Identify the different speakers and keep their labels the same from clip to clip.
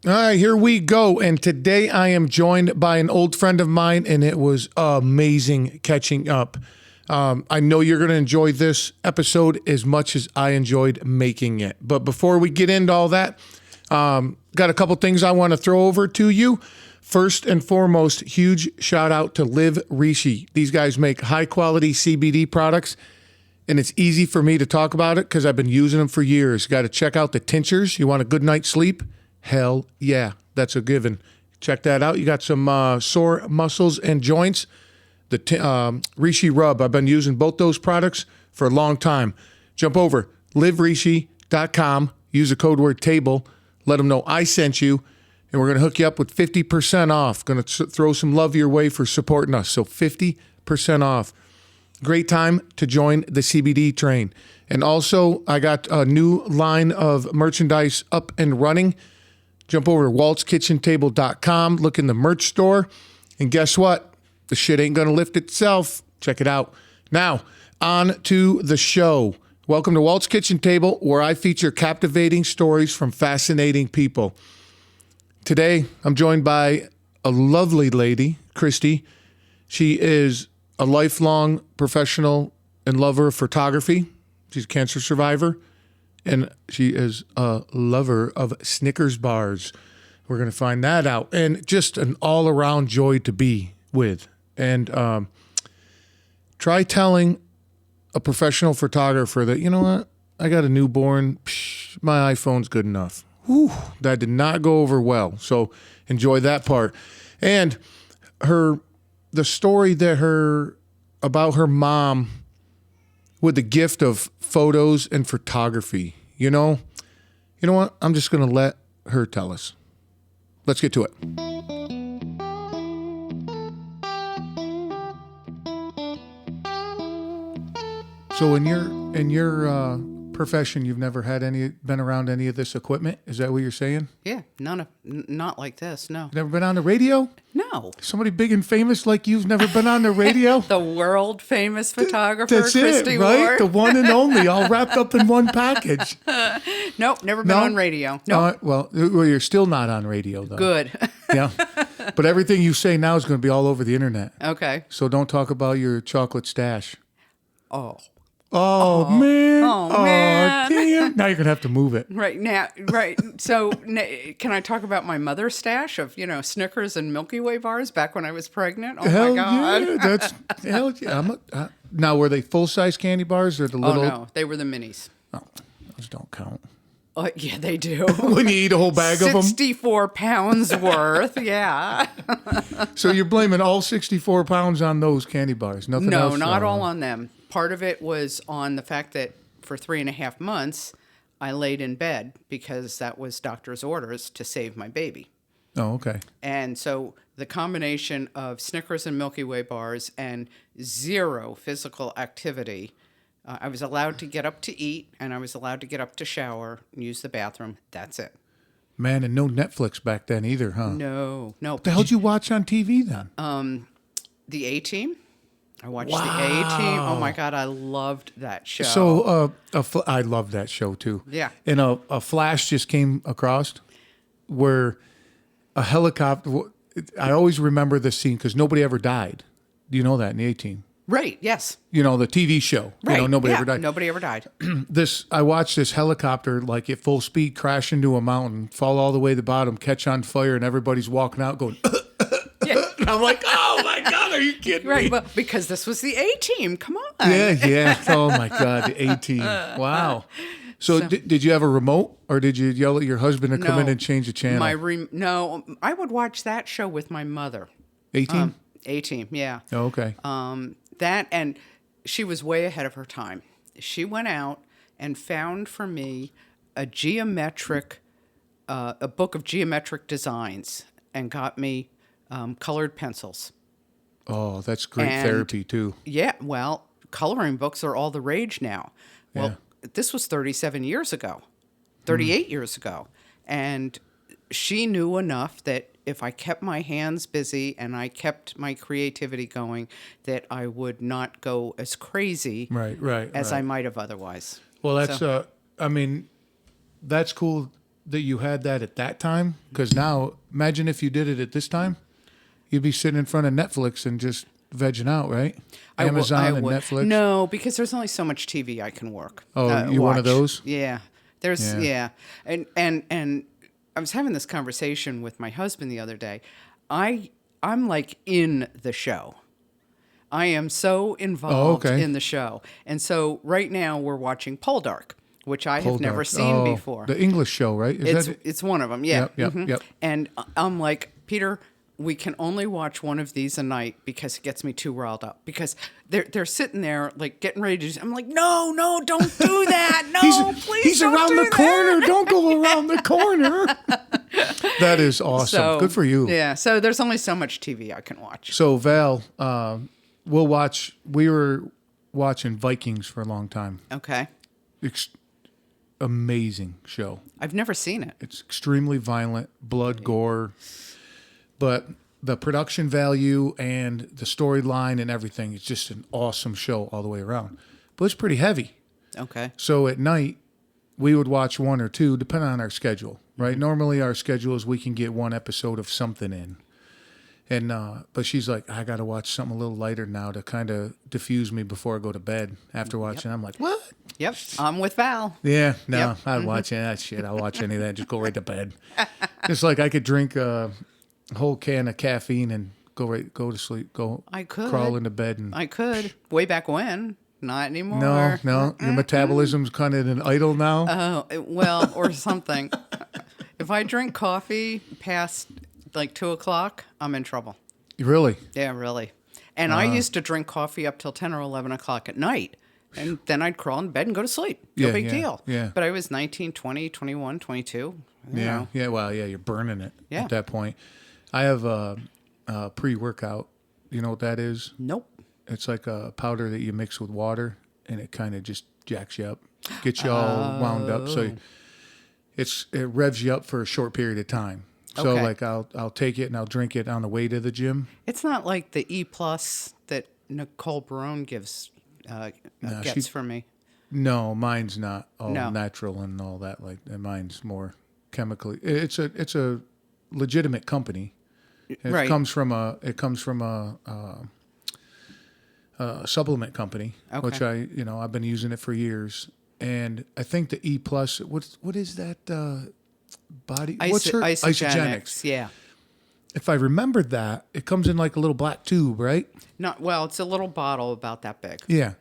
Speaker 1: All right, here we go. And today I am joined by an old friend of mine, and it was amazing catching up. I know you're going to enjoy this episode as much as I enjoyed making it. But before we get into all that, got a couple things I want to throw over to you. First and foremost, huge shout out to Live Rishi. These guys make high quality CBD products, and it's easy for me to talk about it because I've been using them for years. Got to check out the tinctures. You want a good night's sleep? Hell yeah, that's a given. Check that out. You got some sore muscles and joints. The Rishi Rub. I've been using both those products for a long time. Jump over liverishi.com. Use the code word TABLE. Let them know I sent you. And we're going to hook you up with 50% off. Going to throw some love your way for supporting us. So 50% off. Great time to join the CBD train. And also, I got a new line of merchandise up and running. Jump over to waltzkitchentable.com. Look in the merch store. And guess what? The shit ain't going to lift itself. Check it out. Now, on to the show. Welcome to Walt's Kitchen Table, where I feature captivating stories from fascinating people. Today, I'm joined by a lovely lady, Christy. She is a lifelong professional and lover of photography. She's a cancer survivor, and she is a lover of Snickers bars. We're going to find that out. And just an all-around joy to be with. And try telling a professional photographer that, you know what, I got a newborn, my iPhone's good enough. Whew, that did not go over well. So enjoy that part. And the story about her mom with the gift of photos and photography. You know what? I'm just going to let her tell us. Let's get to it. So in your profession, you've never been around any of this equipment? Is that what you're saying?
Speaker 2: Yeah, not like this. No.
Speaker 1: Never been on the radio?
Speaker 2: No.
Speaker 1: Somebody big and famous like you've never been on the radio?
Speaker 2: The world famous photographer,
Speaker 1: That's
Speaker 2: Christy
Speaker 1: it, right?
Speaker 2: Ward.
Speaker 1: The one and only, all wrapped up in one package.
Speaker 2: Nope, never been on radio. No.
Speaker 1: Well, you're still not on radio, though.
Speaker 2: Good.
Speaker 1: Yeah. But everything you say now is going to be all over the internet.
Speaker 2: Okay.
Speaker 1: So don't talk about your chocolate stash.
Speaker 2: Oh,
Speaker 1: man.
Speaker 2: Oh, man.
Speaker 1: Damn. Now you're going to have to move it.
Speaker 2: Right now, right. So can I talk about my mother's stash of, Snickers and Milky Way bars back when I was pregnant? Oh,
Speaker 1: hell
Speaker 2: my God.
Speaker 1: Yeah. Hell yeah. Now, were they full-size candy bars or the little?
Speaker 2: Oh, no. They were the minis.
Speaker 1: Oh, those don't count.
Speaker 2: Yeah, they do.
Speaker 1: When you eat a whole bag of them?
Speaker 2: 64 pounds worth, yeah.
Speaker 1: So you're blaming all 64 pounds on those candy bars? Nothing else?
Speaker 2: No, not all on them. Part of it was on the fact that for 3.5 months, I laid in bed because that was doctor's orders to save my baby.
Speaker 1: Oh, okay.
Speaker 2: And so the combination of Snickers and Milky Way bars and zero physical activity, I was allowed to get up to eat, and I was allowed to get up to shower and use the bathroom. That's it.
Speaker 1: Man, and no Netflix back then either, huh?
Speaker 2: No.
Speaker 1: What the hell did you watch on TV then?
Speaker 2: The A-Team. I watched the A-Team. Oh, my God. I loved that show.
Speaker 1: So I love that show, too.
Speaker 2: Yeah.
Speaker 1: And a flash just came across where a helicopter... I always remember this scene because nobody ever died. Do you know that in the A-Team?
Speaker 2: Right, yes.
Speaker 1: The TV show.
Speaker 2: Right.
Speaker 1: Nobody ever died.
Speaker 2: Nobody ever died.
Speaker 1: I watched this helicopter like at full speed crash into a mountain, fall all the way to the bottom, catch on fire, and everybody's walking out going...
Speaker 2: Yeah.
Speaker 1: And I'm like, oh my God, are you kidding me?
Speaker 2: Right, well, because this was the A-Team. Come on.
Speaker 1: Yeah. Oh my God, the A-Team. Wow. So did you have a remote, or did you yell at your husband to come in and change the channel?
Speaker 2: No, I would watch that show with my mother.
Speaker 1: A-Team?
Speaker 2: A-Team, yeah.
Speaker 1: Oh, okay.
Speaker 2: That, and she was way ahead of her time. She went out and found for me a book of geometric designs and got me colored pencils.
Speaker 1: Oh, that's great therapy too.
Speaker 2: Yeah, well, coloring books are all the rage now. Well, this was 37 years ago, 38 years ago. And she knew enough that if I kept my hands busy and I kept my creativity going, that I would not go as crazy as I might have otherwise.
Speaker 1: Well, that's, that's cool that you had that at that time, because now imagine if you did it at this time, you'd be sitting in front of Netflix and just vegging out, right? Amazon and Netflix.
Speaker 2: No, because there's only so much TV I can work.
Speaker 1: Oh, you're one of those?
Speaker 2: Yeah. And I was having this conversation with my husband the other day. I'm like in the show. I am so involved in the show. And so right now we're watching Poldark, which I have never seen before.
Speaker 1: The English show, right?
Speaker 2: It's one of them, yeah.
Speaker 1: Yep.
Speaker 2: And I'm like, Peter, we can only watch one of these a night because it gets me too riled up. Because they're sitting there like getting ready to. I'm like, no, don't do that. No, please.
Speaker 1: He's
Speaker 2: don't
Speaker 1: around
Speaker 2: do
Speaker 1: the corner. Don't go around the corner. That is awesome.
Speaker 2: So,
Speaker 1: good for you.
Speaker 2: Yeah. So there's only so much TV I can watch.
Speaker 1: So Val, we were watching Vikings for a long time.
Speaker 2: Okay.
Speaker 1: Amazing show.
Speaker 2: I've never seen it.
Speaker 1: It's extremely violent, blood, gore, but the production value and the storyline and everything is just an awesome show all the way around. But it's pretty heavy.
Speaker 2: Okay.
Speaker 1: So at night, we would watch one or two, depending on our schedule, right? Mm-hmm. Normally our schedule is we can get one episode of something in. And but she's like, I got to watch something a little lighter now to kind of diffuse me before I go to bed after watching. I'm like, what?
Speaker 2: Yep, I'm with Val.
Speaker 1: Yeah, no, I'd watch that shit. I'll watch any of that. Just go right to bed. Just like I could drink a whole can of caffeine and go to sleep.
Speaker 2: I could
Speaker 1: crawl into bed. And
Speaker 2: I could way back when. Not anymore.
Speaker 1: No, your metabolism's kind of an idle now.
Speaker 2: Oh, well, or something. If I drink coffee past like 2:00, I'm in trouble.
Speaker 1: Really?
Speaker 2: Yeah, really. And I used to drink coffee up till 10 or 11 o'clock at night. And then I'd crawl in bed and go to sleep. No big deal.
Speaker 1: Yeah.
Speaker 2: But I was 19, 20, 21, 22. You know.
Speaker 1: Yeah. Well, you're burning it
Speaker 2: at
Speaker 1: that point. I have a pre-workout. You know what that is?
Speaker 2: Nope.
Speaker 1: It's like a powder that you mix with water, and it kind of just jacks you up, gets you all wound up. So it revs you up for a short period of time. So like I'll take it and I'll drink it on the way to the gym.
Speaker 2: It's not like the E+ that Nicole Barone gets for me.
Speaker 1: No, mine's not all natural and all that. Like mine's more chemically. It's a legitimate company. It comes from a supplement company, which I've been using it for years. And I think the E+, what is that? Body what's her isogenics?
Speaker 2: Yeah.
Speaker 1: If I remembered that, it comes in like a little black tube, right?
Speaker 2: It's a little bottle about that big.
Speaker 1: Yeah.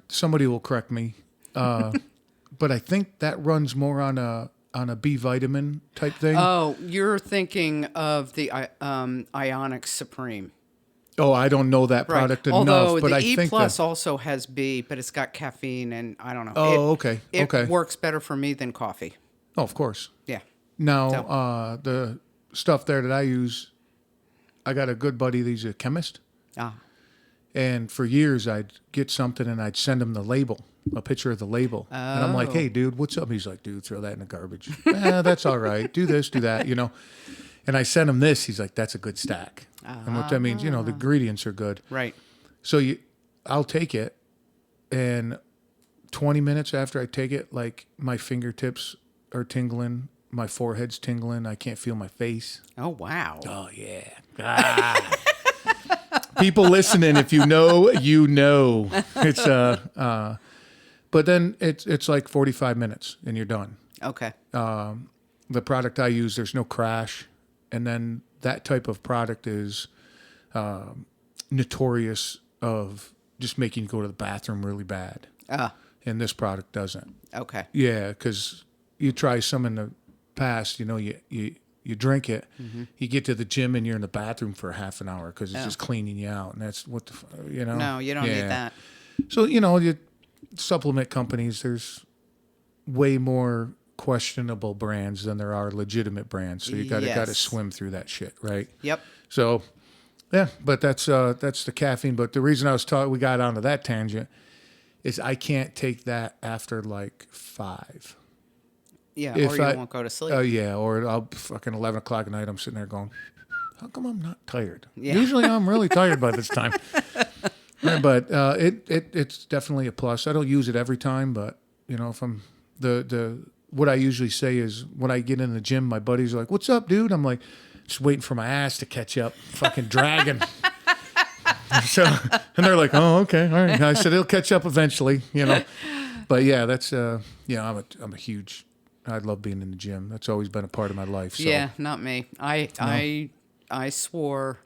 Speaker 1: Somebody will correct me, but I think that runs more on a B vitamin type thing.
Speaker 2: Oh, you're thinking of the Ionic Supreme.
Speaker 1: Oh, I don't know that product enough,
Speaker 2: Although
Speaker 1: but
Speaker 2: the
Speaker 1: I
Speaker 2: E+
Speaker 1: think
Speaker 2: also has B, but it's got caffeine, and I don't know.
Speaker 1: Oh, okay.
Speaker 2: It works better for me than coffee.
Speaker 1: Oh, of course.
Speaker 2: Yeah.
Speaker 1: Now, the stuff there that I use, I got a good buddy. He's a chemist.
Speaker 2: Ah.
Speaker 1: And for years, I'd get something and I'd send him the label, a picture of the label. Oh. And I'm like, hey, dude, what's up? He's like, dude, throw that in the garbage. That's all right. Do this, do that, And I sent him this. He's like, that's a good stack. And what that means, the ingredients are good.
Speaker 2: Right.
Speaker 1: So I'll take it, and 20 minutes after I take it, like my fingertips are tingling, my forehead's tingling, I can't feel my face.
Speaker 2: Oh, wow.
Speaker 1: Oh, yeah. People listening, if you know, you know. It's but then it's like 45 minutes and you're done.
Speaker 2: Okay.
Speaker 1: The product I use, there's no crash. And then that type of product is notorious of just making you go to the bathroom really bad. And this product doesn't.
Speaker 2: Okay.
Speaker 1: Yeah, because you try some in the past, you drink it, you get to the gym and you're in the bathroom for half an hour because it's just cleaning you out. And that's what
Speaker 2: No, you don't need that.
Speaker 1: So, you supplement companies, there's way more questionable brands than there are legitimate brands. So you got to swim through that shit, right?
Speaker 2: Yep.
Speaker 1: So, yeah, but that's the caffeine. But the reason we got onto that tangent is I can't take that after like 5.
Speaker 2: Yeah, or you won't go to sleep.
Speaker 1: Or I'll fucking 11 o'clock at night. I'm sitting there going, how come I'm not tired?
Speaker 2: Yeah.
Speaker 1: Usually I'm really tired by this time. But it's definitely a plus. I don't use it every time, but if I'm the what I usually say is when I get in the gym, my buddies are like, "What's up, dude?" I'm like, just waiting for my ass to catch up, fucking dragging. So, and they're like, "Oh, okay, all right." I said, "It'll catch up eventually," you know. But yeah, that's yeah, I'm a huge. I love being in the gym. That's always been a part of my life. So.
Speaker 2: Yeah, not me. I swore,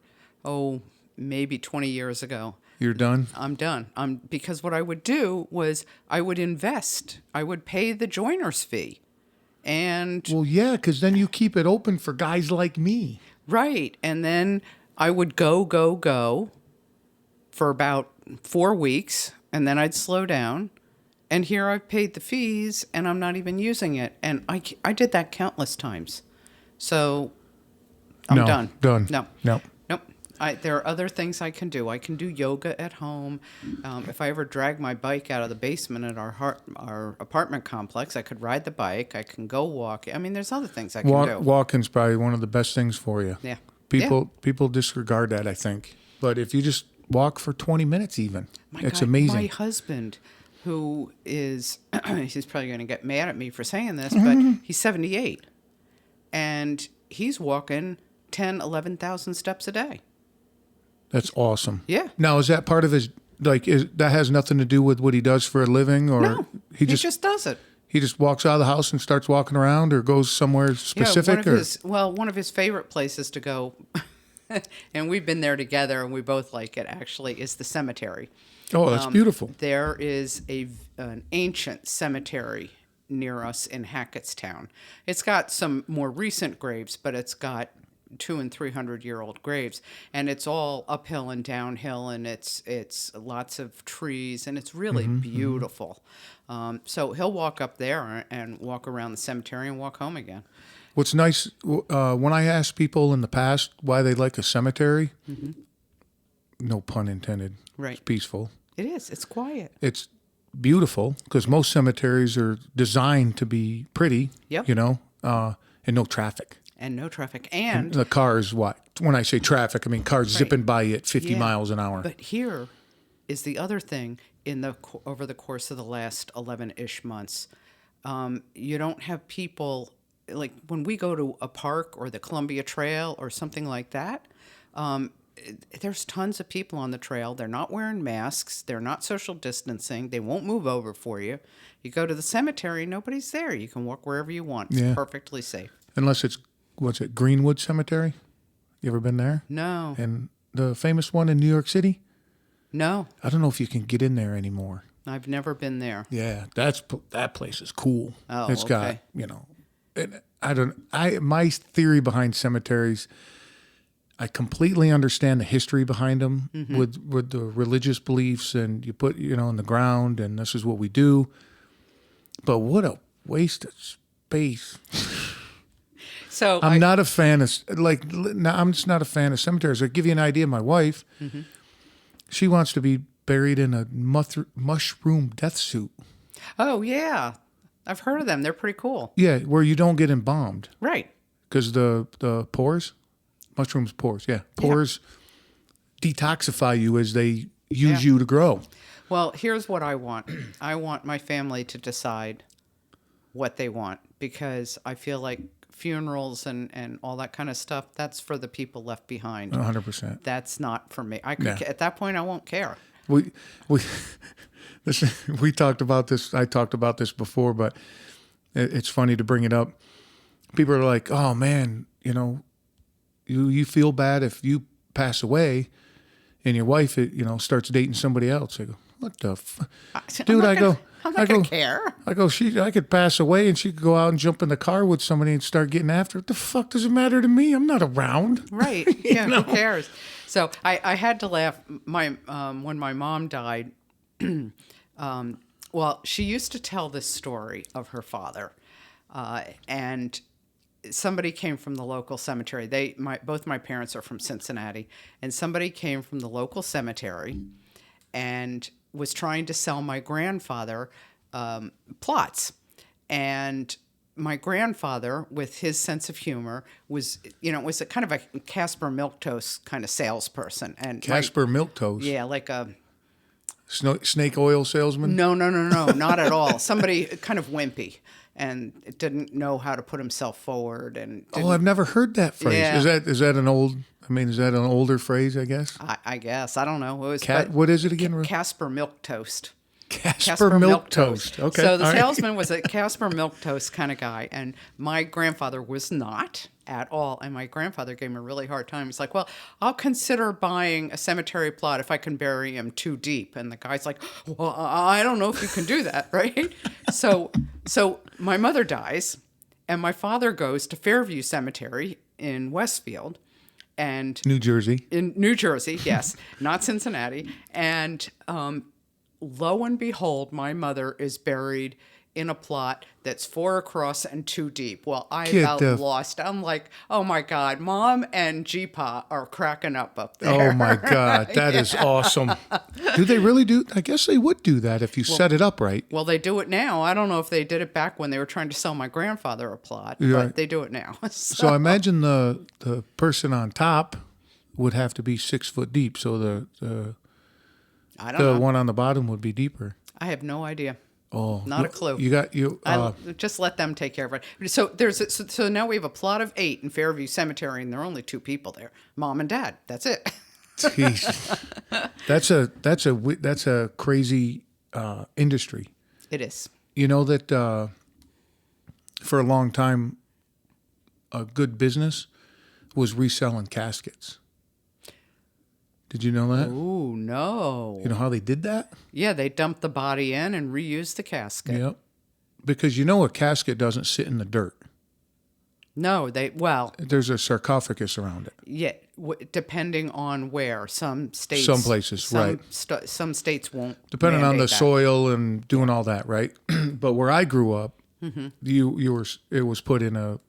Speaker 2: maybe 20 years ago.
Speaker 1: You're done?
Speaker 2: I'm done. Because what I would do was I would invest. I would pay the joiner's fee. And
Speaker 1: Well, yeah, because then you keep it open for guys like me.
Speaker 2: right. And then I would go for about 4 weeks, and then I'd slow down. And here I've paid the fees, and I'm not even using it. And I did that countless times. So I'm done.
Speaker 1: Done.
Speaker 2: No.
Speaker 1: No.
Speaker 2: Nope. There are other things I can do. I can do yoga at home. If I ever drag my bike out of the basement at our apartment complex, I could ride the bike. I can go walk. I mean, there's other things I can do.
Speaker 1: Walking's probably one of the best things for you.
Speaker 2: Yeah.
Speaker 1: People disregard that, I think. But if you just walk for 20 minutes even, it's amazing.
Speaker 2: My husband, who is, he's probably going to get mad at me for saying this, but he's 78. And he's walking 10, 11,000 steps a day.
Speaker 1: That's awesome.
Speaker 2: Yeah.
Speaker 1: Now, is that part of his, that has nothing to do with what he does for a living? Or
Speaker 2: No, he just does it.
Speaker 1: He just walks out of the house and starts walking around or goes somewhere specific?
Speaker 2: One of his favorite places to go, and we've been there together and we both like it actually, is the cemetery.
Speaker 1: Oh, that's beautiful.
Speaker 2: There is an ancient cemetery near us in Hackettstown. It's got some more recent graves, but it's got 200 and 300-year-old graves, and it's all uphill and downhill, and it's lots of trees, and it's really beautiful. So he'll walk up there and walk around the cemetery and walk home again.
Speaker 1: What's nice, when I ask people in the past why they like a cemetery, no pun intended,
Speaker 2: Right.
Speaker 1: It's peaceful.
Speaker 2: It is. It's quiet.
Speaker 1: It's beautiful because most cemeteries are designed to be pretty,
Speaker 2: Yep.
Speaker 1: you know, and no traffic.
Speaker 2: And no traffic. And
Speaker 1: The cars, when I say traffic, I mean cars zipping by you at 50 miles an hour.
Speaker 2: But here is the other thing over the course of the last 11-ish months. You don't have people, like when we go to a park or the Columbia Trail or something like that, there's tons of people on the trail. They're not wearing masks. They're not social distancing. They won't move over for you. You go to the cemetery, nobody's there. You can walk wherever you want. It's perfectly safe.
Speaker 1: Unless it's, what's it, Greenwood Cemetery? You ever been there?
Speaker 2: No.
Speaker 1: And the famous one in New York City?
Speaker 2: No.
Speaker 1: I don't know if you can get in there anymore.
Speaker 2: I've never been there.
Speaker 1: Yeah, that place is cool.
Speaker 2: Oh,
Speaker 1: it's
Speaker 2: okay.
Speaker 1: got, my theory behind cemeteries, I completely understand the history behind them with the religious beliefs, and you put, in the ground, and this is what we do. But what a waste of space.
Speaker 2: So
Speaker 1: I'm not a fan of, I'm just not a fan of cemeteries. I'll give you an idea. My wife, she wants to be buried in a mushroom death suit.
Speaker 2: Oh, yeah. I've heard of them. They're pretty cool.
Speaker 1: Yeah, where you don't get embalmed.
Speaker 2: Right.
Speaker 1: Because the pores, mushrooms pores, pores detoxify you as they use you to grow.
Speaker 2: Well, here's what I want. I want my family to decide what they want, because I feel like funerals and all that kind of stuff, that's for the people left behind.
Speaker 1: 100%.
Speaker 2: That's not for me. At that point, I won't care.
Speaker 1: We talked about this. I talked about this before, but it's funny to bring it up. People are like, "Oh man, you feel bad if you pass away, and your wife, starts dating somebody else." I go, "What the dude?"
Speaker 2: I'm not gonna care.
Speaker 1: I go, I could pass away and she could go out and jump in the car with somebody and start getting after it. The fuck does it matter to me? I'm not around.
Speaker 2: Right. Yeah. Who cares? So I had to laugh. When my mom died, well, she used to tell this story of her father, and somebody came from the local cemetery. Both my parents are from Cincinnati, and somebody came from the local cemetery and was trying to sell my grandfather plots. And my grandfather, with his sense of humor, was a kind of a Casper Milquetoast kind of salesperson. And
Speaker 1: Casper Milquetoast?
Speaker 2: Yeah, like a
Speaker 1: snake oil salesman?
Speaker 2: No, not at all. Somebody kind of wimpy. and didn't know how to put himself forward. And
Speaker 1: Oh, I've never heard that phrase.
Speaker 2: Yeah.
Speaker 1: Is that an old? I mean, is that an older phrase? I guess.
Speaker 2: I guess I don't know. It was
Speaker 1: What is it again?
Speaker 2: Casper Milk Toast.
Speaker 1: Casper Milk Toast. Okay.
Speaker 2: So the
Speaker 1: all right.
Speaker 2: salesman was a Casper Milk Toast kind of guy, and my grandfather was not at all. And my grandfather gave me a really hard time. He's like, "Well, I'll consider buying a cemetery plot if I can bury him too deep." And the guy's like, "Well, I don't know if you can do that, right?" So my mother dies, and my father goes to Fairview Cemetery in Westfield, and
Speaker 1: New Jersey.
Speaker 2: in New Jersey, yes, not Cincinnati, and lo and behold, my mother is buried in a plot that's 4 across and 2 deep. Well, I about lost. I'm like, oh my God, Mom and G-Pa are cracking up there.
Speaker 1: Oh my God, that is awesome. Do they really do? I guess they would do that if you set it up right.
Speaker 2: Well, they do it now. I don't know if they did it back when they were trying to sell my grandfather a plot, but they do it now.
Speaker 1: So I imagine the person on top would have to be 6 foot deep. So the
Speaker 2: I don't know.
Speaker 1: one on the bottom would be deeper.
Speaker 2: I have no idea.
Speaker 1: Oh,
Speaker 2: Not a clue.
Speaker 1: You
Speaker 2: Just let them take care of it. So now we have a plot of 8 in Fairview Cemetery, and there are only 2 people there, Mom and Dad. That's it.
Speaker 1: Jeez. That's a crazy industry.
Speaker 2: It is.
Speaker 1: You know that for a long time, a good business was reselling caskets. Did you know that?
Speaker 2: Ooh, no.
Speaker 1: You know how they did that?
Speaker 2: Yeah, they dumped the body in and reused the casket.
Speaker 1: Yep. Because you know a casket doesn't sit in the dirt.
Speaker 2: No,
Speaker 1: There's a sarcophagus around it.
Speaker 2: yeah, depending on where. Some states.
Speaker 1: Some places, right.
Speaker 2: Some states won't.
Speaker 1: Depending on the
Speaker 2: mandate that.
Speaker 1: soil and doing all that, right? But where I grew up, it was put in a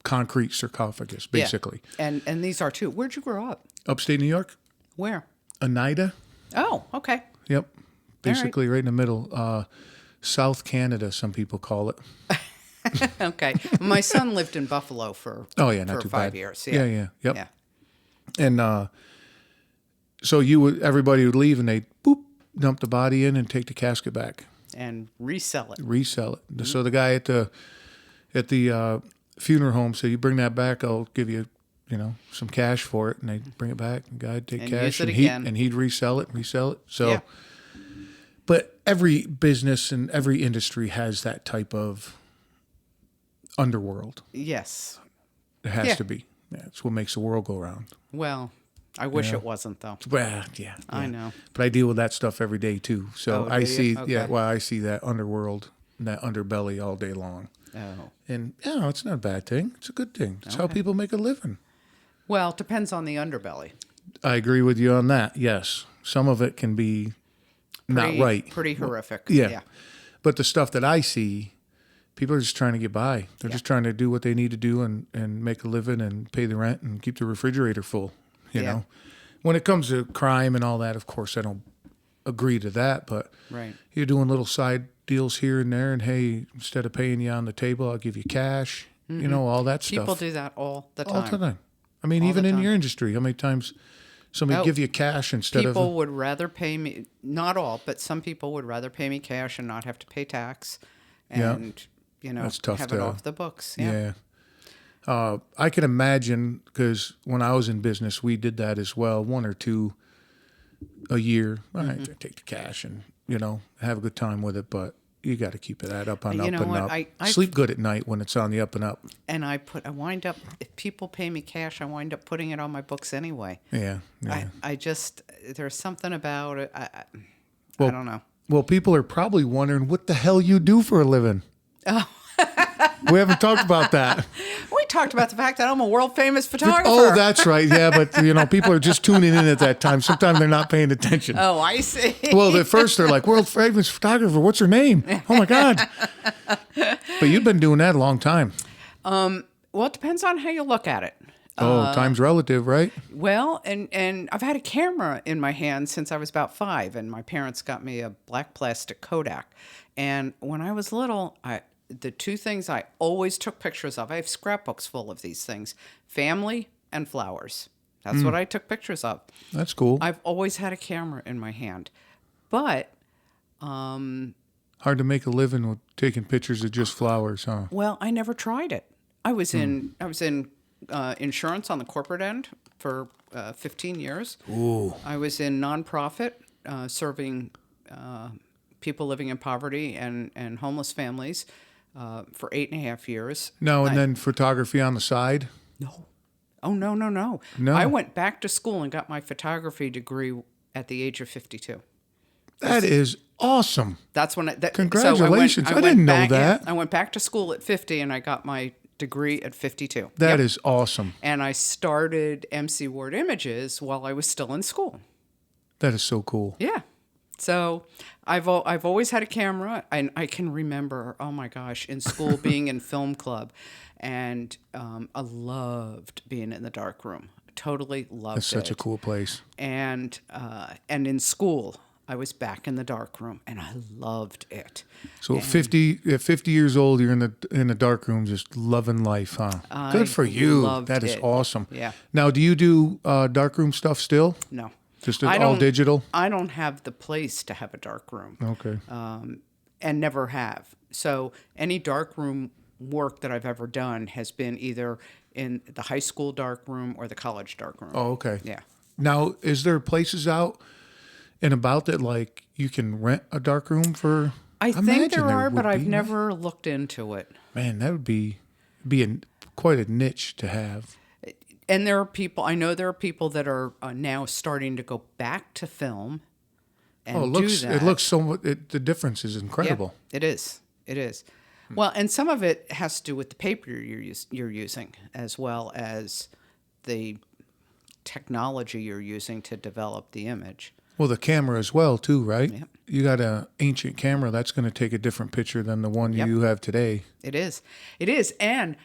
Speaker 1: concrete sarcophagus, basically.
Speaker 2: Yeah. And these are too. Where'd you grow up?
Speaker 1: Upstate New York,
Speaker 2: Where?
Speaker 1: Oneida.
Speaker 2: Oh, okay.
Speaker 1: Yep. Basically right in the middle. South Canada, some people call it.
Speaker 2: Okay. My son lived in Buffalo for
Speaker 1: not too
Speaker 2: 5
Speaker 1: bad.
Speaker 2: years.
Speaker 1: Yeah.
Speaker 2: Yeah.
Speaker 1: Yep.
Speaker 2: Yeah.
Speaker 1: And so everybody would leave and they'd dump the body in and take the casket back.
Speaker 2: And resell it.
Speaker 1: Mm-hmm. So the guy at the funeral home said, "You bring that back, I'll give you, some cash for it." And they'd bring it back, and the guy'd take
Speaker 2: And
Speaker 1: cash,
Speaker 2: use it
Speaker 1: and
Speaker 2: again.
Speaker 1: he'd resell it. So,
Speaker 2: Yeah.
Speaker 1: But every business and every industry has that type of underworld.
Speaker 2: Yes.
Speaker 1: It has
Speaker 2: Yeah.
Speaker 1: to be. That's what makes the world go round.
Speaker 2: Well, I wish it wasn't, though.
Speaker 1: Well, yeah.
Speaker 2: I know.
Speaker 1: But I deal with that stuff every day too. So
Speaker 2: Oh,
Speaker 1: I
Speaker 2: do you?
Speaker 1: see,
Speaker 2: Okay.
Speaker 1: I see that underworld and that underbelly all day long.
Speaker 2: Oh.
Speaker 1: And it's not a bad thing. It's a good thing. It's how people make a living.
Speaker 2: Well, it depends on the underbelly.
Speaker 1: I agree with you on that. Yes. Some of it can be not right.
Speaker 2: Pretty horrific.
Speaker 1: Yeah. But the stuff that I see, people are just trying to get by. They're just trying to do what they need to do and make a living and pay the rent and keep the refrigerator full, you know. When it comes to crime and all that, of course, I don't agree to that. But
Speaker 2: Right.
Speaker 1: you're doing little side deals here and there. And, hey, instead of paying you on the table, I'll give you cash. You know, all that stuff.
Speaker 2: People do that all the time.
Speaker 1: All the time. I mean,
Speaker 2: All
Speaker 1: even
Speaker 2: the
Speaker 1: in
Speaker 2: time.
Speaker 1: your industry, how many times somebody give you cash instead of...
Speaker 2: People would rather pay me, not all, but some people would rather pay me cash and not have to pay tax and,
Speaker 1: That's tough
Speaker 2: have
Speaker 1: to-
Speaker 2: it off the books. Yeah.
Speaker 1: I can imagine, because when I was in business, we did that as well, 1 or 2 a year. All right, take the cash and, have a good time with it, but you got to keep that up on
Speaker 2: You
Speaker 1: up
Speaker 2: know
Speaker 1: and
Speaker 2: what?
Speaker 1: up.
Speaker 2: I
Speaker 1: Sleep good at night when it's on the up and up.
Speaker 2: And I wind up, if people pay me cash, I wind up putting it on my books anyway.
Speaker 1: Yeah.
Speaker 2: I just, there's something about it. I don't know.
Speaker 1: Well, people are probably wondering what the hell you do for a living.
Speaker 2: Oh.
Speaker 1: We haven't talked about that.
Speaker 2: We talked about the fact that I'm a world famous photographer.
Speaker 1: Oh, that's right. Yeah, but people are just tuning in at that time. Sometimes they're not paying attention.
Speaker 2: Oh, I see.
Speaker 1: Well, at first they're like, world famous photographer. What's her name? Oh my God. But you've been doing that a long time.
Speaker 2: Well, it depends on how you look at it.
Speaker 1: Time's relative, right?
Speaker 2: Well, and I've had a camera in my hand since I was about 5, and my parents got me a black plastic Kodak. And when I was little, the 2 things I always took pictures of, I have scrapbooks full of these things, family and flowers. That's what I took pictures of.
Speaker 1: That's cool.
Speaker 2: I've always had a camera in my hand. But
Speaker 1: How Hard to make a living with taking pictures of just flowers, huh?
Speaker 2: Well, I never tried it. I was in insurance on the corporate end for 15 years.
Speaker 1: Ooh.
Speaker 2: I was in nonprofit serving people living in poverty and homeless families for 8.5 years.
Speaker 1: No, and then photography on the side?
Speaker 2: No. Oh, no.
Speaker 1: No.
Speaker 2: I went back to school and got my photography degree at the age of 52.
Speaker 1: That is awesome.
Speaker 2: That's when
Speaker 1: Congratulations.
Speaker 2: So
Speaker 1: I didn't know
Speaker 2: back,
Speaker 1: that.
Speaker 2: I went back to school at 50 and I got my degree at 52.
Speaker 1: That is awesome.
Speaker 2: And I started MC Ward Images while I was still in school.
Speaker 1: That is so cool.
Speaker 2: Yeah. So I've always had a camera, and I can remember, oh my gosh, in school being in film club, and I loved being in the dark room. Totally loved it.
Speaker 1: That's such a cool place.
Speaker 2: And in school, I was back in the dark room, and I loved it.
Speaker 1: So at 50 years old, you're in the dark room, just loving life, huh? Good for you. That is awesome.
Speaker 2: Yeah.
Speaker 1: Now, do you do dark room stuff still?
Speaker 2: No.
Speaker 1: Just all digital?
Speaker 2: I don't have the place to have a dark room.
Speaker 1: Okay.
Speaker 2: And never have. So any dark room work that I've ever done has been either in the high school dark room or the college dark room.
Speaker 1: Oh, okay.
Speaker 2: Yeah.
Speaker 1: Now, is there places out and about that, like, you can rent a dark room for?
Speaker 2: I think there are, but I've never looked into it.
Speaker 1: Man, that would be quite a niche to have.
Speaker 2: And there are people, I know there are people that are now starting to go back to film and do that.
Speaker 1: It looks so, the difference is incredible.
Speaker 2: Yeah, it is. It is. Well, and some of it has to do with the paper you're using, as well as the technology you're using to develop the image.
Speaker 1: Well, the camera as well, too, right?
Speaker 2: Yep.
Speaker 1: You got an ancient camera. That's going to take a different picture than the one you have today.
Speaker 2: It is. It is. And,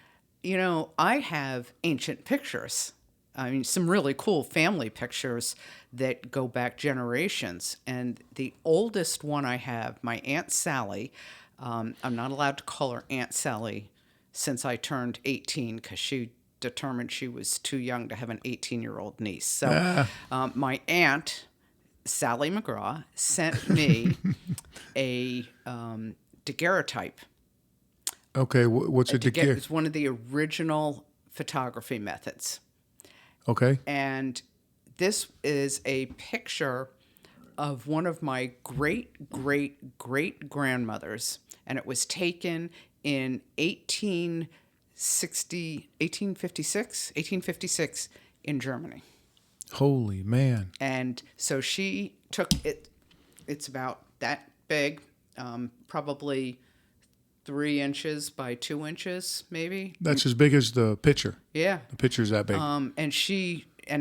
Speaker 2: you know, I have ancient pictures. I mean, some really cool family pictures that go back generations. And the oldest one I have, my Aunt Sally, I'm not allowed to call her Aunt Sally since I turned 18 because she determined she was too young to have an 18-year-old niece. So my aunt, Sally McGraw, sent me a daguerreotype.
Speaker 1: Okay, what's a daguerreotype?
Speaker 2: It's one of the original photography methods.
Speaker 1: Okay.
Speaker 2: And this is a picture of one of my great-great-great-grandmothers, and it was taken in 1856 in Germany.
Speaker 1: Holy man.
Speaker 2: And so she took it, it's about that big, probably 3 inches by 2 inches, maybe.
Speaker 1: That's as big as the picture.
Speaker 2: Yeah.
Speaker 1: The picture's that big.
Speaker 2: And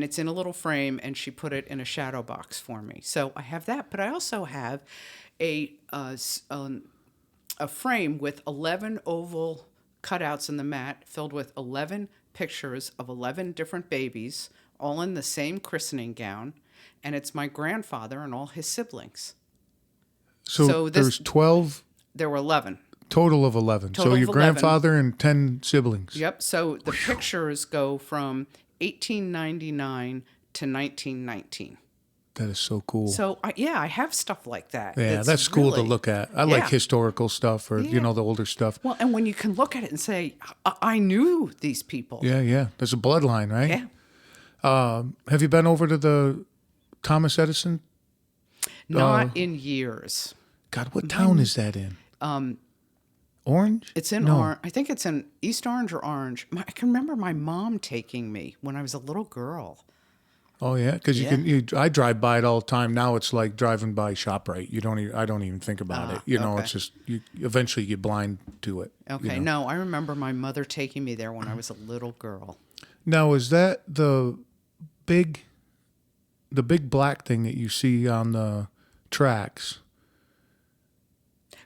Speaker 2: it's in a little frame, and she put it in a shadow box for me. So I have that, but I also have a frame with 11 oval cutouts in the mat filled with 11 pictures of 11 different babies, all in the same christening gown, and it's my grandfather and all his siblings.
Speaker 1: So there's 12?
Speaker 2: There were 11.
Speaker 1: Total of 11.
Speaker 2: Total
Speaker 1: so your
Speaker 2: of 11.
Speaker 1: grandfather and 10 siblings.
Speaker 2: Yep. So the pictures go from 1899 to 1919.
Speaker 1: That is so cool.
Speaker 2: So, I have stuff like that.
Speaker 1: Yeah, that's cool to look at. I like historical stuff or, the older stuff.
Speaker 2: Well, and when you can look at it and say, I knew these people.
Speaker 1: Yeah. There's a bloodline, right?
Speaker 2: Yeah.
Speaker 1: Have you been over to the Thomas Edison?
Speaker 2: Not in years.
Speaker 1: God, what town is that in? Orange?
Speaker 2: It's in Orange. I think it's in East Orange or Orange. I can remember my mom taking me when I was a little girl.
Speaker 1: Oh yeah, because I drive by it all the time. Now it's like driving by ShopRite. I don't even think about it. It's just eventually you blind to it.
Speaker 2: Okay, no, I remember my mother taking me there when I was a little girl.
Speaker 1: Now, is that the big black thing that you see on the tracks?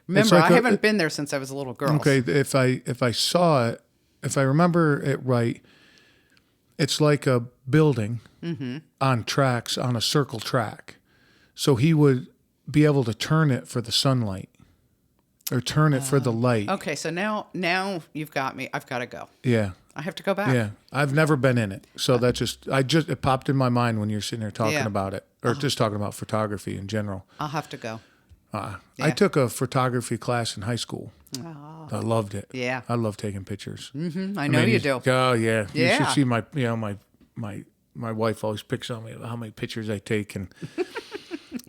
Speaker 2: Remember, I haven't been there since I was a little girl.
Speaker 1: Okay, if I saw it, if I remember it right, it's like a building on tracks, on a circle track. So he would be able to turn it for the sunlight or turn it for the light.
Speaker 2: Okay, so now you've got me. I've got to go.
Speaker 1: Yeah.
Speaker 2: I have to go back.
Speaker 1: Yeah. I've never been in it. So it popped in my mind when you're sitting there talking about it or just talking about photography in general.
Speaker 2: I'll have to go.
Speaker 1: I
Speaker 2: Yeah.
Speaker 1: took a photography class in high school.
Speaker 2: Oh,
Speaker 1: I loved it.
Speaker 2: yeah.
Speaker 1: I love taking pictures.
Speaker 2: I know you do.
Speaker 1: Oh yeah. You should
Speaker 2: Yeah.
Speaker 1: see my wife always picks on me about how many pictures I take, and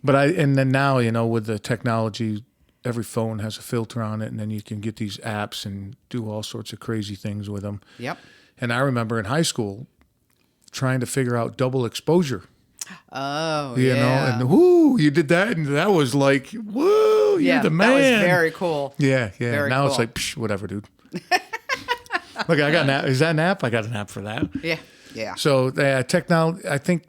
Speaker 1: and then now, with the technology, every phone has a filter on it, and then you can get these apps and do all sorts of crazy things with them.
Speaker 2: Yep.
Speaker 1: And I remember in high school trying to figure out double exposure.
Speaker 2: Oh,
Speaker 1: You know, and whoo, you did that, and that was like, woo, you're the man.
Speaker 2: That was very cool.
Speaker 1: Yeah.
Speaker 2: Very
Speaker 1: Now it's
Speaker 2: cool.
Speaker 1: like, psh, whatever, dude. Look, I got an app. Is that an app? I got an app for that.
Speaker 2: Yeah.
Speaker 1: So technology, I think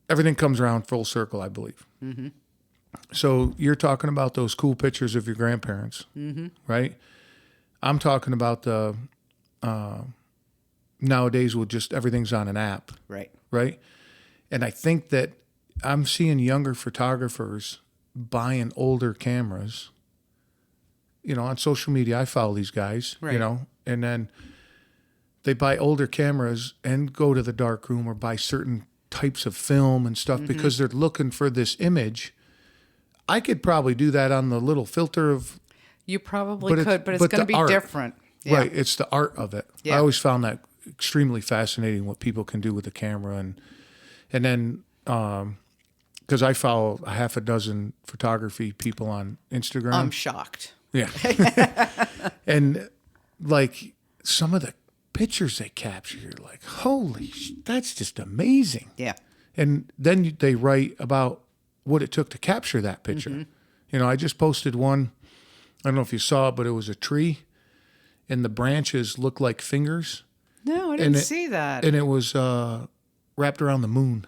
Speaker 1: everything comes around full circle, I believe. Mm-hmm. So you're talking about those cool pictures of your grandparents, right? I'm talking about the nowadays with just everything's on an app, right? And I think that I'm seeing younger photographers buying older cameras. On social media, I follow these guys,
Speaker 2: Right.
Speaker 1: And then they buy older cameras and go to the dark room or buy certain types of film and stuff because they're looking for this image. I could probably do that on the little filter of...
Speaker 2: You probably could, but it's going to be
Speaker 1: art.
Speaker 2: different. Yeah.
Speaker 1: Right. It's the art of it.
Speaker 2: Yeah.
Speaker 1: I always found that extremely fascinating, what people can do with the camera. And then, because I follow a half a dozen photography people on Instagram.
Speaker 2: I'm shocked.
Speaker 1: Yeah. And like some of the pictures they capture, you're like, holy, that's just amazing.
Speaker 2: Yeah.
Speaker 1: And then they write about what it took to capture that picture. I just posted one, I don't know if you saw it, but it was a tree and the branches looked like fingers.
Speaker 2: No, I didn't see that.
Speaker 1: And it was wrapped around the moon.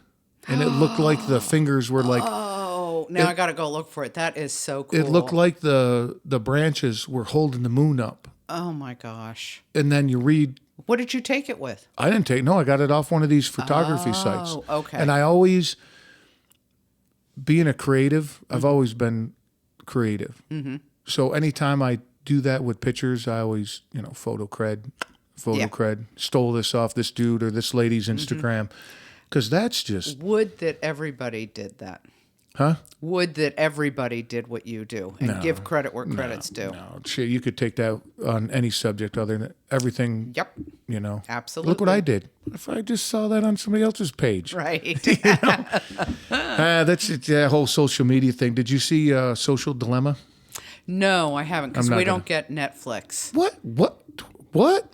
Speaker 1: And it looked like the fingers were like...
Speaker 2: Oh, now I got to go look for it. That is so cool.
Speaker 1: It looked like the branches were holding the moon up.
Speaker 2: Oh, my gosh.
Speaker 1: And then you read...
Speaker 2: What did you take it with?
Speaker 1: I didn't take... No, I got it off one of these photography sites.
Speaker 2: Oh, okay.
Speaker 1: And I always... Being a creative, I've always been creative. Mm-hmm. So anytime I do that with pictures, I always, photo cred, stole this off this dude or this lady's Instagram. Because that's just...
Speaker 2: Would that everybody did that.
Speaker 1: Huh?
Speaker 2: Would that everybody did what you do and give credit where credit's due.
Speaker 1: No, shit, you could take that on any subject other than everything.
Speaker 2: Yep. Absolutely.
Speaker 1: Look what I did. If I just saw that on somebody else's page.
Speaker 2: Right.
Speaker 1: That's it, that whole social media thing. Did you see Social Dilemma?
Speaker 2: No, I haven't, because we don't get Netflix.
Speaker 1: What?
Speaker 2: What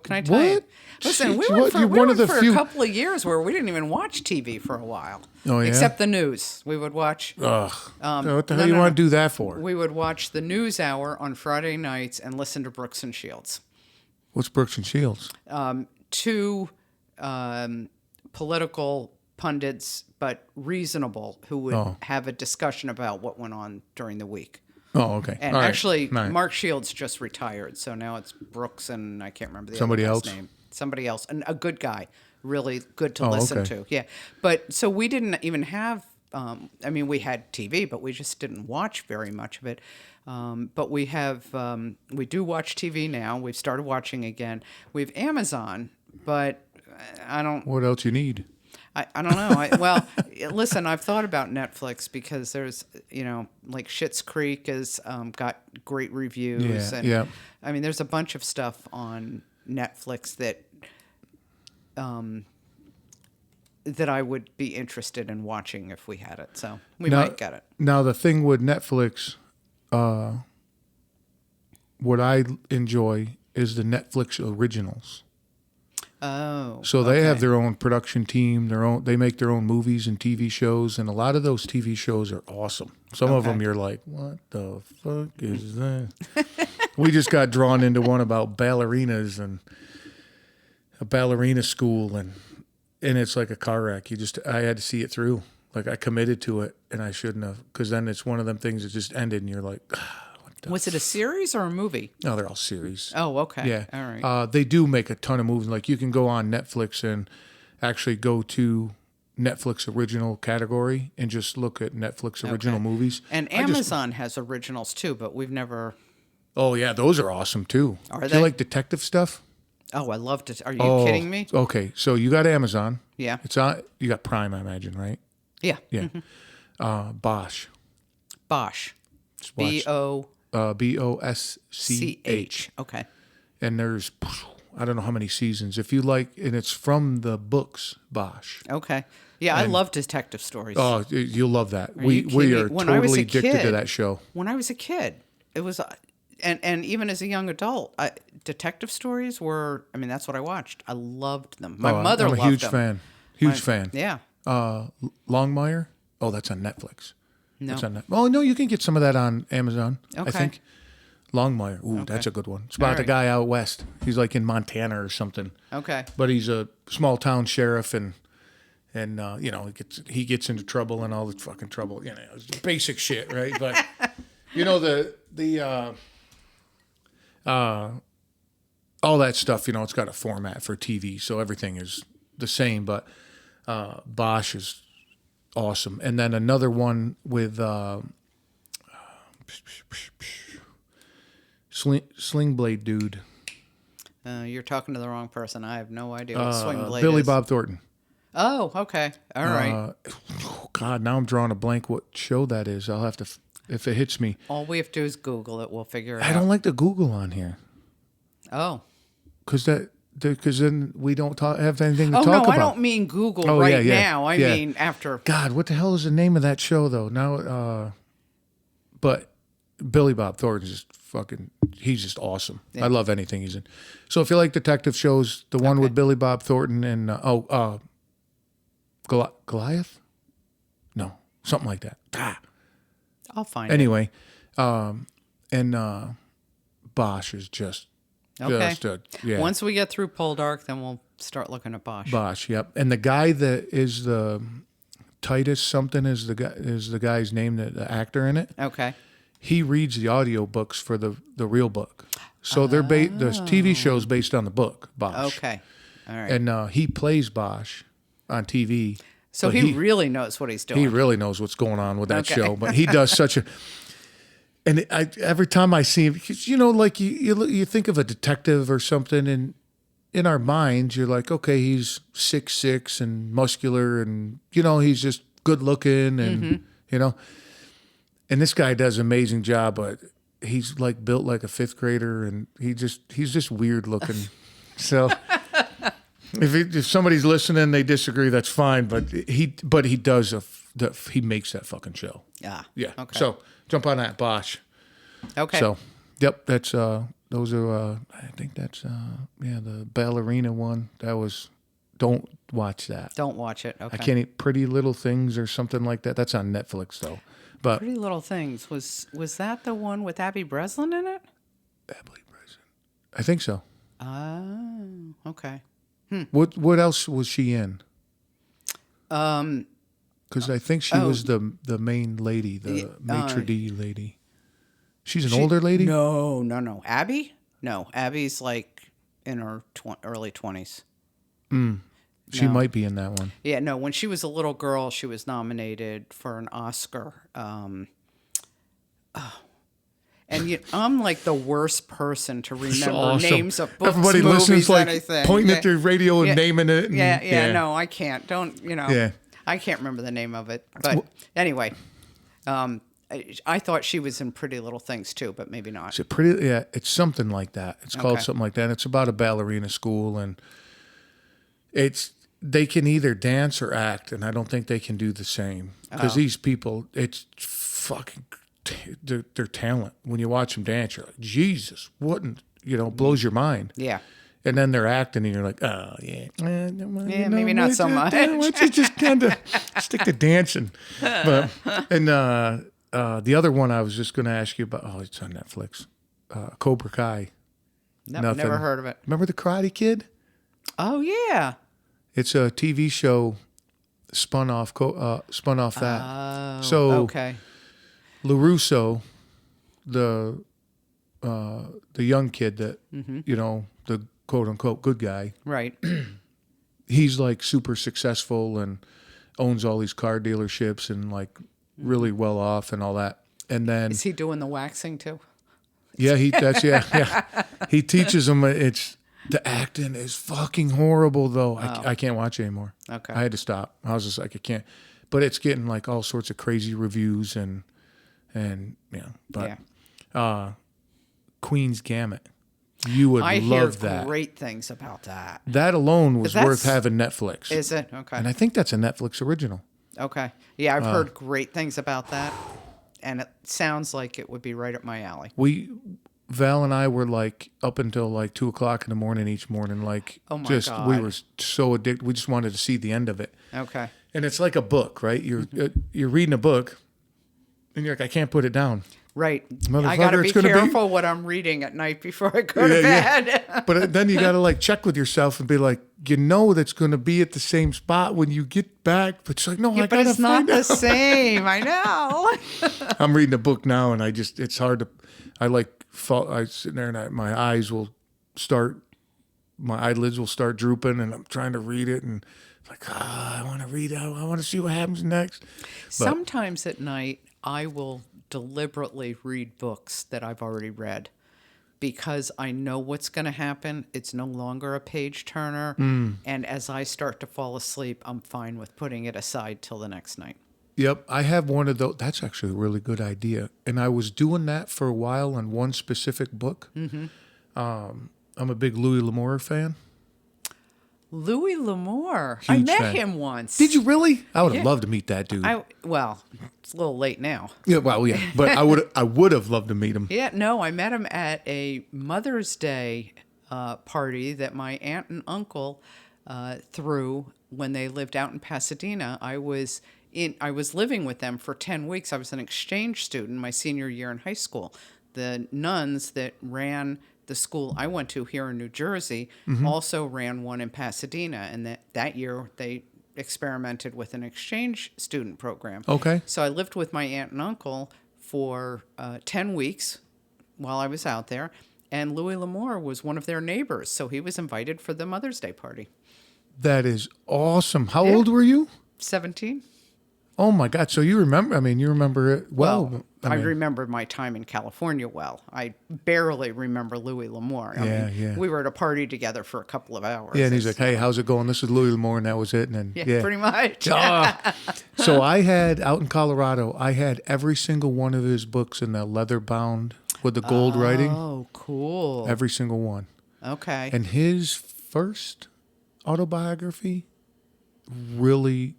Speaker 2: can I tell you?
Speaker 1: What?
Speaker 2: Listen, we
Speaker 1: Shit,
Speaker 2: went for,
Speaker 1: one of the few...
Speaker 2: a couple of years where we didn't even watch TV for a while.
Speaker 1: Oh, yeah?
Speaker 2: Except the news. We would watch...
Speaker 1: Ugh. What the hell you want to do that for?
Speaker 2: We would watch the News Hour on Friday nights and listen to Brooks and Shields.
Speaker 1: What's Brooks and Shields?
Speaker 2: Two political pundits, but reasonable, who would have a discussion about what went on during the week.
Speaker 1: Oh, okay.
Speaker 2: And
Speaker 1: all
Speaker 2: actually,
Speaker 1: right.
Speaker 2: Mark Shields just retired, so now it's Brooks and I can't remember the
Speaker 1: Somebody
Speaker 2: other
Speaker 1: else?
Speaker 2: guy's name. Somebody else, and a good guy, really good to listen to. Yeah, but so we didn't even have. We had TV, but we just didn't watch very much of it. But we have. We do watch TV now. We've started watching again. We have Amazon, but I don't.
Speaker 1: What else you need?
Speaker 2: I don't know. Listen, I've thought about Netflix because there's, like Schitt's Creek has got great reviews.
Speaker 1: Yeah.
Speaker 2: There's a bunch of stuff on Netflix that that I would be interested in watching if we had it. So we might get it.
Speaker 1: Now, the thing with Netflix, what I enjoy is the Netflix originals.
Speaker 2: Oh.
Speaker 1: So they have their own production team, they make their own movies and TV shows, and a lot of those TV shows are awesome. Some of them you're like, what the fuck is that? We just got drawn into one about ballerinas and a ballerina school, and it's like a car wreck. I had to see it through. Like, I committed to it, and I shouldn't have, because then it's one of them things that just ended, and you're like,
Speaker 2: was it a series or a movie?
Speaker 1: No, they're all series.
Speaker 2: Oh, okay.
Speaker 1: Yeah.
Speaker 2: All right.
Speaker 1: They do make a ton of movies. Like, you can go on Netflix and actually go to Netflix original category and just look at Netflix original movies.
Speaker 2: And Amazon has originals too, but we've never...
Speaker 1: Oh, yeah, those are awesome too.
Speaker 2: Are
Speaker 1: Do
Speaker 2: they?
Speaker 1: you like detective stuff?
Speaker 2: Oh, I love it. Are you kidding me?
Speaker 1: Okay, so you got Amazon.
Speaker 2: Yeah.
Speaker 1: It's on. You got Prime, I imagine, right?
Speaker 2: Yeah.
Speaker 1: Yeah. Bosch.
Speaker 2: Bosch.
Speaker 1: Just watch Bosch.
Speaker 2: Okay.
Speaker 1: And there's, I don't know how many seasons. If you like, and it's from the books, Bosch.
Speaker 2: Okay. Yeah, I love detective stories.
Speaker 1: Oh, you'll love that.
Speaker 2: you
Speaker 1: We are
Speaker 2: kidding me? When I was
Speaker 1: totally
Speaker 2: a
Speaker 1: addicted to
Speaker 2: kid-
Speaker 1: that show.
Speaker 2: When I was a kid, it was, and even as a young adult, detective stories were. I mean, that's what I watched. I loved them. My mother
Speaker 1: I'm a
Speaker 2: loved
Speaker 1: huge
Speaker 2: them.
Speaker 1: fan. Huge fan.
Speaker 2: Yeah.
Speaker 1: Longmire. Oh, that's on Netflix.
Speaker 2: No.
Speaker 1: That's on oh, no, you can get some of that on Amazon, I
Speaker 2: Okay.
Speaker 1: think. Longmire. Ooh, that's a good one. It's about the
Speaker 2: right.
Speaker 1: guy out west. He's like in Montana or something.
Speaker 2: Okay.
Speaker 1: But he's a small town sheriff and you know, he gets into trouble and all the fucking trouble. You know, it's basic shit, right? But you know all that stuff. You know, it's got a format for TV, so everything is the same. But Bosch is awesome. And then another one with Sling Blade dude.
Speaker 2: You're talking to the wrong person. I have no idea what swing blade
Speaker 1: Billy
Speaker 2: is.
Speaker 1: Bob Thornton.
Speaker 2: Oh, okay. All right.
Speaker 1: Oh, God, now I'm drawing a blank what show that is. I'll have to, if it hits me.
Speaker 2: All we have to do is Google it. We'll figure it
Speaker 1: I
Speaker 2: out.
Speaker 1: don't like to Google on here.
Speaker 2: Oh.
Speaker 1: Because then we don't have anything to
Speaker 2: Oh,
Speaker 1: talk
Speaker 2: no,
Speaker 1: about.
Speaker 2: I don't mean Google
Speaker 1: Oh,
Speaker 2: right
Speaker 1: yeah, yeah,
Speaker 2: now. I
Speaker 1: yeah.
Speaker 2: mean after.
Speaker 1: God, what the hell is the name of that show, though? Now, but Billy Bob Thornton's just fucking, he's just awesome.
Speaker 2: Yeah.
Speaker 1: I love anything he's in. So if you like detective shows, the one with Billy Bob Thornton and, Goliath? No, something like that.
Speaker 2: I'll find it.
Speaker 1: Anyway, and Bosch is just
Speaker 2: Okay.
Speaker 1: yeah.
Speaker 2: Once we get through Poldark, then we'll start looking at Bosch.
Speaker 1: Bosch, yep. And the guy that is the Titus something is the guy's name, the actor in it.
Speaker 2: Okay.
Speaker 1: He reads the audiobooks for the real book. So the TV show's based on the book, Bosch.
Speaker 2: Okay. All right.
Speaker 1: And he plays Bosch on TV.
Speaker 2: So
Speaker 1: but
Speaker 2: he really knows what he's doing.
Speaker 1: He really knows what's going on with that
Speaker 2: Okay.
Speaker 1: show, but he does such a. And every time I see him, because, you know, like you think of a detective or something, and in our minds, you're like, okay, he's 6'6" and muscular, and you know, he's just good looking, and you know, and this guy does an amazing job, but he's like built like a fifth grader, and he's just weird looking. So. If somebody's listening, they disagree, that's fine. But he does he makes that fucking show.
Speaker 2: Yeah.
Speaker 1: Yeah.
Speaker 2: Okay.
Speaker 1: So jump on that, Bosch.
Speaker 2: Okay.
Speaker 1: So, yep, that's those are I think that's the ballerina one. That was don't watch that.
Speaker 2: Don't watch it. Okay.
Speaker 1: I can't eat Pretty Little Things or something like that. That's on Netflix though. But
Speaker 2: Pretty Little Things was that the one with Abby Breslin in it?
Speaker 1: I think so.
Speaker 2: Oh, okay.
Speaker 1: What else was she in?
Speaker 2: Because
Speaker 1: I think she was the main lady, the maitre d' lady. She's an older lady?
Speaker 2: No. Abby? No, Abby's like in her early 20s.
Speaker 1: She might be in that one.
Speaker 2: Yeah, no, when she was a little girl, she was nominated for an Oscar. And I'm like the worst person to remember
Speaker 1: Awesome.
Speaker 2: names of books,
Speaker 1: Everybody
Speaker 2: movies,
Speaker 1: listens like
Speaker 2: anything.
Speaker 1: pointing at their radio and naming it. And,
Speaker 2: No, I can't. Don't, you know.
Speaker 1: Yeah.
Speaker 2: I can't remember the name of it. But anyway, I thought she was in Pretty Little Things too, but maybe not.
Speaker 1: Is it pretty? Yeah, it's something like that. It's called
Speaker 2: Okay.
Speaker 1: something like that. It's about a ballerina school, and they can either dance or act, and I don't think they can do the same because these people, it's fucking their talent. When you watch them dance, you're like, Jesus, what? Blows your mind.
Speaker 2: Yeah.
Speaker 1: And then they're acting, and you're like, oh, yeah.
Speaker 2: Maybe not so much.
Speaker 1: Why don't you just kind of stick to dancing? But, and the other one I was just going to ask you about, it's on Netflix, Cobra Kai.
Speaker 2: Nope, never heard of it.
Speaker 1: Remember the Karate Kid?
Speaker 2: Oh, yeah.
Speaker 1: It's a TV show spun off that.
Speaker 2: Oh,
Speaker 1: So
Speaker 2: okay.
Speaker 1: LaRusso, the young kid that, the quote-unquote good guy,
Speaker 2: Right.
Speaker 1: he's like super successful and owns all these car dealerships and like really well off and all that. And then
Speaker 2: Is he doing the waxing too?
Speaker 1: yeah. He teaches them. The acting is fucking horrible though. I can't watch it anymore.
Speaker 2: Okay.
Speaker 1: I had to stop. I was just like, I can't. but it's getting like all sorts of crazy reviews and but Queen's Gambit. You would
Speaker 2: I
Speaker 1: love
Speaker 2: hear
Speaker 1: that.
Speaker 2: great things about that.
Speaker 1: That alone was
Speaker 2: That's-
Speaker 1: worth having Netflix.
Speaker 2: Is it? Okay.
Speaker 1: And I think that's a Netflix original.
Speaker 2: Okay. Yeah, I've heard great things about that. And it sounds like it would be right up my alley.
Speaker 1: Val and I were like up until like 2:00 in the morning each morning. Like,
Speaker 2: Oh my
Speaker 1: just we
Speaker 2: God.
Speaker 1: were so addicted. We just wanted to see the end of it.
Speaker 2: Okay.
Speaker 1: And it's like a book, right? You're reading a book, and you're like, I can't put it down.
Speaker 2: Right.
Speaker 1: Motherfucker,
Speaker 2: I got to be
Speaker 1: it's gonna be-
Speaker 2: careful what I'm reading at night before I go to bed.
Speaker 1: But then you got to like check with yourself and be like, that's going to be at the same spot when you get back. But it's like, no, I
Speaker 2: But
Speaker 1: got to
Speaker 2: it's not
Speaker 1: find
Speaker 2: the
Speaker 1: out.
Speaker 2: same. I know.
Speaker 1: I'm reading a book now, and it's hard to. I sit there and my eyes will start, my eyelids will start drooping, and I'm trying to read it, and it's like, I want to read it. I want to see what happens next.
Speaker 2: Sometimes at night, I will deliberately read books that I've already read because I know what's going to happen. It's no longer a page turner. And as I start to fall asleep, I'm fine with putting it aside till the next night.
Speaker 1: Yep, I have one of those. That's actually a really good idea. And I was doing that for a while on one specific book. Mm-hmm. I'm a big Louis L'Amour fan.
Speaker 2: Louis L'Amour. I
Speaker 1: Huge
Speaker 2: met
Speaker 1: fan.
Speaker 2: him once.
Speaker 1: Did you really? I would have loved to meet that dude.
Speaker 2: Well, it's a little late now.
Speaker 1: Yeah, well, yeah, but I would have loved to meet him.
Speaker 2: Yeah, no, I met him at a Mother's Day party that my aunt and uncle threw when they lived out in Pasadena. I was living with them for 10 weeks. I was an exchange student my senior year in high school. The nuns that ran the school I went to here in New Jersey also ran one in Pasadena, and that year they experimented with an exchange student program.
Speaker 1: Okay.
Speaker 2: So I lived with my aunt and uncle for 10 weeks while I was out there, and Louis L'Amour was one of their neighbors, so he was invited for the Mother's Day party.
Speaker 1: That is awesome. How old were you?
Speaker 2: 17?
Speaker 1: Oh my God! So you remember? I mean, you remember it well.
Speaker 2: I remember my time in California well. I barely remember Louis L'Amour. I mean, we were at a party together for a couple of hours.
Speaker 1: Yeah, and he's like, "Hey, how's it going? This is Louis L'Amour," and that was it. And then
Speaker 2: pretty much.
Speaker 1: So I had out in Colorado, I had every single one of his books in the leather bound with the gold writing.
Speaker 2: Oh, cool.
Speaker 1: Every single one.
Speaker 2: Okay.
Speaker 1: And his first autobiography really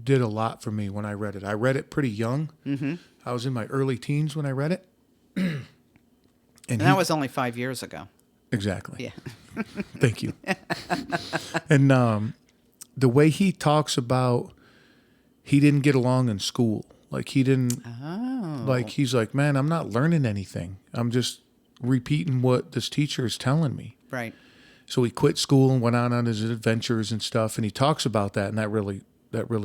Speaker 1: did a lot for me when I read it. I read it pretty young. Mm-hmm. I was in my early teens when I read it. and
Speaker 2: that was only 5 years ago.
Speaker 1: Exactly.
Speaker 2: Yeah.
Speaker 1: Thank you. And the way he talks about he didn't get along in school. Like he didn't, like he's like, man, I'm not learning anything. I'm just repeating what this teacher is telling me.
Speaker 2: Right.
Speaker 1: So he quit school and went on his adventures and stuff. And he talks about that, and that really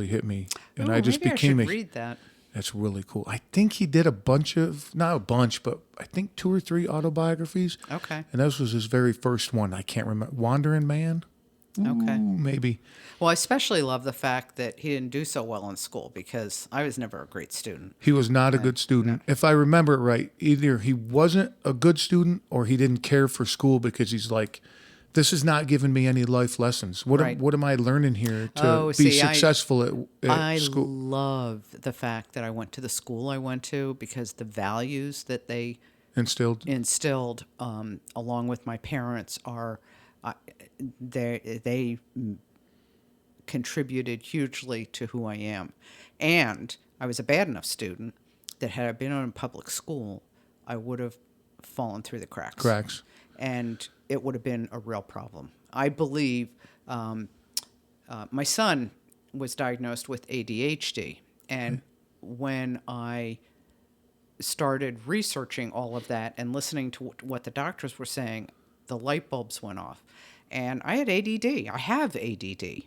Speaker 1: hit me. And I just
Speaker 2: maybe
Speaker 1: became
Speaker 2: I should read that.
Speaker 1: That's really cool. I think he did a bunch of, not a bunch, but I think 2 or 3 autobiographies.
Speaker 2: Okay.
Speaker 1: And this was his very first one. I can't remember. Wandering Man?
Speaker 2: Okay.
Speaker 1: Ooh, maybe.
Speaker 2: Well, I especially love the fact that he didn't do so well in school because I was never a great student.
Speaker 1: He was not a good student. If I remember it right, either he wasn't a good student or he didn't care for school because he's like, this is not giving me any life lessons. What am I learning here to be successful at school?
Speaker 2: I love the fact that I went to the school I went to because the values that they instilled along with my parents are they contributed hugely to who I am. And I was a bad enough student that had I been in a public school, I would have fallen through the cracks. And it would have been a real problem. I believe my son was diagnosed with ADHD. And when I started researching all of that and listening to what the doctors were saying, the light bulbs went off. And I had ADD. I have ADD.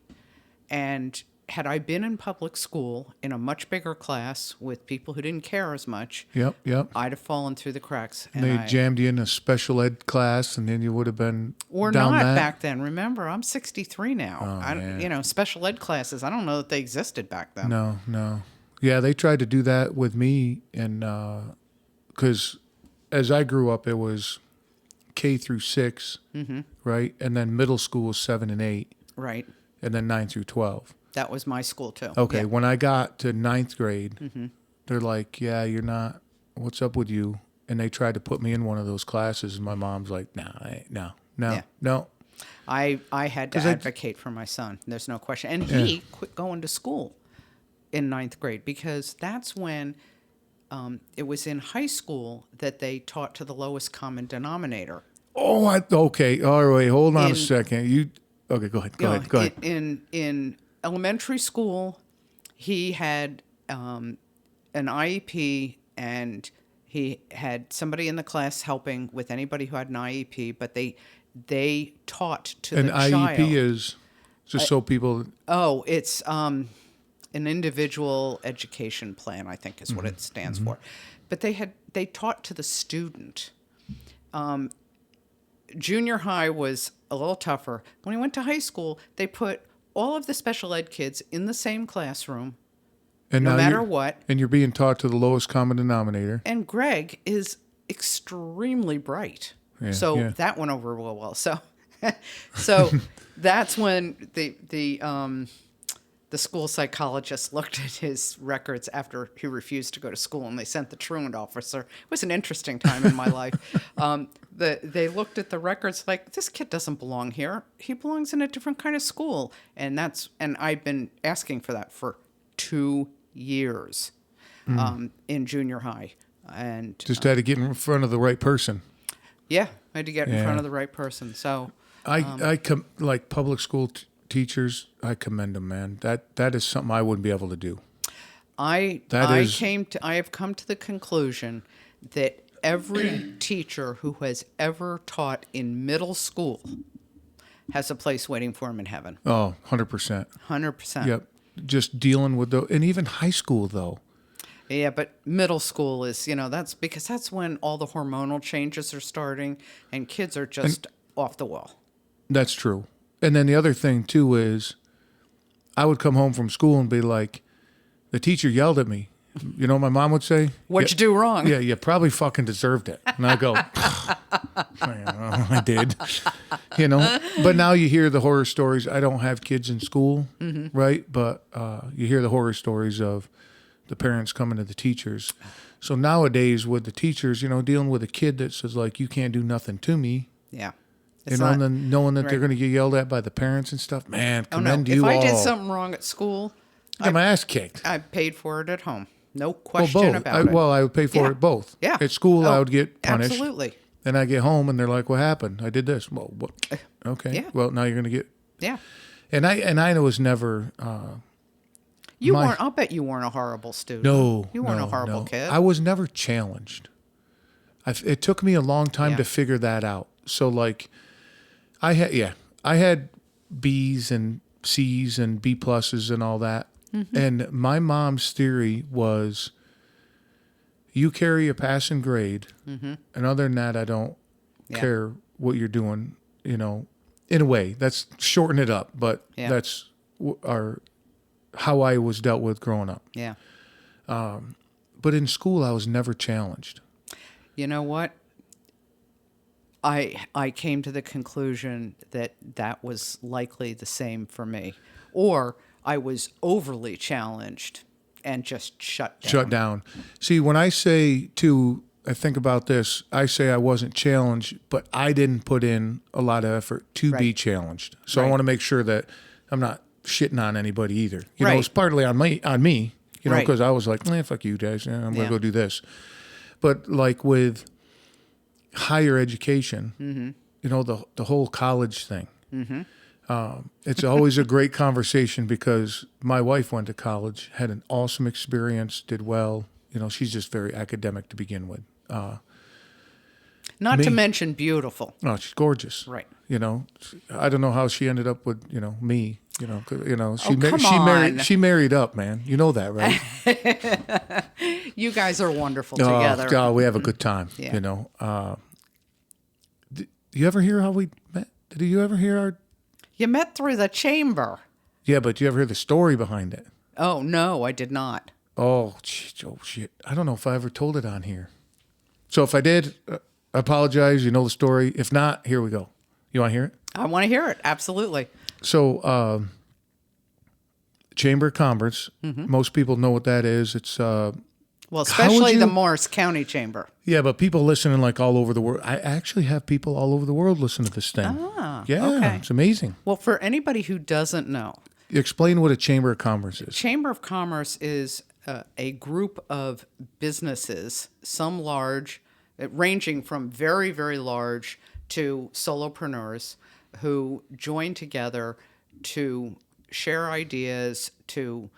Speaker 2: And had I been in public school in a much bigger class with people who didn't care as much, I'd have fallen through the cracks.
Speaker 1: And they jammed you in a special ed class, and then you would have been
Speaker 2: or
Speaker 1: down
Speaker 2: not
Speaker 1: that.
Speaker 2: Back then. Remember, I'm 63 now. Special ed classes. I don't know that they existed back then.
Speaker 1: No. Yeah, they tried to do that with me, and because as I grew up, it was K through 6, right, and then middle school was 7 and 8,
Speaker 2: right,
Speaker 1: and then 9 through 12.
Speaker 2: That was my school too.
Speaker 1: Okay,
Speaker 2: Yeah.
Speaker 1: when I got to ninth grade, they're like, "Yeah, you're not. What's up with you?" And they tried to put me in one of those classes, and my mom's like, "No,
Speaker 2: Yeah.
Speaker 1: no."
Speaker 2: I had to
Speaker 1: 'Cause I-
Speaker 2: advocate for my son. There's no question. And he quit going to school in ninth grade because that's when it was in high school that they taught to the lowest common denominator.
Speaker 1: Oh, okay. All right, hold on a
Speaker 2: In-
Speaker 1: second. Okay? Go ahead.
Speaker 2: In elementary school, he had an IEP, and he had somebody in the class helping with anybody who had an IEP. But they taught to
Speaker 1: An
Speaker 2: the
Speaker 1: IEP
Speaker 2: child.
Speaker 1: is just so people.
Speaker 2: Oh, it's an individual education plan, I think is what it stands for. But they taught to the student. Junior high was a little tougher. When he went to high school, they put all of the special ed kids in the same classroom,
Speaker 1: And
Speaker 2: no
Speaker 1: now
Speaker 2: matter
Speaker 1: you're-
Speaker 2: what.
Speaker 1: And you're being taught to the lowest common denominator.
Speaker 2: And Greg is extremely bright.
Speaker 1: Yeah,
Speaker 2: So
Speaker 1: yeah.
Speaker 2: that went over real well. So that's when the school psychologist looked at his records after he refused to go to school, and they sent the truant officer. It was an interesting time in my life. They looked at the records like, this kid doesn't belong here. He belongs in a different kind of school. And I've been asking for that for 2 years in junior high. And
Speaker 1: Just had to get in front of the right person.
Speaker 2: yeah, I had to get in
Speaker 1: Yeah.
Speaker 2: front of the right person. So
Speaker 1: Like public school teachers, I commend them, man. That is something I wouldn't be able to do.
Speaker 2: I have come to the conclusion that every teacher who has ever taught in middle school has a place waiting for him in heaven.
Speaker 1: Oh, 100%.
Speaker 2: 100%.
Speaker 1: Yep. Just dealing with and even high school though.
Speaker 2: Yeah, but middle school is, that's because that's when all the hormonal changes are starting and kids are just off the wall.
Speaker 1: That's true. And then the other thing too is I would come home from school and be like, the teacher yelled at me. You know what my mom would say?
Speaker 2: What'd you do wrong?
Speaker 1: Yeah, you probably fucking deserved it. And I go, I did. But now you hear the horror stories. I don't have kids in school, right? But you hear the horror stories of the parents coming to the teachers. So nowadays with the teachers, dealing with a kid that says like, you can't do nothing to me.
Speaker 2: Yeah.
Speaker 1: And then knowing that
Speaker 2: right.
Speaker 1: they're going to get yelled at by the parents and stuff, man, commend
Speaker 2: If
Speaker 1: you all.
Speaker 2: I did something wrong at school,
Speaker 1: Get my ass kicked.
Speaker 2: I paid for it at home. No question about it.
Speaker 1: I would pay for
Speaker 2: Yeah.
Speaker 1: it both.
Speaker 2: Yeah.
Speaker 1: At school, I
Speaker 2: Oh,
Speaker 1: would get punished.
Speaker 2: Absolutely.
Speaker 1: Then I get home and they're like, "What happened? I did this." Well, what? Okay.
Speaker 2: Yeah.
Speaker 1: Well, now you're going to get.
Speaker 2: Yeah.
Speaker 1: And I was never.
Speaker 2: You weren't. I'll bet you weren't a horrible student.
Speaker 1: No.
Speaker 2: You weren't
Speaker 1: no,
Speaker 2: a horrible
Speaker 1: no.
Speaker 2: kid.
Speaker 1: I was never challenged. It took me a long time
Speaker 2: Yeah.
Speaker 1: to figure that out. So like, I had B's and C's and B pluses and all that.
Speaker 2: Mm-hmm.
Speaker 1: And my mom's theory was, you carry a passing grade, and other than that, I don't
Speaker 2: Yeah.
Speaker 1: care what you're doing. In a way, that's shorten it up, but
Speaker 2: Yeah.
Speaker 1: that's how I was dealt with growing up.
Speaker 2: Yeah.
Speaker 1: But in school, I was never challenged.
Speaker 2: You know what? I came to the conclusion that was likely the same for me, or I was overly challenged and just shut down.
Speaker 1: Shut down. See, when I say I think about this, I say I wasn't challenged, but I didn't put in a lot of effort to be
Speaker 2: Right.
Speaker 1: challenged. So I
Speaker 2: Right.
Speaker 1: want to make sure that I'm not shitting on anybody either.
Speaker 2: Right.
Speaker 1: It's partly on me,
Speaker 2: Right.
Speaker 1: because I was like, fuck you guys. I'm going
Speaker 2: Yeah.
Speaker 1: to go do this. But like with higher education, the whole college thing, it's always a great conversation because my wife went to college, had an awesome experience, did well. She's just very academic to begin with.
Speaker 2: Not to
Speaker 1: Me.
Speaker 2: mention beautiful.
Speaker 1: Oh, she's gorgeous.
Speaker 2: Right.
Speaker 1: I don't know how she ended up with, me. 'Cause,
Speaker 2: Oh, come on.
Speaker 1: She married up, man. You know that, right?
Speaker 2: You guys are wonderful together.
Speaker 1: Oh, we have a good time.
Speaker 2: Yeah.
Speaker 1: Did you ever hear how we met? Did you ever hear our?
Speaker 2: You met through the chamber.
Speaker 1: Yeah, but do you ever hear the story behind it?
Speaker 2: Oh, no, I did not.
Speaker 1: Oh shit! I don't know if I ever told it on here. So if I did, I apologize. You know the story. If not, here we go. You want to hear it?
Speaker 2: I want to hear it. Absolutely.
Speaker 1: So Chamber of Commerce. Most people know what that is. It's
Speaker 2: Well, especially the Morris County Chamber.
Speaker 1: yeah, but people listening like all over the world. I actually have people all over the world listen to this thing. Yeah, it's amazing.
Speaker 2: Well, for anybody who doesn't know,
Speaker 1: Explain what a Chamber of Commerce is.
Speaker 2: Chamber of Commerce is a group of businesses, some large, ranging from very, very large to solopreneurs, who join together to share ideas, to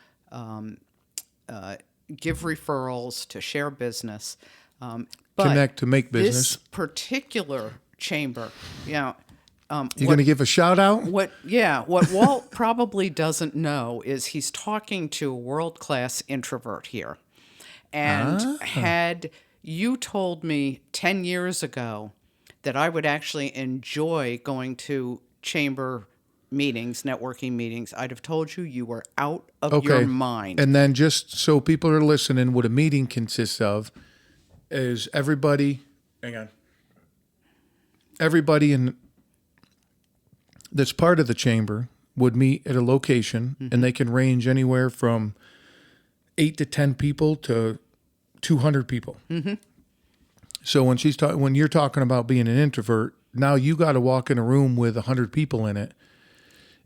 Speaker 2: give referrals, to share business. But
Speaker 1: Connect to make business.
Speaker 2: This particular chamber, you
Speaker 1: going to give a shout out?
Speaker 2: What Walt probably doesn't know is he's talking to a world-class introvert here. And had you told me 10 years ago that I would actually enjoy going to chamber meetings, networking meetings, I'd have told you you were out of your mind.
Speaker 1: And then just so people are listening, what a meeting consists of is everybody that's part of the chamber would meet at a location, and they can range anywhere from 8 to 10 people to 200 people. So when you're talking about being an introvert, now you got to walk in a room with 100 people in it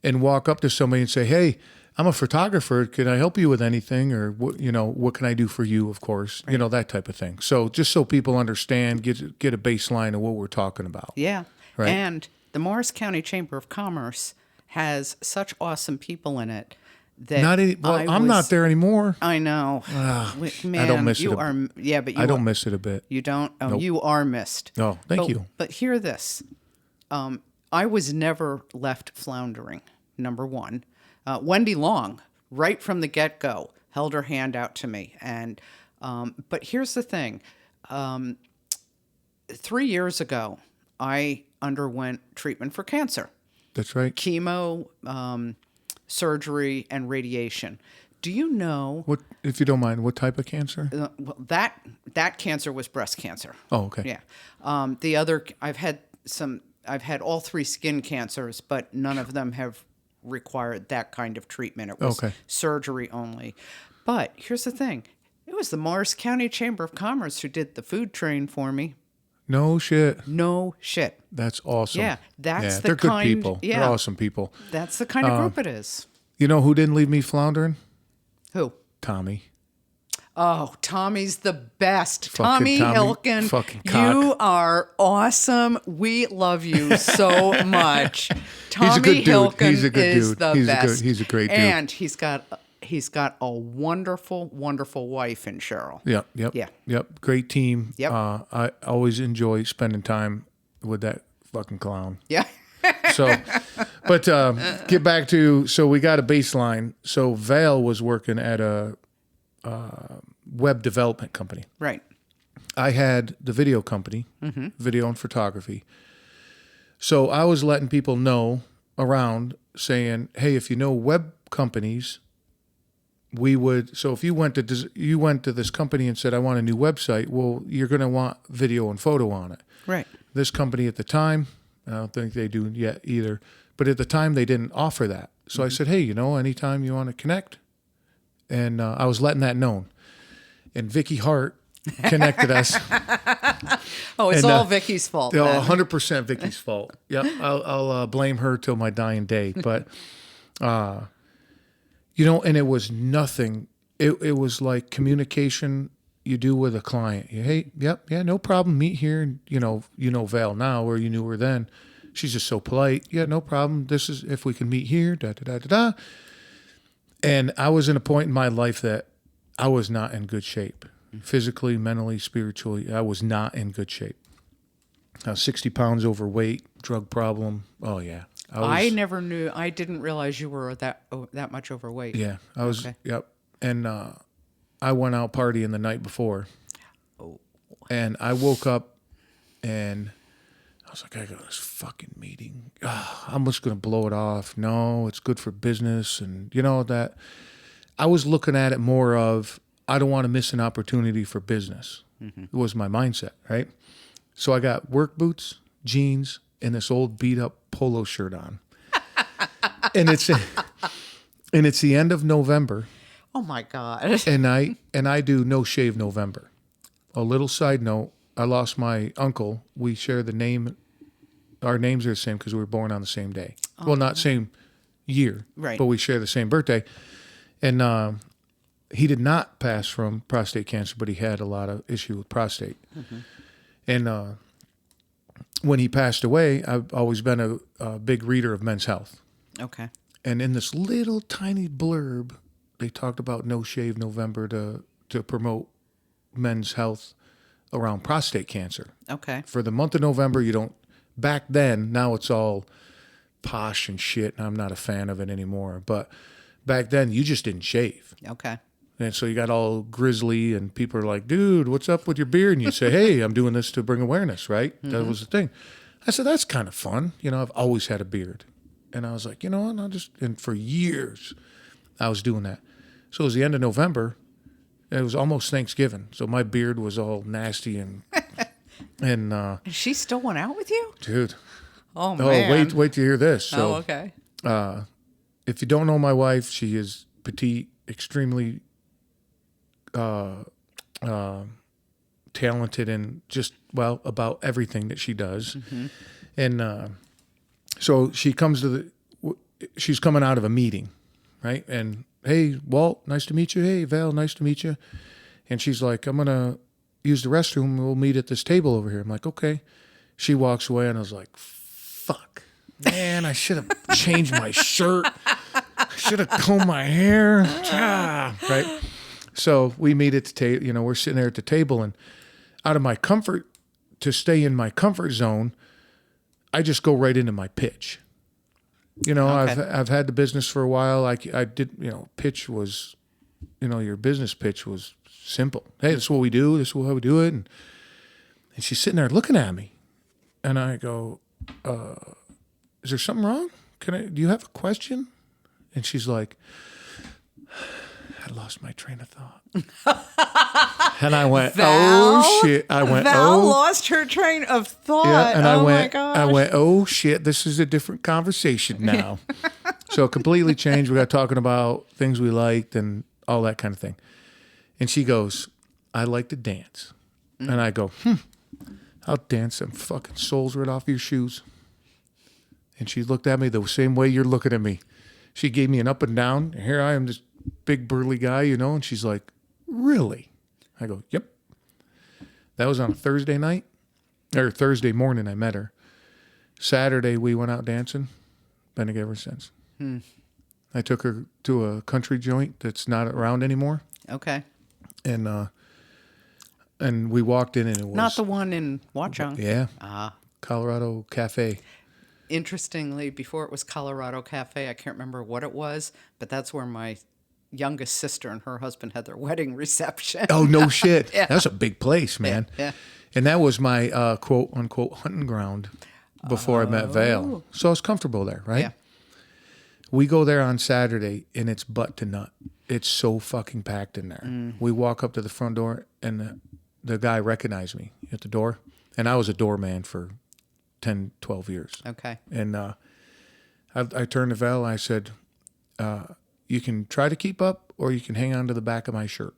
Speaker 1: and walk up to somebody and say, "Hey, I'm a photographer. Can I help you with anything? Or what can I do for you?" Of course, right. That type of thing. So just so people understand, get a baseline of what we're talking about.
Speaker 2: Yeah.
Speaker 1: Right.
Speaker 2: And the Morris County Chamber of Commerce has such awesome people in it that
Speaker 1: I'm not there anymore.
Speaker 2: I know. Man,
Speaker 1: I don't miss it.
Speaker 2: I
Speaker 1: don't miss it a bit.
Speaker 2: You don't? Oh,
Speaker 1: nope.
Speaker 2: You are missed.
Speaker 1: Oh, thank you.
Speaker 2: But hear this. I was never left floundering, number one. Wendy Long, right from the get-go, held her hand out to me. And but here's the thing. 3 years ago, I underwent treatment for cancer.
Speaker 1: That's right.
Speaker 2: Chemo, surgery, and radiation. Do you know
Speaker 1: what? If you don't mind, what type of cancer?
Speaker 2: Well, that cancer was breast cancer.
Speaker 1: Oh, okay.
Speaker 2: Yeah. The other, I've had all 3 skin cancers, but none of them have required that kind of treatment. It was surgery only. But here's the thing. It was the Morris County Chamber of Commerce who did the food train for me.
Speaker 1: No shit.
Speaker 2: No shit.
Speaker 1: That's awesome.
Speaker 2: Yeah, that's the
Speaker 1: they're
Speaker 2: kind.
Speaker 1: Good people.
Speaker 2: Yeah,
Speaker 1: they're awesome people.
Speaker 2: That's the kind of group it is.
Speaker 1: You know who didn't leave me floundering?
Speaker 2: Who?
Speaker 1: Tommy.
Speaker 2: Oh, Tommy's the best.
Speaker 1: Tommy
Speaker 2: Hilkin,
Speaker 1: fucking cock.
Speaker 2: You are awesome. We love you so much. Tommy
Speaker 1: He's a good dude.
Speaker 2: Hilkin
Speaker 1: He's a good
Speaker 2: is
Speaker 1: dude.
Speaker 2: the best.
Speaker 1: He's a great dude.
Speaker 2: And he's got a wonderful, wonderful wife in Cheryl.
Speaker 1: Yep. Great team.
Speaker 2: Yep.
Speaker 1: I always enjoy spending time with that fucking clown.
Speaker 2: Yeah.
Speaker 1: So, but get back to, so we got a baseline. So Val was working at a web development company.
Speaker 2: Right.
Speaker 1: I had the video company, video and photography. So I was letting people know around saying, hey, if you know web companies, we would, so if you went to this company and said, I want a new website, well, you're going to want video and photo on it.
Speaker 2: Right.
Speaker 1: This company at the time, I don't think they do yet either, but at the time they didn't offer that. So I said, hey, anytime you want to connect. And I was letting that known. And Vicky Hart connected us.
Speaker 2: Oh, it's all Vicky's fault.
Speaker 1: 100% Vicky's fault. Yep, I'll blame her till my dying day. But, and it was nothing. It was like communication you do with a client. Hey, no problem. Meet here. And, you know Val now, or you knew her then. She's just so polite. Yeah, no problem. This is if we can meet here. Da da da da da. And I was in a point in my life that I was not in good shape. Physically, mentally, spiritually, I was not in good shape. I was 60 pounds overweight, drug problem. Oh, yeah.
Speaker 2: I never knew. I didn't realize you were that much overweight.
Speaker 1: Yeah, I was, yep. And I went out partying the night before.
Speaker 2: Oh.
Speaker 1: And I woke up and I was like, I got this fucking meeting. I'm just going to blow it off. No, it's good for business. And that I was looking at it more of, I don't want to miss an opportunity for business. It was my mindset, right? So I got work boots, jeans, and this old beat up polo shirt on. And And it's the end of November.
Speaker 2: Oh my God.
Speaker 1: And I do No Shave November. A little side note, I lost my uncle. We share the name. Our names are the same because we were born on the same day. Oh. Well, not same year,
Speaker 2: right?
Speaker 1: But we share the same birthday. And he did not pass from prostate cancer, but he had a lot of issue with prostate. Mm-hmm. And when he passed away, I've always been a big reader of Men's Health.
Speaker 2: Okay.
Speaker 1: And in this little tiny blurb, they talked about No Shave November to promote men's health around prostate cancer.
Speaker 2: Okay.
Speaker 1: For the month of November, you don't. Back then, now it's all posh and shit, and I'm not a fan of it anymore. But back then, you just didn't shave.
Speaker 2: Okay.
Speaker 1: And so you got all grizzly, and people are like, dude, what's up with your beard? And you say, hey, I'm doing this to bring awareness, right? Mm-hmm. That was the thing. I said, that's kind of fun. I've always had a beard. And I was like, you know what? And for years, I was doing that. So it was the end of November. It was almost Thanksgiving. So my beard was all nasty and
Speaker 2: she still went out with you?
Speaker 1: Dude.
Speaker 2: Oh, man.
Speaker 1: Wait to hear this. So,
Speaker 2: okay.
Speaker 1: If you don't know my wife, she is petite, extremely talented and just, about everything that she does. Mm-hmm. And so she's coming out of a meeting, right? And, hey, Walt, nice to meet you. Hey, Val, nice to meet you. And she's like, I'm going to use the restroom. We'll meet at this table over here. I'm like, okay. She walks away, and I was like, fuck. Man, I should have changed my shirt. I should have combed my hair. Right? So we meet at the table. We're sitting there at the table, and out of my comfort, to stay in my comfort zone, I just go right into my pitch. Okay. I've had the business for a while. I did, pitch was, your business pitch was simple. Hey, this is what we do. This is how we do it. And she's sitting there looking at me, and I go, is there something wrong? Do you have a question? And she's like, I lost my train of thought. And I went, oh shit.
Speaker 2: Val lost her train of thought.
Speaker 1: Yeah, and
Speaker 2: my gosh.
Speaker 1: I went, oh shit, this is a different conversation now. So completely changed. We got talking about things we liked and all that kind of thing. And she goes, I like to dance. Mm. And I go, I'll dance some fucking soles right off your shoes. And she looked at me the same way you're looking at me. She gave me an up and down. And here I am, this big burly guy, and she's like, really? I go, yep. That was on a Thursday night, or Thursday morning I met her. Saturday we went out dancing. Been together ever since. I took her to a country joint that's not around anymore.
Speaker 2: Okay.
Speaker 1: And we walked in, and it was...
Speaker 2: Not the one in Watchung.
Speaker 1: Yeah. Colorado Cafe.
Speaker 2: Interestingly, before it was Colorado Cafe, I can't remember what it was, but that's where my youngest sister and her husband had their wedding reception.
Speaker 1: Oh, no shit.
Speaker 2: Yeah.
Speaker 1: That's a big place, man.
Speaker 2: Yeah.
Speaker 1: And that was my quote-unquote hunting ground before I met Val. So I was comfortable there, right?
Speaker 2: Yeah.
Speaker 1: We go there on Saturday, and it's butt to nut. It's so fucking packed in there. Mm. We walk up to the front door, and the guy recognized me at the door. And I was a doorman for 10, 12 years.
Speaker 2: Okay.
Speaker 1: And I turned to Val, and I said, you can try to keep up, or you can hang on to the back of my shirt.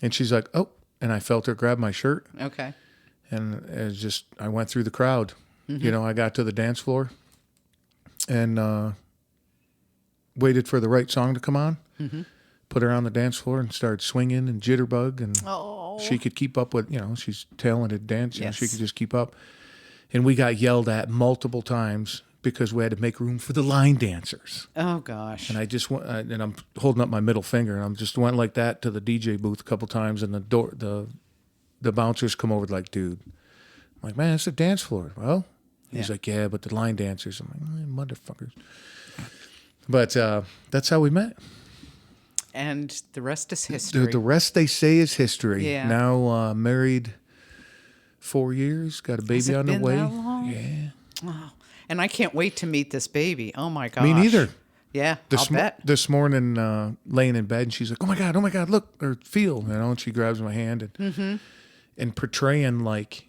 Speaker 1: And she's like, oh. And I felt her grab my shirt.
Speaker 2: Okay.
Speaker 1: And it's just, I went through the crowd. Mm-hmm. I got to the dance floor and waited for the right song to come on. Mm-hmm. Put her on the dance floor and started swinging and jitterbug. And she could keep up with, she's talented dancer. Yes. She could just keep up. And we got yelled at multiple times because we had to make room for the line dancers.
Speaker 2: Oh, gosh.
Speaker 1: And I just went, and I'm holding up my middle finger, and I'm just went like that to the DJ booth a couple times, and the bouncers come over like, dude. I'm like, man, it's a dance floor. Well, he's like, yeah, but the line dancers. I'm like, motherfuckers. But that's how we met.
Speaker 2: And the rest is history.
Speaker 1: The rest, they say, is history.
Speaker 2: Yeah.
Speaker 1: Now married 4 years, got a baby on the way.
Speaker 2: That long?
Speaker 1: Yeah.
Speaker 2: Wow. And I can't wait to meet this baby. Oh, my gosh.
Speaker 1: Me neither.
Speaker 2: Yeah, I'll bet.
Speaker 1: This morning, laying in bed, and she's like, oh, my God, look, or feel. And she grabs my hand and portraying like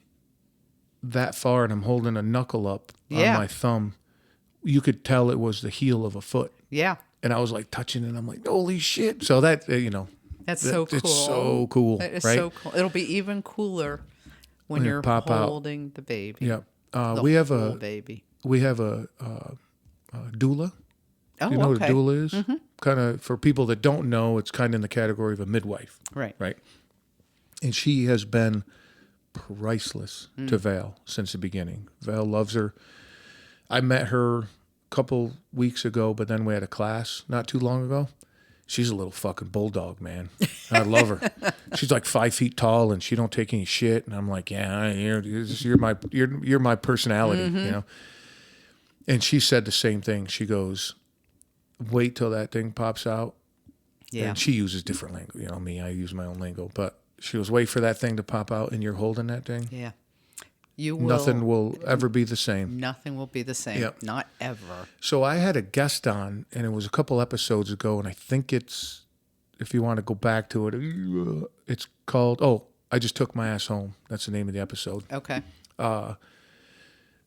Speaker 1: that far, and I'm holding a knuckle up on my thumb. You could tell it was the heel of a foot.
Speaker 2: Yeah.
Speaker 1: And I was like touching it. And I'm like, holy shit. So that,
Speaker 2: That's so cool.
Speaker 1: It's so cool.
Speaker 2: That is
Speaker 1: right?
Speaker 2: so cool. It'll be even cooler when you're
Speaker 1: pop out.
Speaker 2: holding the baby.
Speaker 1: Yeah.
Speaker 2: The
Speaker 1: We have
Speaker 2: whole baby.
Speaker 1: We have a doula.
Speaker 2: Oh,
Speaker 1: Do you know
Speaker 2: okay.
Speaker 1: what a doula is? Mm-hmm. Kind of, for people that don't know, it's kind of in the category of a midwife.
Speaker 2: Right.
Speaker 1: Right. And she has been priceless to Val since the beginning. Val loves her. I met her a couple weeks ago, but then we had a class not too long ago. She's a little fucking bulldog, man. I love her. She's like 5 feet tall, and she don't take any shit. And I'm like, yeah, you're my personality, And she said the same thing. She goes, wait till that thing pops out.
Speaker 2: Yeah.
Speaker 1: And she uses different lingo. Me, I use my own lingo. But she goes, wait for that thing to pop out, and you're holding that thing.
Speaker 2: Yeah. You will.
Speaker 1: Nothing will ever be the same.
Speaker 2: Nothing will be the same.
Speaker 1: Yep.
Speaker 2: Not ever.
Speaker 1: So I had a guest on, and it was a couple episodes ago, and I think it's, if you want to go back to it, it's called, I Just Took My Ass Home. That's the name of the episode.
Speaker 2: Okay.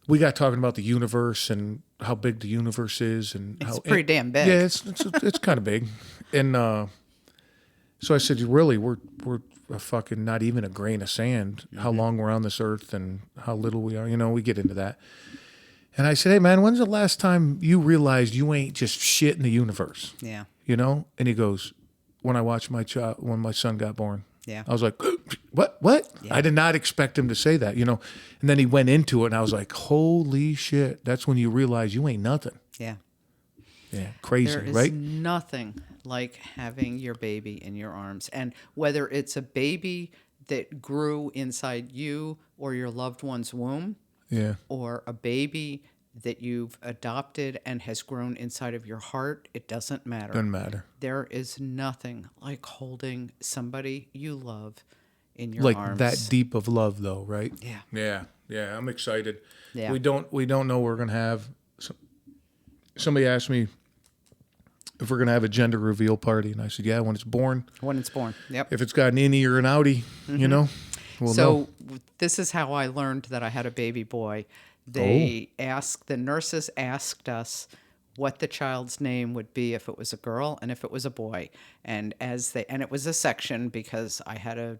Speaker 1: We got talking about the universe and how big the universe is. And
Speaker 2: It's pretty damn big.
Speaker 1: Yeah, it's kind of big. And so I said, really, we're a fucking not even a grain of sand, how long we're on this earth and how little we are. We get into that. And I said, hey, man, when's the last time you realized you ain't just shit in the universe?
Speaker 2: Yeah.
Speaker 1: And he goes, when I watched when my son got born.
Speaker 2: Yeah.
Speaker 1: I was like, what?
Speaker 2: Yeah.
Speaker 1: I did not expect him to say that, And then he went into it, and I was like, holy shit. That's when you realize you ain't nothing.
Speaker 2: Yeah.
Speaker 1: Yeah, crazy,
Speaker 2: There is
Speaker 1: right?
Speaker 2: nothing like having your baby in your arms. And whether it's a baby that grew inside you or your loved one's womb,
Speaker 1: Yeah.
Speaker 2: or a baby that you've adopted and has grown inside of your heart, it doesn't matter.
Speaker 1: Doesn't matter.
Speaker 2: There is nothing like holding somebody you love in your
Speaker 1: Like
Speaker 2: arms.
Speaker 1: that deep of love, though, right?
Speaker 2: Yeah.
Speaker 1: Yeah. I'm excited.
Speaker 2: Yeah.
Speaker 1: We don't know we're gonna have. Somebody asked me if we're gonna have a gender reveal party, and I said, yeah, when it's born.
Speaker 2: When it's born. Yep.
Speaker 1: If it's got an innie or an outie, we'll know.
Speaker 2: So this is how I learned that I had a baby boy. The nurses asked us what the child's name would be if it was a girl and if it was a boy. And it was a section because I had a,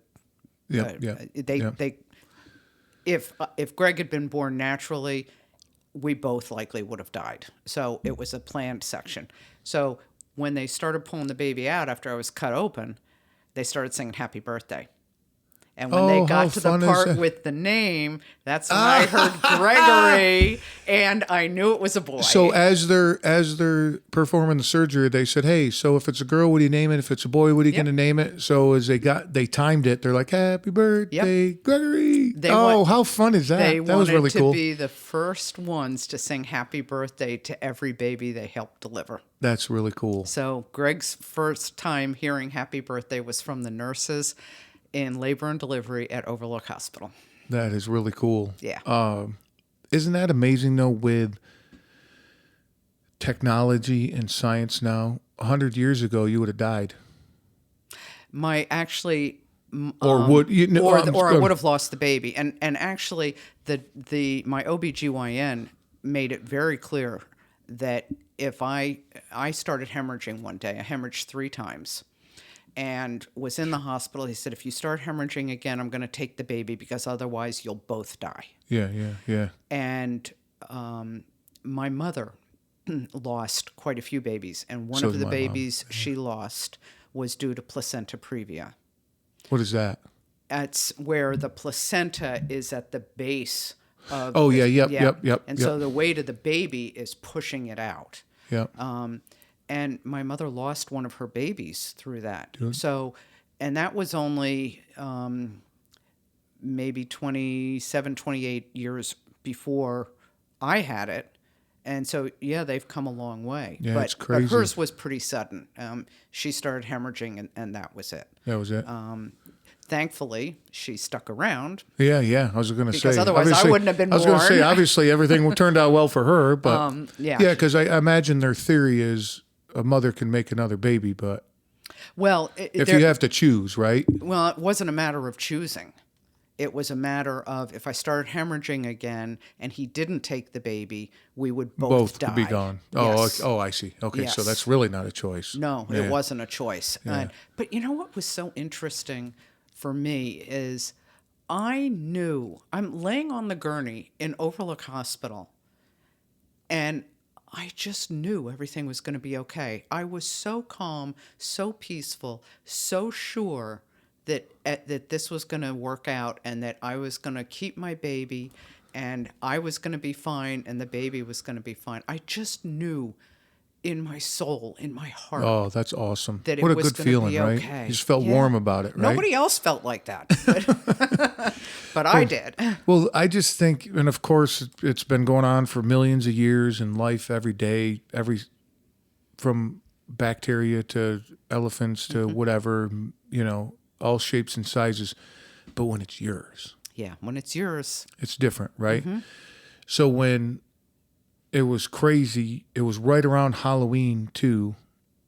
Speaker 2: if Greg had been born naturally, we both likely would have died. So it was a planned section. So when they started pulling the baby out after I was cut open, they started singing happy birthday. And when they got to the part with the name, that's when I heard Gregory, and I knew it was a boy.
Speaker 1: So as they're performing the surgery, they said, "Hey, so if it's a girl, what do you name it? If it's a boy, what are you going to name it?" So as they timed it, they're like, "Happy birthday, Gregory!" How fun is that? That was really cool.
Speaker 2: They wanted to be the first ones to sing happy birthday to every baby they helped deliver.
Speaker 1: That's really cool.
Speaker 2: So Greg's first time hearing happy birthday was from the nurses in labor and delivery at Overlook Hospital.
Speaker 1: That is really cool.
Speaker 2: Yeah.
Speaker 1: Isn't that amazing, though, with technology and science now? 100 years ago, you would have died.
Speaker 2: Or I would have lost the baby. And actually, my OBGYN made it very clear that if I started hemorrhaging one day, I hemorrhaged 3 times. And was in the hospital. He said, if you start hemorrhaging again, I'm going to take the baby because otherwise you'll both die.
Speaker 1: Yeah.
Speaker 2: And my mother lost quite a few babies. And one of the babies she lost was due to placenta previa.
Speaker 1: What is that?
Speaker 2: That's where the placenta is at the base of
Speaker 1: Yep.
Speaker 2: And so the weight of the baby is pushing it out.
Speaker 1: Yeah.
Speaker 2: And my mother lost one of her babies through that.
Speaker 1: Dude.
Speaker 2: So, and that was only maybe 27, 28 years before I had it. And so, they've come a long way.
Speaker 1: Yeah, it's crazy.
Speaker 2: But hers was pretty sudden. She started hemorrhaging, and that was it.
Speaker 1: That was it.
Speaker 2: Thankfully, she stuck around.
Speaker 1: Yeah. I was going to say.
Speaker 2: Because otherwise I wouldn't have been born.
Speaker 1: I was going to say, obviously, everything turned out well for her. But
Speaker 2: Yeah,
Speaker 1: because I imagine their theory is a mother can make another baby, but
Speaker 2: well,
Speaker 1: if you have to choose, right?
Speaker 2: Well, it wasn't a matter of choosing. It was a matter of if I started hemorrhaging again and he didn't take the baby, we would both die.
Speaker 1: Could be gone.
Speaker 2: Yes.
Speaker 1: Oh, I see. Okay, so
Speaker 2: Yes.
Speaker 1: that's really not a choice.
Speaker 2: No,
Speaker 1: Yeah.
Speaker 2: it wasn't a choice. But you know what was so interesting for me is I knew I'm laying on the gurney in Overlook Hospital, and I just knew everything was going to be okay. I was so calm, so peaceful, so sure that this was going to work out and that I was going to keep my baby and I was going to be fine and the baby was going to be fine. I just knew in my soul, in my heart.
Speaker 1: Oh, that's awesome.
Speaker 2: That it
Speaker 1: What a
Speaker 2: was
Speaker 1: good
Speaker 2: gonna
Speaker 1: feeling,
Speaker 2: be
Speaker 1: right?
Speaker 2: okay.
Speaker 1: You just felt
Speaker 2: Yeah.
Speaker 1: warm about it, right?
Speaker 2: Nobody else felt like that, but I did.
Speaker 1: Well, I just think, and of course, it's been going on for millions of years in life every day, from bacteria to elephants to whatever, all shapes and sizes. But when it's yours,
Speaker 2: Yeah, when it's yours.
Speaker 1: it's different, right? So when it was crazy, it was right around Halloween too.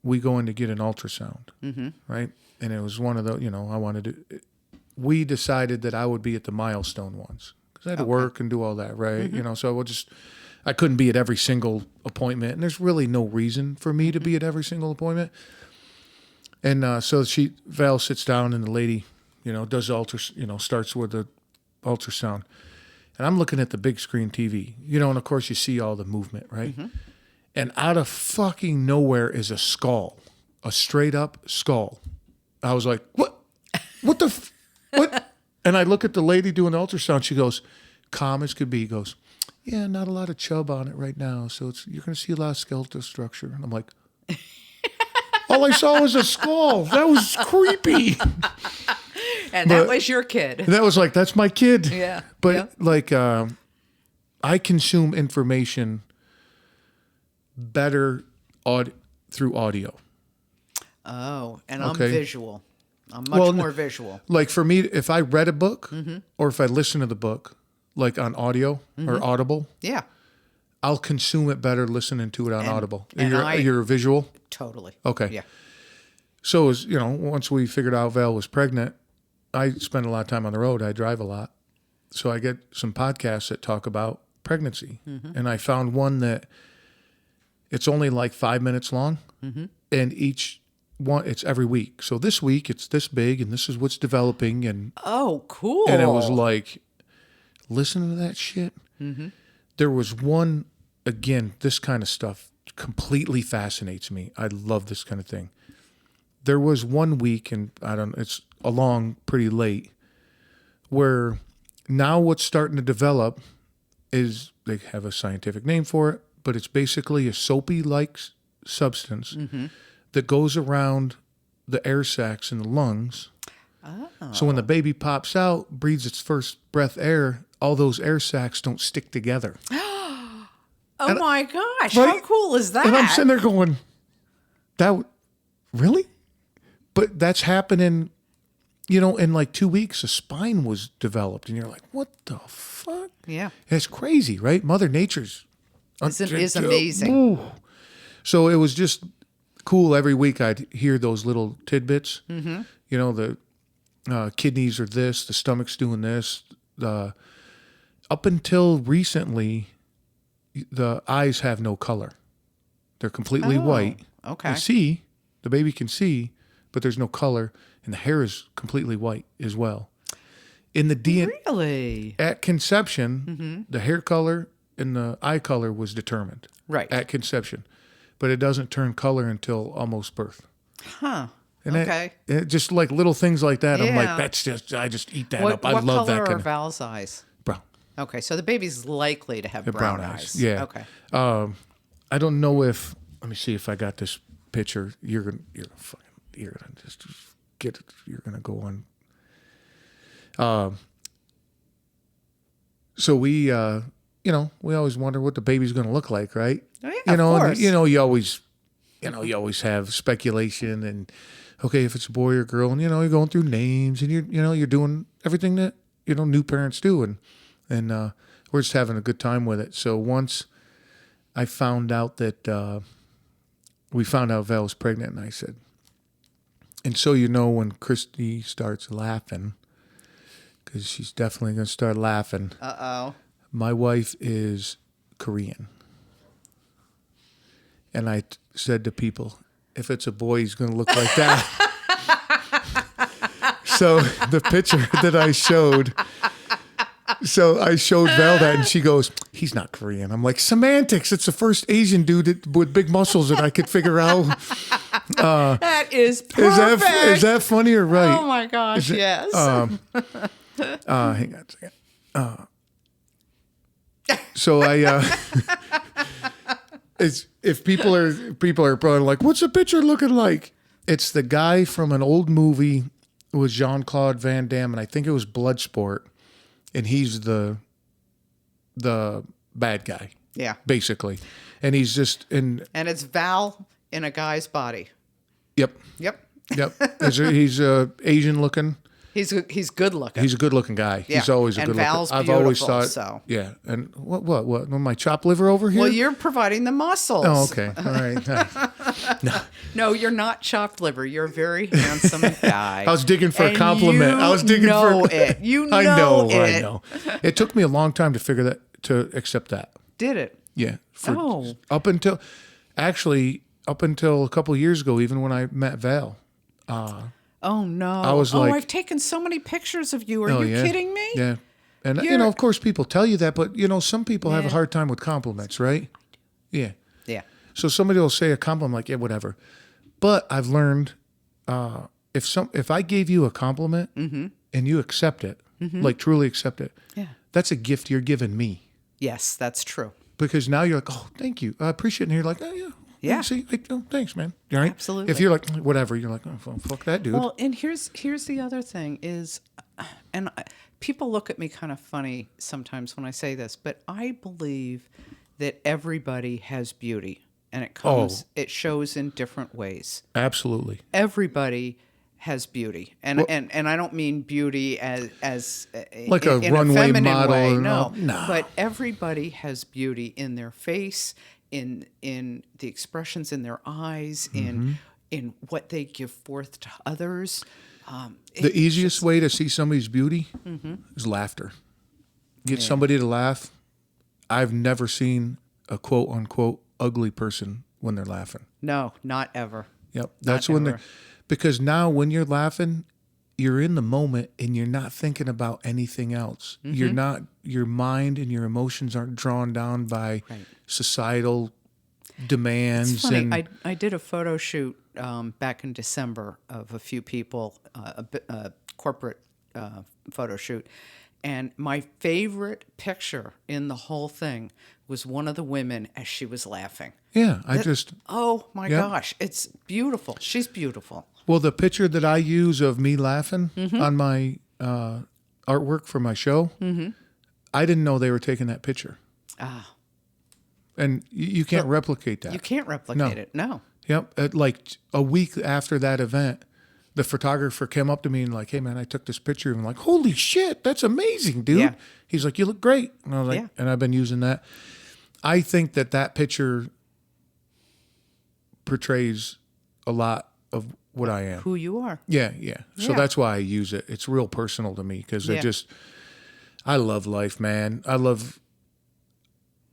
Speaker 1: We go in to get an ultrasound, right? And it was one of the, I wanted to. We decided that I would be at the milestone ones because I had to work and do all that, right? So I couldn't be at every single appointment, and there's really no reason for me to be at every single appointment. And so Val sits down, and the lady, does starts with the ultrasound, and I'm looking at the big screen TV, and of course you see all the movement, right? And out of fucking nowhere is a skull, a straight up skull. I was like, what? What the? What? And I look at the lady doing the ultrasound. She goes, calm as could be, goes, yeah, not a lot of chub on it right now. So you're going to see a lot of skeletal structure. And I'm like, all I saw was a skull. That was creepy.
Speaker 2: And that was your kid.
Speaker 1: That was like, that's my kid.
Speaker 2: Yeah.
Speaker 1: But I consume information better through audio.
Speaker 2: Oh, and
Speaker 1: Okay.
Speaker 2: I'm visual. I'm much more visual.
Speaker 1: Like for me, if I read a book or if I listen to the book, like on audio or Audible,
Speaker 2: Yeah,
Speaker 1: I'll consume it better listening to it on Audible.
Speaker 2: and
Speaker 1: You're a visual?
Speaker 2: totally.
Speaker 1: Okay.
Speaker 2: Yeah.
Speaker 1: So as once we figured out Val was pregnant, I spend a lot of time on the road. I drive a lot. So I get some podcasts that talk about pregnancy. And I found one that it's only like 5 minutes long. And each one, it's every week. So this week it's this big and this is what's developing. And
Speaker 2: Oh, cool.
Speaker 1: and it was like, listen to that shit. There was one, again, this kind of stuff completely fascinates me. I love this kind of thing. There was 1 week, and it's along pretty late, where now what's starting to develop is, they have a scientific name for it, but it's basically a soapy-like substance that goes around the air sacs in the lungs. So when the baby pops out, breathes its first breath air, all those air sacs don't stick together.
Speaker 2: Oh my gosh!
Speaker 1: Right?
Speaker 2: How cool is that?
Speaker 1: And I'm sitting there going, really? But that's happening, in like 2 weeks, a spine was developed. And you're like, what the fuck?
Speaker 2: Yeah,
Speaker 1: It's crazy, right? Mother Nature's
Speaker 2: is amazing.
Speaker 1: Ooh. So it was just cool. Every week I'd hear those little tidbits. The kidneys are this, the stomach's doing this. Up until recently, the eyes have no color. They're completely white.
Speaker 2: Okay.
Speaker 1: The baby can see, but there's no color, and the hair is completely white as well. In the DNA,
Speaker 2: Really?
Speaker 1: at conception, the hair color and the eye color was determined.
Speaker 2: Right.
Speaker 1: At conception. But it doesn't turn color until almost birth.
Speaker 2: Huh.
Speaker 1: And
Speaker 2: Okay.
Speaker 1: it just like little things like that. I'm
Speaker 2: Yeah.
Speaker 1: like, I just eat that
Speaker 2: What
Speaker 1: up. I love that
Speaker 2: color
Speaker 1: kind
Speaker 2: are
Speaker 1: of
Speaker 2: Val's eyes?
Speaker 1: brown.
Speaker 2: Okay, so the baby's likely to have brown eyes.
Speaker 1: Yeah.
Speaker 2: Okay.
Speaker 1: I don't know if, let me see if I got this picture. You're gonna just get it. You're gonna go on. So we always wonder what the baby's gonna look like, right?
Speaker 2: Oh, yeah, of course.
Speaker 1: And, you always have speculation and, okay, if it's a boy or girl, and you're going through names and you're doing everything that new parents do, and we're just having a good time with it. So once I found out that we found out Val was pregnant, and I said, and so when Christy starts laughing, because she's definitely going to start laughing.
Speaker 2: Uh-oh.
Speaker 1: My wife is Korean. And I said to people, if it's a boy, he's going to look like that. So the picture that I showed, Val that, and she goes, he's not Korean. I'm like, semantics. It's the first Asian dude with big muscles that I could figure out.
Speaker 2: That is perfect.
Speaker 1: Is that funny or right?
Speaker 2: Oh, my gosh, yes.
Speaker 1: Hang on a second. So it's, if people are probably like, what's the picture looking like? It's the guy from an old movie with Jean-Claude Van Damme, and I think it was Bloodsport, and he's the bad guy.
Speaker 2: Yeah.
Speaker 1: Basically. And he's just in.
Speaker 2: And it's Val in a guy's body.
Speaker 1: Yep.
Speaker 2: Yep.
Speaker 1: He's Asian looking.
Speaker 2: He's good looking.
Speaker 1: He's a good looking guy.
Speaker 2: Yeah.
Speaker 1: He's always a
Speaker 2: And
Speaker 1: good looking.
Speaker 2: Val's
Speaker 1: I've always
Speaker 2: beautiful,
Speaker 1: thought.
Speaker 2: so.
Speaker 1: Yeah. And what? My chopped liver over here?
Speaker 2: Well, you're providing the muscles.
Speaker 1: Oh, okay. All right. No.
Speaker 2: No, you're not chopped liver. You're a very handsome guy.
Speaker 1: I was digging for a
Speaker 2: And
Speaker 1: compliment. I was digging
Speaker 2: know
Speaker 1: for
Speaker 2: it. You know
Speaker 1: I know.
Speaker 2: it.
Speaker 1: It took me a long time to accept that.
Speaker 2: Did it?
Speaker 1: Yeah.
Speaker 2: Oh.
Speaker 1: Up until a couple of years ago, even when I met Val.
Speaker 2: Oh no!
Speaker 1: I was like,
Speaker 2: I've taken so many pictures of you. Are you
Speaker 1: yeah.
Speaker 2: kidding me?
Speaker 1: Yeah. And
Speaker 2: You're-
Speaker 1: of course, people tell you that, but some people have a hard time with compliments, right? Yeah.
Speaker 2: Yeah.
Speaker 1: So somebody will say a compliment, like, yeah, whatever. But I've learned if I gave you a compliment and you accept it, like truly accept it,
Speaker 2: Yeah.
Speaker 1: that's a gift you're giving me.
Speaker 2: Yes, that's true.
Speaker 1: Because now you're like, oh, thank you, I appreciate it. And you're like, oh yeah.
Speaker 2: Yeah.
Speaker 1: See, thanks, man. All right.
Speaker 2: Absolutely.
Speaker 1: If you're like whatever, you're like, oh, well, fuck that, dude.
Speaker 2: Well, and here's the other thing is, people look at me kind of funny sometimes when I say this, but I believe that everybody has beauty, and it shows in different ways.
Speaker 1: Absolutely.
Speaker 2: Everybody has beauty, and I don't mean beauty as
Speaker 1: Like a
Speaker 2: in
Speaker 1: runway
Speaker 2: feminine
Speaker 1: model
Speaker 2: way,
Speaker 1: or
Speaker 2: no.
Speaker 1: no.
Speaker 2: But everybody has beauty in their face, in the expressions in their eyes, in what they give forth to others.
Speaker 1: The easiest way to see somebody's beauty is laughter. Get somebody to laugh. I've never seen a quote unquote ugly person when they're laughing.
Speaker 2: No, not ever.
Speaker 1: Yep. That's when they're, because now when you're laughing, you're in the moment and you're not thinking about anything else. You're not, your mind and your emotions aren't drawn down by societal demands.
Speaker 2: It's funny.
Speaker 1: And
Speaker 2: I did a photo shoot back in December of a few people, a corporate photo shoot. And my favorite picture in the whole thing was one of the women as she was laughing.
Speaker 1: yeah,
Speaker 2: Oh my gosh, it's beautiful. She's beautiful.
Speaker 1: well, the picture that I use of me laughing on my artwork for my show, I didn't know they were taking that picture.
Speaker 2: Ah,
Speaker 1: And you can't replicate that.
Speaker 2: you can't replicate it. No.
Speaker 1: Yep. Like a week after that event, the photographer came up to me and like, hey man, I took this picture. And I'm like, holy shit, that's amazing, dude.
Speaker 2: Yeah.
Speaker 1: He's like, you look great. And I was like,
Speaker 2: Yeah.
Speaker 1: and I've been using that. I think that picture portrays a lot of what I am.
Speaker 2: Who you are.
Speaker 1: Yeah. So
Speaker 2: Yeah.
Speaker 1: that's why I use it. It's real personal to me because
Speaker 2: Yeah.
Speaker 1: I love life, man. I love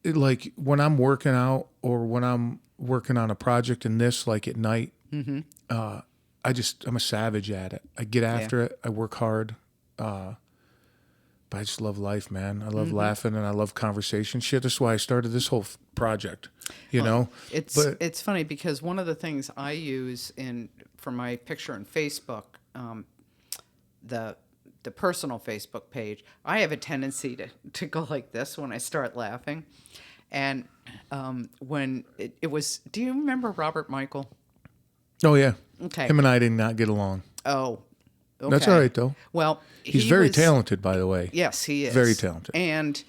Speaker 1: it, like when I'm working out or when I'm working on a project in this, like at night, I'm a savage at it. I get after it. I work hard. But I just love life, man. I love laughing and I love conversation. Shit, that's why I started this whole project, you know?
Speaker 2: It's funny because one of the things I use for my picture on Facebook, the personal Facebook page, I have a tendency to go like this when I start laughing. And when it was, do you remember Robert Michael?
Speaker 1: Oh, yeah.
Speaker 2: Okay.
Speaker 1: Him and I did not get along.
Speaker 2: Oh, okay.
Speaker 1: That's all right, though.
Speaker 2: Well,
Speaker 1: He's very talented, by the way.
Speaker 2: Yes, he is.
Speaker 1: Very talented.
Speaker 2: And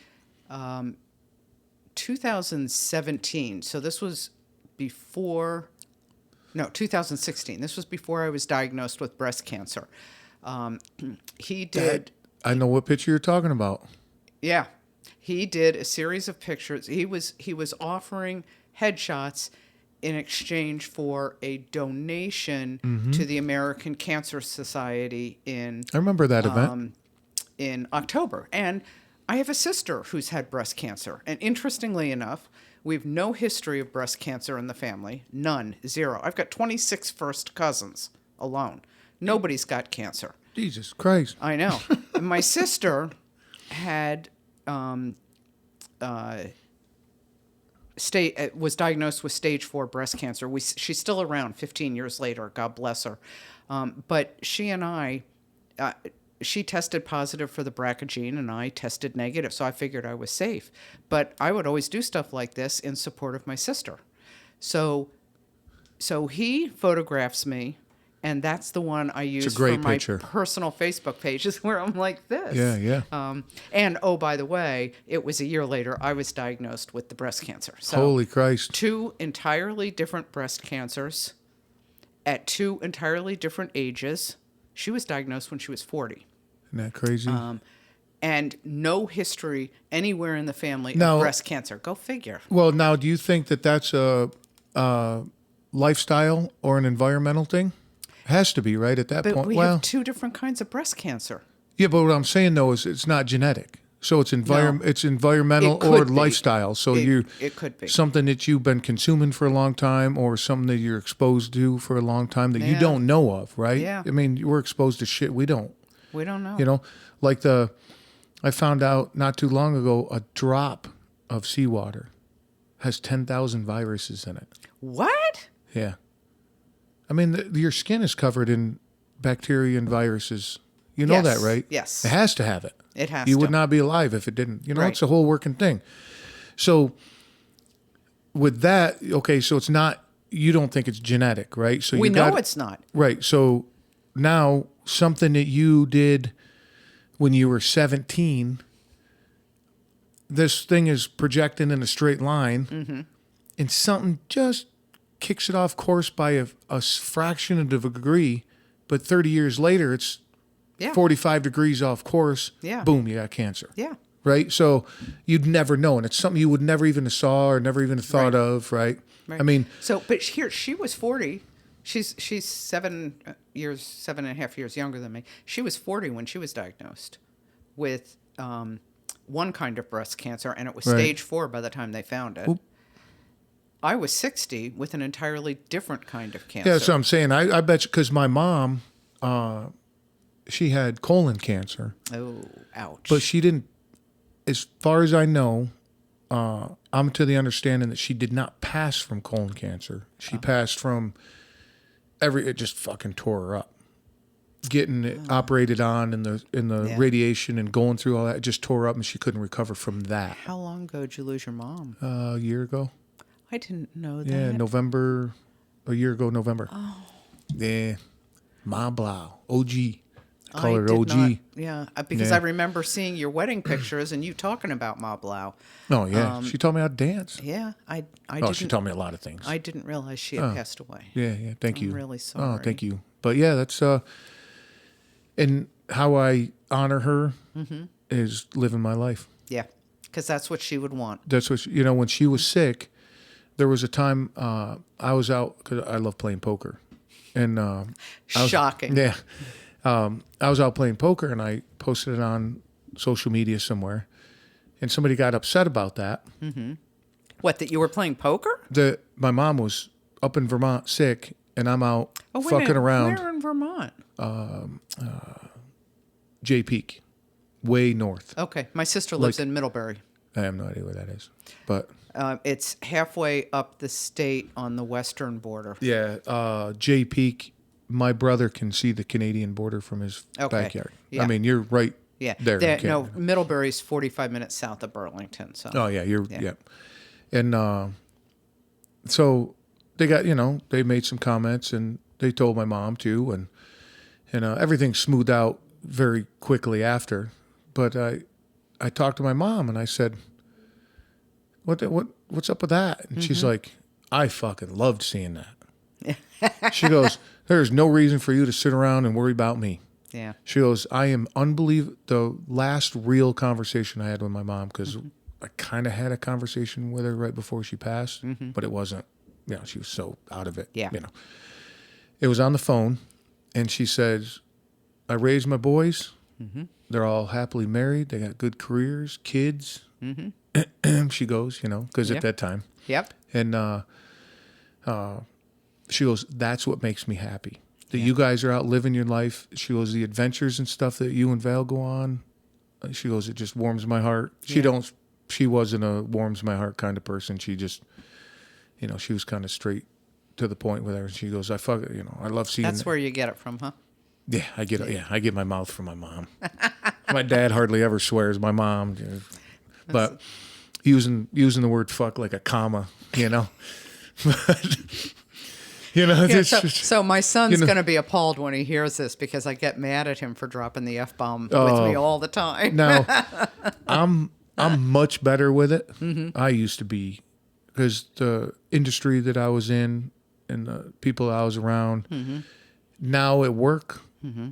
Speaker 2: 2017, so this was 2016. This was before I was diagnosed with breast cancer. He did...
Speaker 1: I know what picture you're talking about.
Speaker 2: Yeah. He did a series of pictures. He was offering headshots in exchange for a donation to the American Cancer Society
Speaker 1: I remember that event.
Speaker 2: in October. And I have a sister who's had breast cancer. And interestingly enough, we have no history of breast cancer in the family. None. Zero. I've got 26 first cousins alone. Nobody's got cancer.
Speaker 1: Jesus Christ.
Speaker 2: I know. And my sister had was diagnosed with stage 4 breast cancer. She's still around 15 years later. God bless her. But she and I, she tested positive for the BRCA gene, and I tested negative, so I figured I was safe. But I would always do stuff like this in support of my sister. So he photographs me, and that's the one I use for my personal Facebook pages where I'm like this.
Speaker 1: Yeah, yeah.
Speaker 2: And, oh, by the way, it was a year later I was diagnosed with the breast cancer. So
Speaker 1: Holy Christ.
Speaker 2: 2 entirely different breast cancers at 2 entirely different ages. She was diagnosed when she was 40.
Speaker 1: Isn't that crazy?
Speaker 2: And no history anywhere in the family of breast cancer. Go figure.
Speaker 1: Well, now, do you think that that's a lifestyle or an environmental thing? Has to be, right, at that point.
Speaker 2: But we have 2 different kinds of breast cancer.
Speaker 1: Yeah, but what I'm saying, though, is it's not genetic. So it's it's environmental or lifestyle. So
Speaker 2: it could be
Speaker 1: something that you've been consuming for a long time, or something that you're exposed to for a long time that you don't know of, right?
Speaker 2: Yeah.
Speaker 1: I mean, we're exposed to shit we don't.
Speaker 2: We don't know.
Speaker 1: You know, like I found out not too long ago, a drop of seawater has 10,000 viruses in it.
Speaker 2: What?
Speaker 1: Yeah. I mean, your skin is covered in bacteria and viruses. You know that, right?
Speaker 2: Yes.
Speaker 1: It has to have it.
Speaker 2: It has
Speaker 1: You
Speaker 2: to.
Speaker 1: would not be alive if it didn't. You know,
Speaker 2: Right.
Speaker 1: it's a whole working thing. So with that, okay, so it's not, you don't think it's genetic, right? So
Speaker 2: We know it's not.
Speaker 1: Right. So now something that you did when you were 17, this thing is projecting in a straight line, and something just kicks it off course by a fraction of a degree, but 30 years later, it's 45 degrees off course.
Speaker 2: Yeah.
Speaker 1: Boom, you got cancer.
Speaker 2: Yeah.
Speaker 1: Right? So you'd never know. And it's something you would never even have saw or never even have thought of, right? I mean.
Speaker 2: So, but here, she was 40. She's 7.5 years younger than me. She was 40 when she was diagnosed with one kind of breast cancer, and it was stage 4 by the time they found it. Oop. I was 60 with an entirely different kind of cancer.
Speaker 1: Yeah, that's what I'm saying. I bet you, because my mom, she had colon cancer.
Speaker 2: Oh, ouch.
Speaker 1: But she didn't, as far as I know, I'm to the understanding that she did not pass from colon cancer. She passed from it just fucking tore her up. Getting it operated on in the radiation and going through all that, it just tore her up, and she couldn't recover from that.
Speaker 2: How long ago did you lose your mom?
Speaker 1: A year ago.
Speaker 2: I didn't know that.
Speaker 1: Yeah, November, a year ago, November. Oh. Yeah. Ma Blau, OG. I call her OG.
Speaker 2: Because I remember seeing your wedding pictures and you talking about Ma Blau.
Speaker 1: Oh, yeah. She taught me how to dance.
Speaker 2: Yeah.
Speaker 1: She taught me a lot of things.
Speaker 2: I didn't realize she had passed away.
Speaker 1: Yeah, thank you.
Speaker 2: I'm really sorry.
Speaker 1: Oh, thank you. But yeah, that's, and how I honor her is living my life.
Speaker 2: Yeah, because that's what she would want.
Speaker 1: That's what, when she was sick, there was a time I was out, because I love playing poker. And
Speaker 2: shocking.
Speaker 1: I was out playing poker, and I posted it on social media somewhere, and somebody got upset about that.
Speaker 2: Mm-hmm. What, that you were playing poker?
Speaker 1: My mom was up in Vermont sick, and I'm out fucking around.
Speaker 2: Where in Vermont?
Speaker 1: Jay Peak, way north.
Speaker 2: Okay, my sister lives in Middlebury.
Speaker 1: I have no idea where that is, but
Speaker 2: it's halfway up the state on the western border.
Speaker 1: Yeah, Jay Peak. My brother can see the Canadian border from his backyard. Yeah. I mean, you're right there.
Speaker 2: No, Middlebury's 45 minutes south of Burlington. So.
Speaker 1: Oh, yeah, And so they got, they made some comments, and they told my mom too, and everything smoothed out very quickly after. But I talked to my mom, and I said, what's up with that? And she's like, I fucking loved seeing that. She goes, there's no reason for you to sit around and worry about me.
Speaker 2: Yeah.
Speaker 1: She goes, I am unbelievable. The last real conversation I had with my mom, because I kind of had a conversation with her right before she passed, but it wasn't, she was so out of it.
Speaker 2: Yeah.
Speaker 1: It was on the phone, and she says, I raised my boys, They're all happily married. They got good careers, kids. She goes, because
Speaker 2: Yeah.
Speaker 1: at that time.
Speaker 2: Yep.
Speaker 1: And she goes, that's what makes me happy. That you guys are out living your life. She goes, the adventures and stuff that you and Val go on. She goes, it just warms my heart. She wasn't a warms my heart kind of person. She just, she was kind of straight to the point with her. She goes, I love seeing.
Speaker 2: That's where you get it from, huh?
Speaker 1: Yeah, I get it. Yeah, I get my mouth from my mom. My dad hardly ever swears. My mom, but using the word fuck like a comma, But,
Speaker 2: So my son's going to be appalled when he hears this because I get mad at him for dropping the F-bomb with me all the time.
Speaker 1: Now, I'm much better with it. I used to be, because the industry that I was in and the people I was around. Now at work,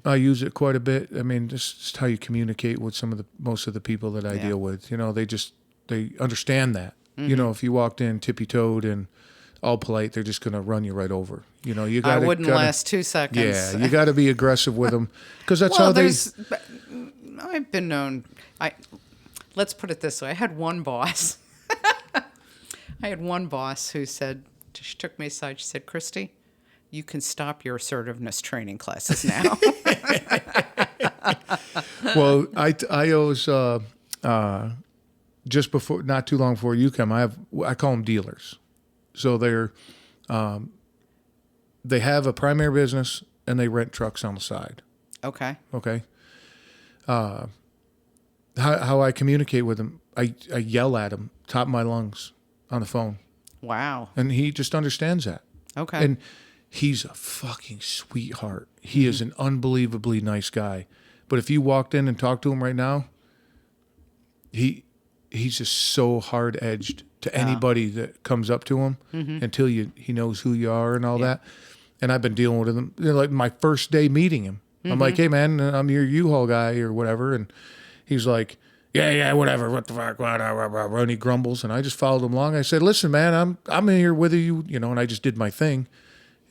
Speaker 1: I use it quite a bit. I mean, just how you communicate with most of the people that I deal with. They understand that. If you walked in tippy-toed and all polite, they're just going to run you right over.
Speaker 2: I wouldn't last 2 seconds.
Speaker 1: Yeah, you got to be aggressive with them because that's how they.
Speaker 2: I've been known. Let's put it this way: I had one boss. Who said, she took me aside. She said, "Christy, you can stop your assertiveness training classes now."
Speaker 1: Well, I always just before, not too long before you come, I call them dealers. So they have a primary business and they rent trucks on the side.
Speaker 2: Okay.
Speaker 1: How I communicate with them, I yell at him, top of my lungs on the phone.
Speaker 2: Wow.
Speaker 1: And he just understands that.
Speaker 2: Okay.
Speaker 1: And he's a fucking sweetheart. He is an unbelievably nice guy. But if you walked in and talked to him right now, he's just so hard-edged to anybody that comes up to him until he knows who you are and all that. And I've been dealing with him. Like my first day meeting him, I'm like, hey, man, I'm your U-Haul guy or whatever. And he's like, yeah, whatever. What the fuck? And he grumbles. And I just followed him along. I said, listen, man, I'm here with you, and I just did my thing.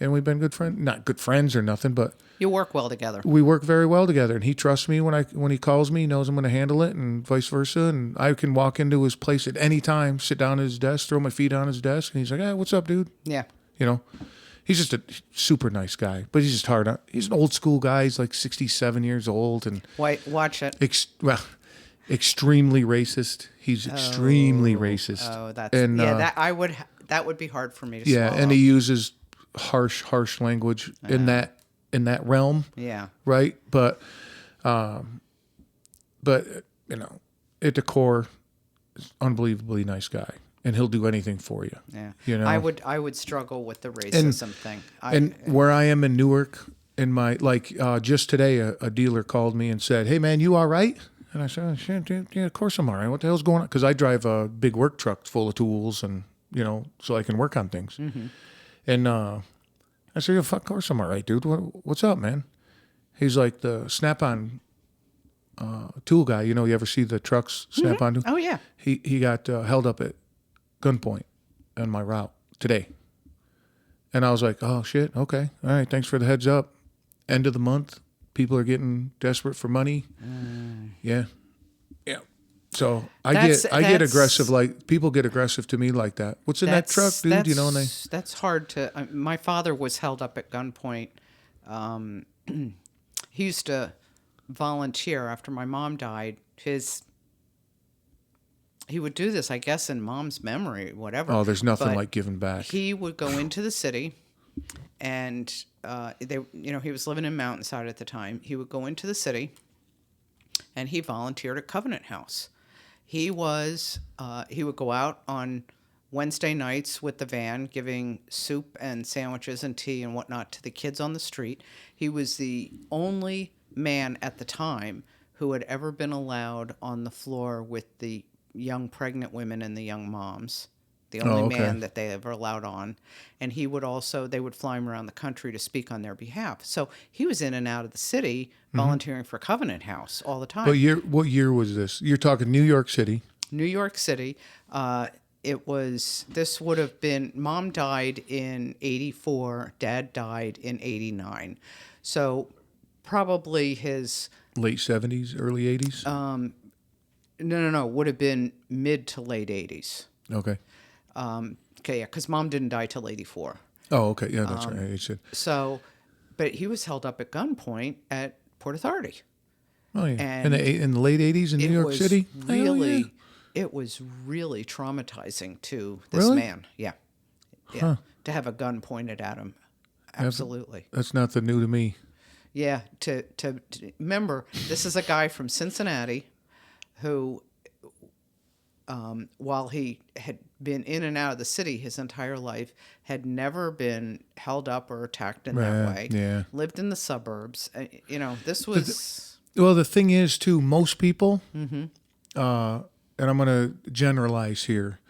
Speaker 1: And we've been good friends. Not good friends or nothing, but
Speaker 2: You work well together.
Speaker 1: we work very well together. And he trusts me when he calls me. He knows I'm going to handle it, and vice versa. And I can walk into his place at any time, sit down at his desk, throw my feet on his desk, and he's like, hey, what's up, dude?
Speaker 2: Yeah.
Speaker 1: He's just a super nice guy, but he's just hard on. He's an old school guy. He's like 67 years old and
Speaker 2: Watch it.
Speaker 1: Extremely racist. He's extremely racist.
Speaker 2: Oh, that would be hard for me to
Speaker 1: yeah,
Speaker 2: swallow.
Speaker 1: and he uses harsh language in that realm.
Speaker 2: Yeah.
Speaker 1: Right, but at the core, unbelievably nice guy. And he'll do anything for you.
Speaker 2: Yeah. I would struggle with the racism thing.
Speaker 1: Where I am in Newark, just today, a dealer called me and said, "Hey man, you all right?" And I said, "Oh, shit, yeah, of course I'm all right. What the hell's going on?" Because I drive a big work truck full of tools, and so I can work on things. And I said, "Yeah, of course I'm all right, dude. What's up, man?" He's like the Snap-on tool guy. You ever see the trucks Snap-on tool?
Speaker 2: Oh yeah.
Speaker 1: He got held up at gunpoint on my route today. And I was like, oh shit, okay. All right, thanks for the heads up. End of the month, people are getting desperate for money. Yeah. So I get aggressive, like people get aggressive to me like that. What's in that truck, dude?
Speaker 2: That's hard to my father was held up at gunpoint. He used to volunteer after my mom died. He would do this, I guess, in mom's memory, whatever.
Speaker 1: Oh, there's nothing like giving back.
Speaker 2: He would go into the city, and he was living in Mountainside at the time. He would go into the city, and he volunteered at Covenant House. He would go out on Wednesday nights with the van, giving soup and sandwiches and tea and whatnot to the kids on the street. He was the only man at the time who had ever been allowed on the floor with the young pregnant women and the young moms, the only man that they ever allowed on. And they would fly him around the country to speak on their behalf. So he was in and out of the city volunteering for Covenant House all the time.
Speaker 1: What year was this? You're talking New York City.
Speaker 2: New York City. This would have been, Mom died in 84, Dad died in 89. So probably his
Speaker 1: Late 70s, early 80s?
Speaker 2: no, would have been mid to late 80s.
Speaker 1: Okay.
Speaker 2: Okay, yeah, because Mom didn't die till 84.
Speaker 1: Oh, okay. Yeah, that's right. You said.
Speaker 2: So, but he was held up at gunpoint at Port Authority.
Speaker 1: Oh, yeah.
Speaker 2: And
Speaker 1: In the late 80s in New York City?
Speaker 2: Really,
Speaker 1: Hell yeah.
Speaker 2: it was really traumatizing to this
Speaker 1: Really?
Speaker 2: man. Yeah. Yeah. To have a gun pointed at him. Absolutely.
Speaker 1: That's nothing new to me.
Speaker 2: Yeah. To remember, this is a guy from Cincinnati who, while he had been in and out of the city his entire life, had never been held up or attacked in that way.
Speaker 1: Yeah.
Speaker 2: Lived in the suburbs. This was...
Speaker 1: Well, the thing is, too, most people, and I'm going to generalize here,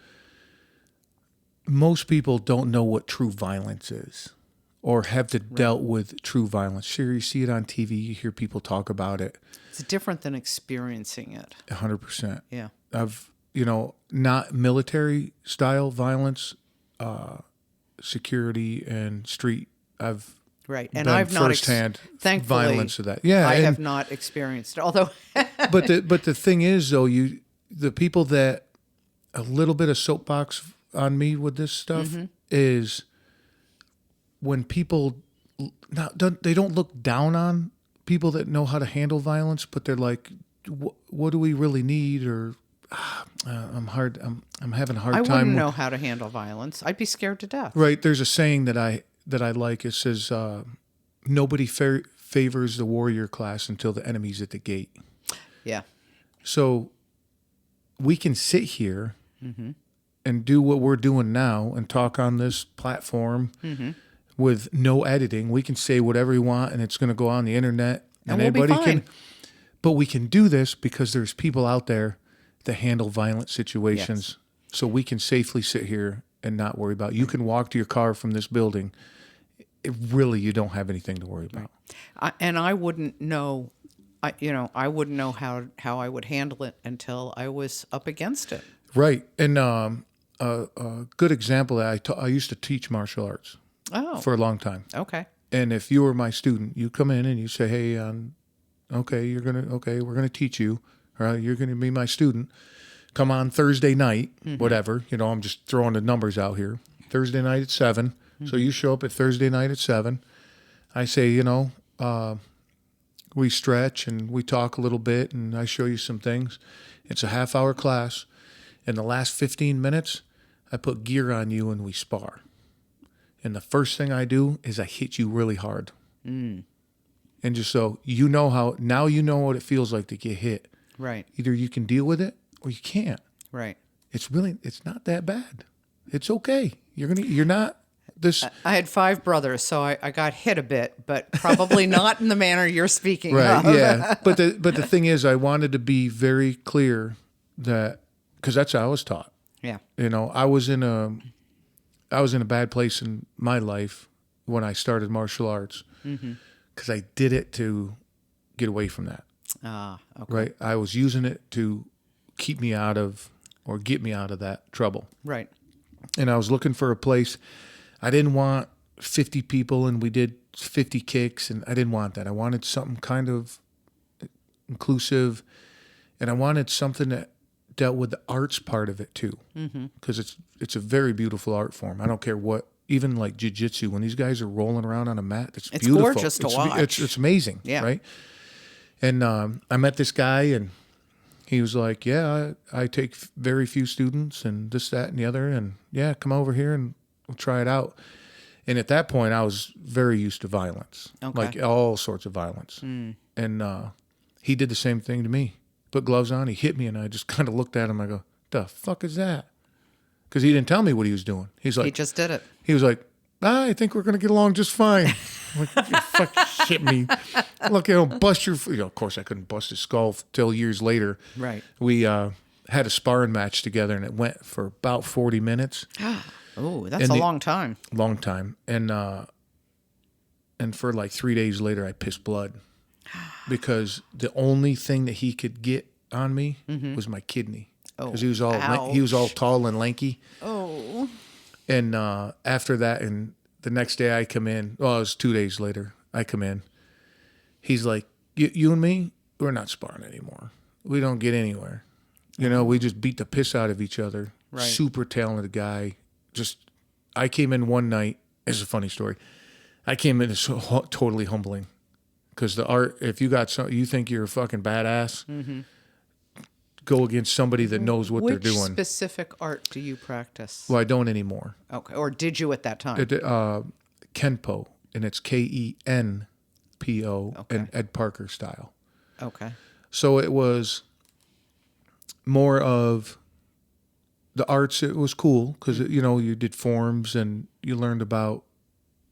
Speaker 1: most people don't know what true violence is or have dealt with true violence. Sure, you see it on TV, you hear people talk about it.
Speaker 2: It's different than experiencing it.
Speaker 1: 100%.
Speaker 2: Yeah.
Speaker 1: I've, not military style violence, security and street. I've
Speaker 2: Right, and
Speaker 1: been
Speaker 2: I've not
Speaker 1: firsthand
Speaker 2: thankfully
Speaker 1: violence of that. Yeah,
Speaker 2: I have not experienced it. Although,
Speaker 1: but the thing is, though, the people that a little bit of soapbox on me with this stuff is when people they don't look down on people that know how to handle violence, but they're like, what do we really need? Or I'm having a hard
Speaker 2: I
Speaker 1: time.
Speaker 2: wouldn't know how to handle violence. I'd be scared to death.
Speaker 1: Right. There's a saying that I like. It says, nobody favors the warrior class until the enemy's at the gate.
Speaker 2: Yeah.
Speaker 1: So we can sit here and do what we're doing now and talk on this platform with no editing. We can say whatever we want, and it's going to go on the internet, and
Speaker 2: we'll be
Speaker 1: everybody
Speaker 2: fine.
Speaker 1: can. But we can do this because there's people out there that handle violent situations, so we can safely sit here and not worry about. You can walk to your car from this building. You don't have anything to worry about.
Speaker 2: And I wouldn't know. I wouldn't know how I would handle it until I was up against it.
Speaker 1: Right. And a good example, I used to teach martial arts for a long time.
Speaker 2: Okay.
Speaker 1: And if you were my student, you come in and you say, hey, we're going to teach you. All right, you're going to be my student. Come on Thursday night, whatever. I'm just throwing the numbers out here. Thursday night at 7. So you show up at Thursday night at 7. I say, we stretch and we talk a little bit and I show you some things. It's a half-hour class. In the last 15 minutes, I put gear on you and we spar. And the first thing I do is I hit you really hard. And just so you know what it feels like to get hit.
Speaker 2: Right.
Speaker 1: Either you can deal with it or you can't.
Speaker 2: Right.
Speaker 1: It's not that bad. It's okay. You're not this.
Speaker 2: I had 5 brothers, so I got hit a bit, but probably not in the manner you're speaking
Speaker 1: Right.
Speaker 2: of.
Speaker 1: Yeah. But the thing is, I wanted to be very clear that, because that's how I was taught.
Speaker 2: Yeah.
Speaker 1: I was in a bad place in my life when I started martial arts because I did it to get away from that.
Speaker 2: Ah. Okay.
Speaker 1: Right. I was using it to keep me out of or get me out of that trouble.
Speaker 2: Right.
Speaker 1: And I was looking for a place. I didn't want 50 people and we did 50 kicks, and I didn't want that. I wanted something kind of inclusive, and I wanted something that dealt with the arts part of it too, because it's a very beautiful art form. I don't care what, even like jiu-jitsu, when these guys are rolling around on a mat, it's beautiful.
Speaker 2: Gorgeous to watch.
Speaker 1: It's amazing,
Speaker 2: Yeah.
Speaker 1: right? And I met this guy, and he was like, yeah, I take very few students and this, that, and the other, and yeah, come over here and we'll try it out. And at that point, I was very used to violence, like all sorts of violence. And he did the same thing to me. Put gloves on, he hit me, and I just kind of looked at him. I go, the fuck is that? Because he didn't tell me what he was doing. He's like,
Speaker 2: He just did it.
Speaker 1: He was like, I think we're going to get along just fine. I'm like, you fucking hit me. Look, bust your... of course, I couldn't bust his skull till years later.
Speaker 2: Right.
Speaker 1: We had a sparring match together, and it went for about 40 minutes.
Speaker 2: Oh, that's a long time.
Speaker 1: Long time. And for like 3 days later, I pissed blood. Because the only thing that he could get on me was my kidney. Because he was all tall and lanky.
Speaker 2: Oh.
Speaker 1: And after that, and the next day I come in, well, it was 2 days later, I come in. he's like, you and me, we're not sparring anymore. We don't get anywhere. You know, we just beat the piss out of each other.
Speaker 2: Right.
Speaker 1: Super talented guy. I came in one night. It's a funny story. I came in, it's totally humbling. Because the art, if you got you think you're a fucking badass, go against somebody that knows what they're doing.
Speaker 2: Which specific art do you practice?
Speaker 1: Well, I don't anymore.
Speaker 2: Okay. Or did you at that time?
Speaker 1: Kenpo, and it's Kenpo, and Ed Parker style.
Speaker 2: Okay.
Speaker 1: So it was more of the arts. It was cool because, you know, you did forms and you learned about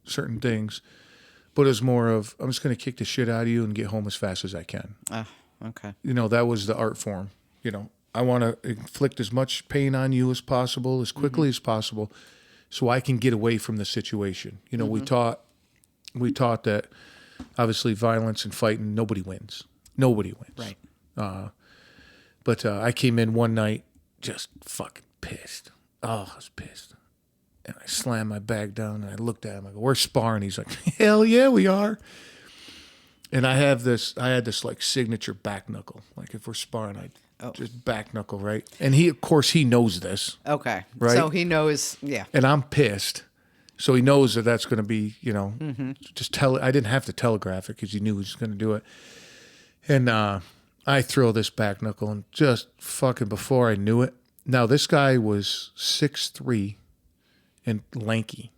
Speaker 1: certain things. But it was more of, I'm just going to kick the shit out of you and get home as fast as I can.
Speaker 2: Okay.
Speaker 1: You know, that was the art form. You know, I want to inflict as much pain on you as possible, as quickly as possible, so I can get away from the situation. You know, we taught that obviously violence and fighting, nobody wins. Nobody wins.
Speaker 2: Right.
Speaker 1: But I came in one night just fucking pissed. Oh, I was pissed. And I slammed my bag down and I looked at him. I go, we're sparring. He's like, hell yeah, we are. And I had this like signature back knuckle. Like if we're sparring, I'd just back knuckle, right? And of course, he knows this.
Speaker 2: Okay.
Speaker 1: Right?
Speaker 2: So he knows, yeah.
Speaker 1: And I'm pissed. So he knows that that's going to be, you know, just I didn't have to telegraph it because he knew he was going to do it. And I throw this back knuckle and just fucking before I knew it. Now, this guy was 6'3", and lanky.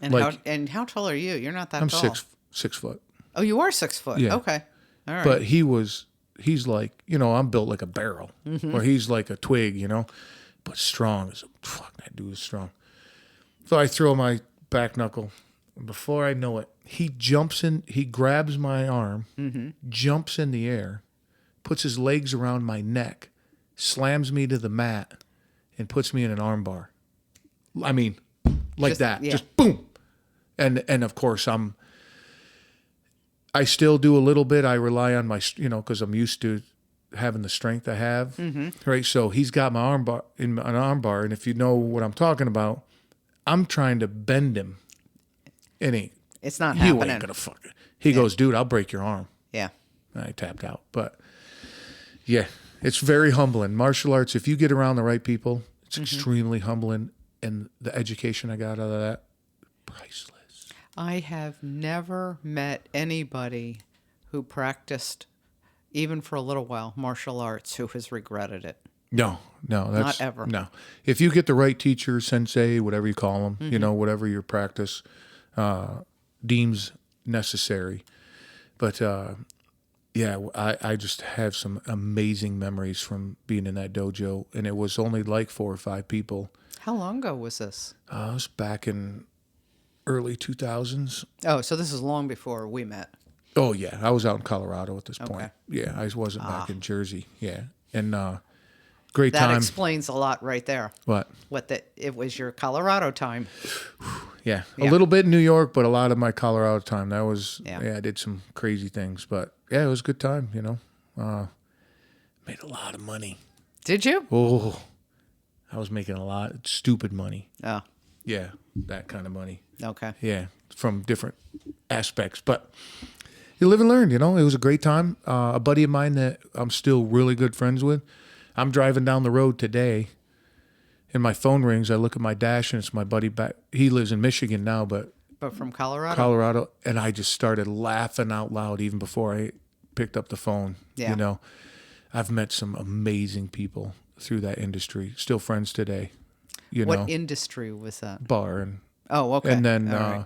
Speaker 2: And
Speaker 1: like,
Speaker 2: how tall are you? You're not that
Speaker 1: I'm
Speaker 2: tall.
Speaker 1: I'm 6 foot.
Speaker 2: Oh, you are 6 foot.
Speaker 1: Yeah.
Speaker 2: Okay. All right.
Speaker 1: But he's like, you know, I'm built like a barrel, or he's like a twig, you know, but strong. Fuck, that dude is strong. So I throw my back knuckle, and before I know it, he grabs my arm, jumps in the air, puts his legs around my neck, slams me to the mat, and puts me in an arm bar. I mean, like
Speaker 2: Just-
Speaker 1: that,
Speaker 2: yeah.
Speaker 1: just boom. And of course I still do a little bit. I rely on my, you know, because I'm used to having the strength I have, right? So he's got my arm bar in an arm bar, and if you know what I'm talking about, I'm trying to bend him, and
Speaker 2: it's not
Speaker 1: you
Speaker 2: happening.
Speaker 1: ain't gonna fuck it. He goes, dude, I'll break your arm.
Speaker 2: Yeah.
Speaker 1: And I tapped out, but yeah, it's very humbling. Martial arts, if you get around the right people, it's extremely humbling, and the education I got out of that, priceless.
Speaker 2: I have never met anybody who practiced, even for a little while, martial arts who has regretted it.
Speaker 1: No, that's
Speaker 2: Not ever.
Speaker 1: No, if you get the right teacher, sensei, whatever you call them, you know, whatever your practice deems necessary. But yeah, I just have some amazing memories from being in that dojo, and it was only like 4 or 5 people.
Speaker 2: How long ago was this?
Speaker 1: It was back in early 2000s.
Speaker 2: Oh, so this is long before we met.
Speaker 1: Oh yeah, I was out in Colorado at this point.
Speaker 2: Okay.
Speaker 1: Yeah, I wasn't back in Jersey. Yeah, and great
Speaker 2: That
Speaker 1: time.
Speaker 2: explains a lot right there.
Speaker 1: What?
Speaker 2: It was your Colorado time.
Speaker 1: Yeah,
Speaker 2: Yeah.
Speaker 1: a little bit in New York, but a lot of my Colorado time. That was
Speaker 2: Yeah.
Speaker 1: I did some crazy things, but yeah, it was a good time. You know, made a lot of money.
Speaker 2: Did you?
Speaker 1: Oh, I was making a lot of stupid money.
Speaker 2: Oh,
Speaker 1: Yeah, that kind of money.
Speaker 2: okay.
Speaker 1: Yeah, from different aspects, but you live and learn. You know, it was a great time. A buddy of mine that I'm still really good friends with. I'm driving down the road today, and my phone rings. I look at my dash, and it's my buddy back. He lives in Michigan now, but
Speaker 2: From Colorado?
Speaker 1: Colorado, and I just started laughing out loud even before I picked up the phone.
Speaker 2: Yeah.
Speaker 1: You know, I've met some amazing people through that industry. Still friends today. You know,
Speaker 2: What industry was that?
Speaker 1: bar and
Speaker 2: Oh, okay.
Speaker 1: and then
Speaker 2: All right.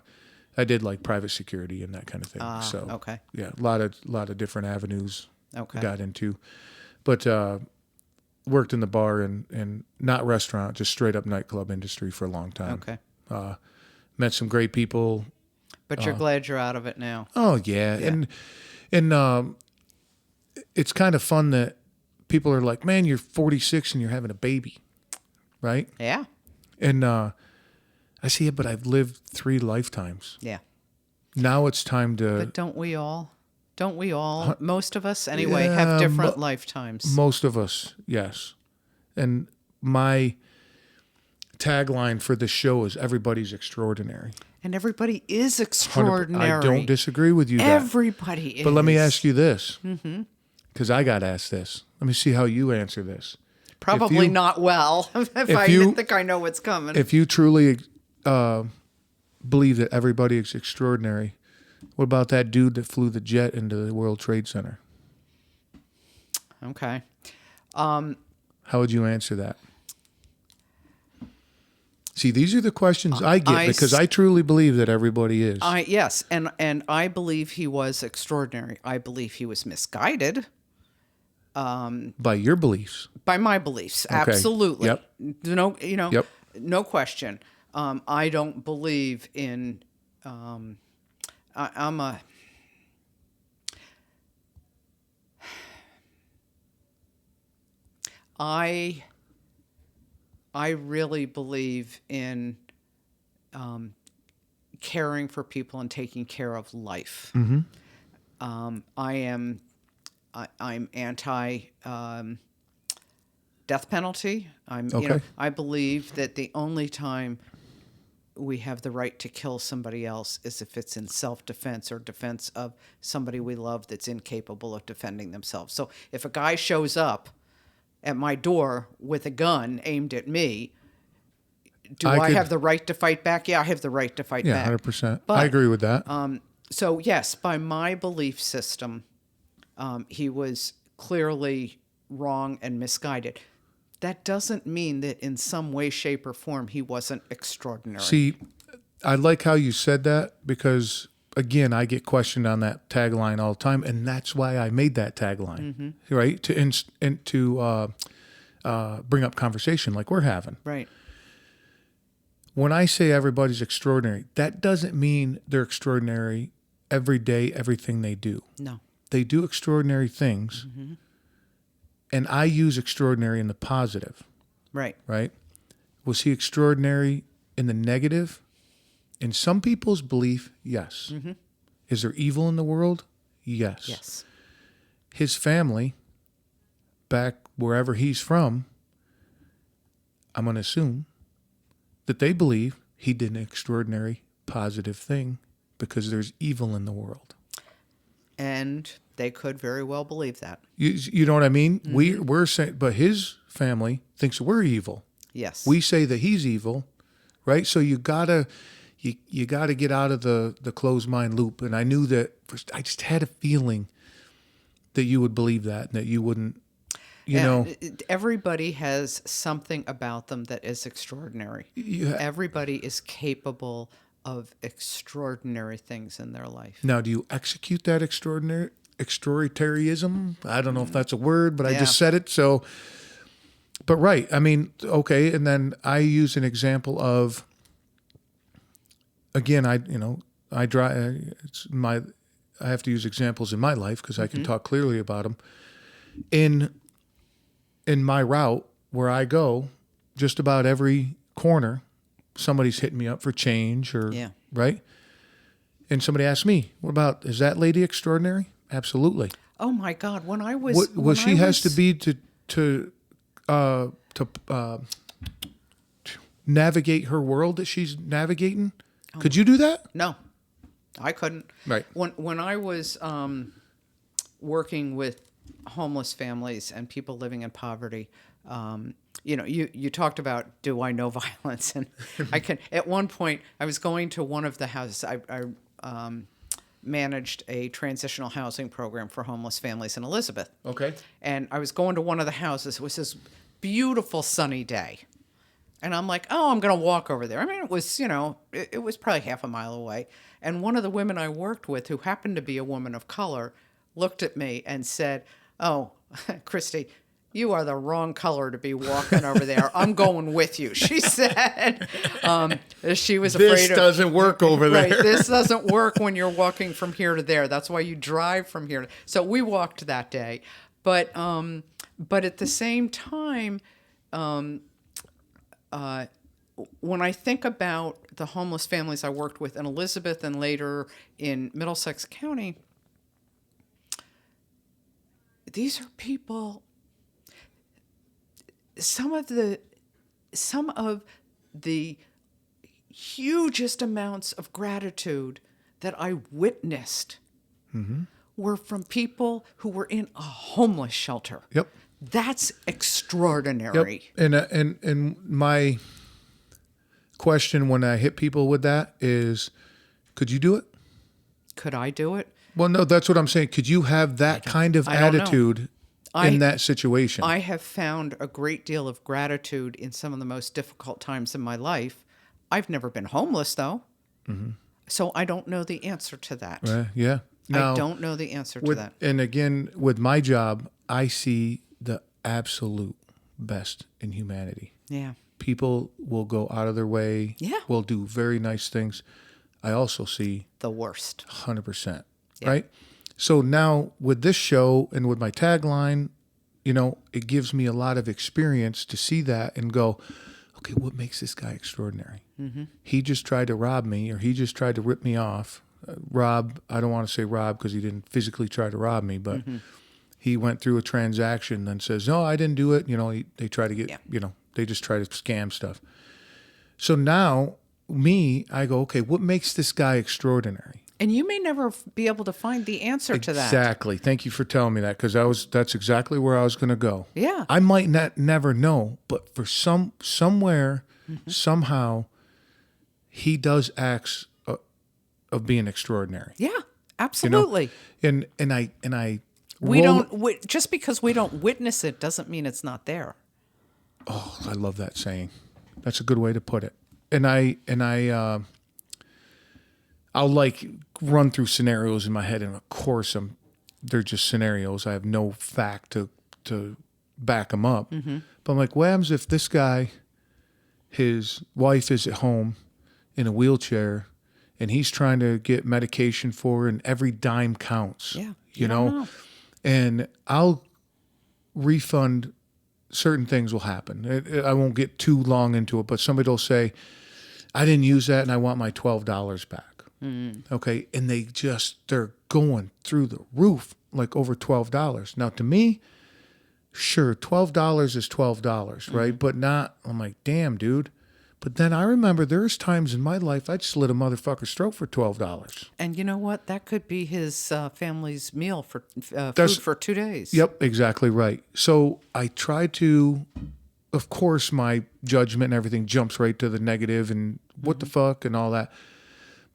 Speaker 1: I did like private security and that kind of thing. So
Speaker 2: okay.
Speaker 1: yeah, a lot of different avenues
Speaker 2: Okay.
Speaker 1: got into, but worked in the bar and not restaurant, just straight up nightclub industry for a long time.
Speaker 2: Okay.
Speaker 1: Met some great people.
Speaker 2: But you're glad you're out of it now.
Speaker 1: Oh yeah, and it's kind of fun that people are like, man, you're 46 and you're having a baby, right?
Speaker 2: Yeah.
Speaker 1: And I see it, but I've lived 3 lifetimes.
Speaker 2: Yeah.
Speaker 1: Now it's time to.
Speaker 2: But don't we all? Don't we all? Most of us, anyway, have different lifetimes.
Speaker 1: Most of us, yes. And my tagline for the show is "Everybody's extraordinary."
Speaker 2: And everybody is extraordinary.
Speaker 1: I don't disagree with you.
Speaker 2: Everybody is.
Speaker 1: But let me ask you this, because I got asked this. Let me see how you answer this.
Speaker 2: Probably not well, if I think I know what's coming.
Speaker 1: If you truly believe that everybody is extraordinary, what about that dude that flew the jet into the World Trade Center?
Speaker 2: Okay.
Speaker 1: How would you answer that? See, these are the questions I get because I truly believe that everybody is.
Speaker 2: Yes, and I believe he was extraordinary. I believe he was misguided.
Speaker 1: By your beliefs.
Speaker 2: By my beliefs,
Speaker 1: Okay.
Speaker 2: absolutely.
Speaker 1: Yep.
Speaker 2: Yep. No question. I don't believe in. I really believe in caring for people and taking care of life. I'm anti death penalty. I believe that the only time we have the right to kill somebody else is if it's in self-defense or defense of somebody we love that's incapable of defending themselves. So if a guy shows up at my door with a gun aimed at me, I have the right to fight back? Yeah, I have the right to fight back.
Speaker 1: Yeah, 100%. I agree with that.
Speaker 2: So yes, by my belief system, he was clearly wrong and misguided. That doesn't mean that in some way, shape, or form he wasn't extraordinary.
Speaker 1: See, I like how you said that because, again, I get questioned on that tagline all the time, and that's why I made that tagline, right? To bring up conversation like we're having.
Speaker 2: Right.
Speaker 1: When I say everybody's extraordinary, that doesn't mean they're extraordinary every day, everything they do.
Speaker 2: No.
Speaker 1: They do extraordinary things, and I use extraordinary in the positive.
Speaker 2: Right.
Speaker 1: Right? Was he extraordinary in the negative? In some people's belief, yes. Is there evil in the world? Yes.
Speaker 2: Yes.
Speaker 1: His family, back wherever he's from, I'm going to assume that they believe he did an extraordinary positive thing because there's evil in the world.
Speaker 2: And they could very well believe that.
Speaker 1: You know what I mean? We're saying, but his family thinks we're evil.
Speaker 2: Yes.
Speaker 1: We say that he's evil, right? So you gotta get out of the closed mind loop. And I knew that. I just had a feeling that you would believe that, and that you wouldn't.
Speaker 2: Everybody has something about them that is extraordinary. Everybody is capable of extraordinary things in their life.
Speaker 1: Now, do you execute that extraordinaryism? I don't know if that's a word, but I just said it. So, but right. I mean, okay. And then I use an example of, again, I drive, I have to use examples in my life because I can talk clearly about them. In my route where I go, just about every corner, somebody's hitting me up for change right? And somebody asked me, is that lady extraordinary? Absolutely.
Speaker 2: Oh my God. When I was,
Speaker 1: has to be to navigate her world that she's navigating. Could you do that?
Speaker 2: No, I couldn't.
Speaker 1: Right.
Speaker 2: When I was working with homeless families and people living in poverty, you talked about, do I know violence? And at one point I was going to one of the houses. I managed a transitional housing program for homeless families in Elizabeth.
Speaker 1: Okay.
Speaker 2: And I was going to one of the houses. It was this beautiful sunny day. And I'm like, I'm going to walk over there. I mean, it was, it was probably half a mile away. And one of the women I worked with, who happened to be a woman of color, looked at me and said, "Oh, Christy, you are the wrong color to be walking over there. I'm going with you," she said. She was afraid
Speaker 1: this doesn't work over there.
Speaker 2: Right, this doesn't work when you're walking from here to there. That's why you drive from here. So we walked that day. But at the same time, when I think about the homeless families I worked with in Elizabeth and later in Middlesex County, these are people, some of the hugest amounts of gratitude that I witnessed were from people who were in a homeless shelter.
Speaker 1: Yep.
Speaker 2: That's extraordinary.
Speaker 1: Yep. And my question when I hit people with that is, could you do it?
Speaker 2: Could I do it?
Speaker 1: Well, no, that's what I'm saying. Could you have that kind of
Speaker 2: I don't know.
Speaker 1: attitude in that situation?
Speaker 2: I have found a great deal of gratitude in some of the most difficult times in my life. I've never been homeless, though. So I don't know the answer to that.
Speaker 1: Yeah. Now,
Speaker 2: I don't know the answer to that.
Speaker 1: And again, with my job, I see the absolute best in humanity.
Speaker 2: Yeah.
Speaker 1: People will go out of their way.
Speaker 2: Yeah.
Speaker 1: Will do very nice things. I also see
Speaker 2: The worst.
Speaker 1: 100%. Right? So now with this show and with my tagline, it gives me a lot of experience to see that and go, okay, what makes this guy extraordinary? He just tried to rob me, or he just tried to rip me off. Rob, I don't want to say rob because he didn't physically try to rob me, but he went through a transaction and says, no, I didn't do it. They try to get, they just try to scam stuff. So now I go, okay, what makes this guy extraordinary?
Speaker 2: And you may never be able to find the answer to that.
Speaker 1: Exactly. Thank you for telling me that, because that's exactly where I was going to go.
Speaker 2: Yeah.
Speaker 1: I might never know, but for somewhere, somehow, he does acts of being extraordinary.
Speaker 2: Yeah, absolutely.
Speaker 1: And I
Speaker 2: just because we don't witness it doesn't mean it's not there.
Speaker 1: Oh, I love that saying. That's a good way to put it. And I'll like run through scenarios in my head, and of course they're just scenarios. I have no fact to back them up. But I'm like, what happens if this guy, his wife is at home in a wheelchair, and he's trying to get medication for her, and every dime counts.
Speaker 2: Yeah,
Speaker 1: you know? And I'll refund. Certain things will happen. I won't get too long into it, but somebody will say, I didn't use that and I want my $12 back. Okay. And they're going through the roof, like over $12. Now to me, sure, $12 is $12, right? But I'm like, damn, dude. But then I remember there's times in my life I'd slit a motherfucker's throat for $12.
Speaker 2: And you know what? That could be his family's meal for food for 2 days.
Speaker 1: Yep, exactly right. So I try to, of course, my judgment and everything jumps right to the negative and what the fuck and all that.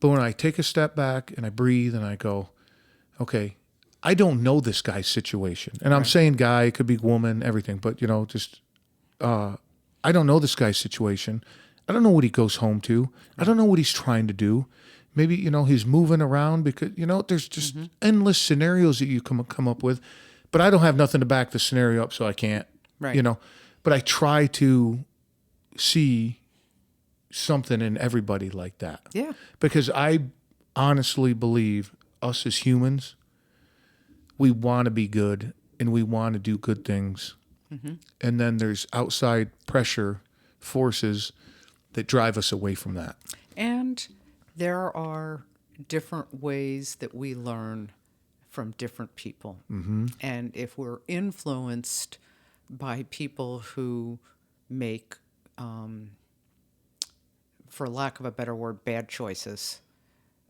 Speaker 1: But when I take a step back and I breathe and I go, okay, I don't know this guy's situation. And I'm saying guy, it could be woman, everything. But, I don't know this guy's situation. I don't know what he goes home to. I don't know what he's trying to do. Maybe, he's moving around because, there's just endless scenarios that you come up with. But I don't have nothing to back the scenario up, so I can't, But I try to see something in everybody like that.
Speaker 2: Yeah.
Speaker 1: Because I honestly believe us as humans, we want to be good and we want to do good things. And then there's outside pressure forces that drive us away from that.
Speaker 2: And there are different ways that we learn from different people. And if we're influenced by people who make, for lack of a better word, bad choices,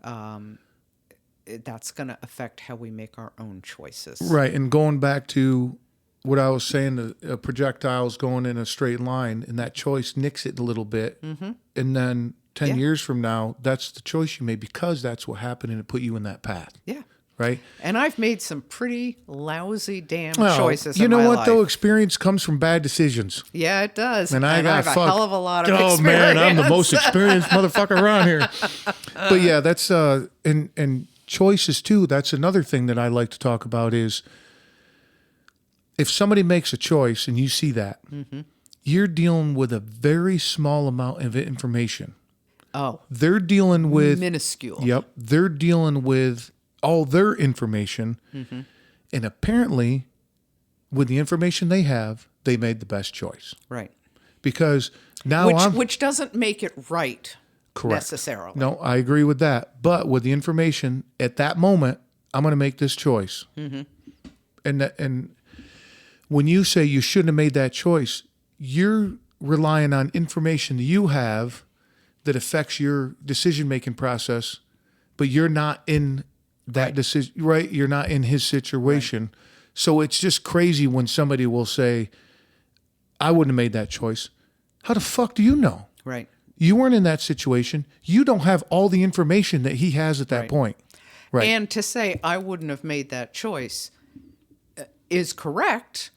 Speaker 2: that's going to affect how we make our own choices.
Speaker 1: Right. And going back to what I was saying, a projectile's going in a straight line, and that choice nicks it a little bit. And then 10 years from now, that's the choice you made because that's what happened and it put you in that path.
Speaker 2: Yeah.
Speaker 1: Right?
Speaker 2: And I've made some pretty lousy damn choices in my life.
Speaker 1: You know what, though? Experience comes from bad decisions.
Speaker 2: Yeah, it does.
Speaker 1: And I got
Speaker 2: have a hell of a lot of experience.
Speaker 1: Oh, man, I'm the most experienced motherfucker around here. But yeah, that's, and choices too, that's another thing that I like to talk about is, if somebody makes a choice and you see that, you're dealing with a very small amount of information.
Speaker 2: Oh.
Speaker 1: They're dealing with...
Speaker 2: minuscule.
Speaker 1: Yep. They're dealing with all their information. And apparently, with the information they have, they made the best choice.
Speaker 2: Right.
Speaker 1: Because now
Speaker 2: Which doesn't make it right.
Speaker 1: Correct.
Speaker 2: Necessarily.
Speaker 1: No, I agree with that. But with the information, at that moment, I'm going to make this choice. And when you say you shouldn't have made that choice, you're relying on information you have that affects your decision-making process, but you're not in that decision, right? You're not in his situation. Right. So it's just crazy when somebody will say, I wouldn't have made that choice. How the fuck do you know?
Speaker 2: Right.
Speaker 1: You weren't in that situation. You don't have all the information that he has at that point. Right.
Speaker 2: And to say I wouldn't have made that choice is correct,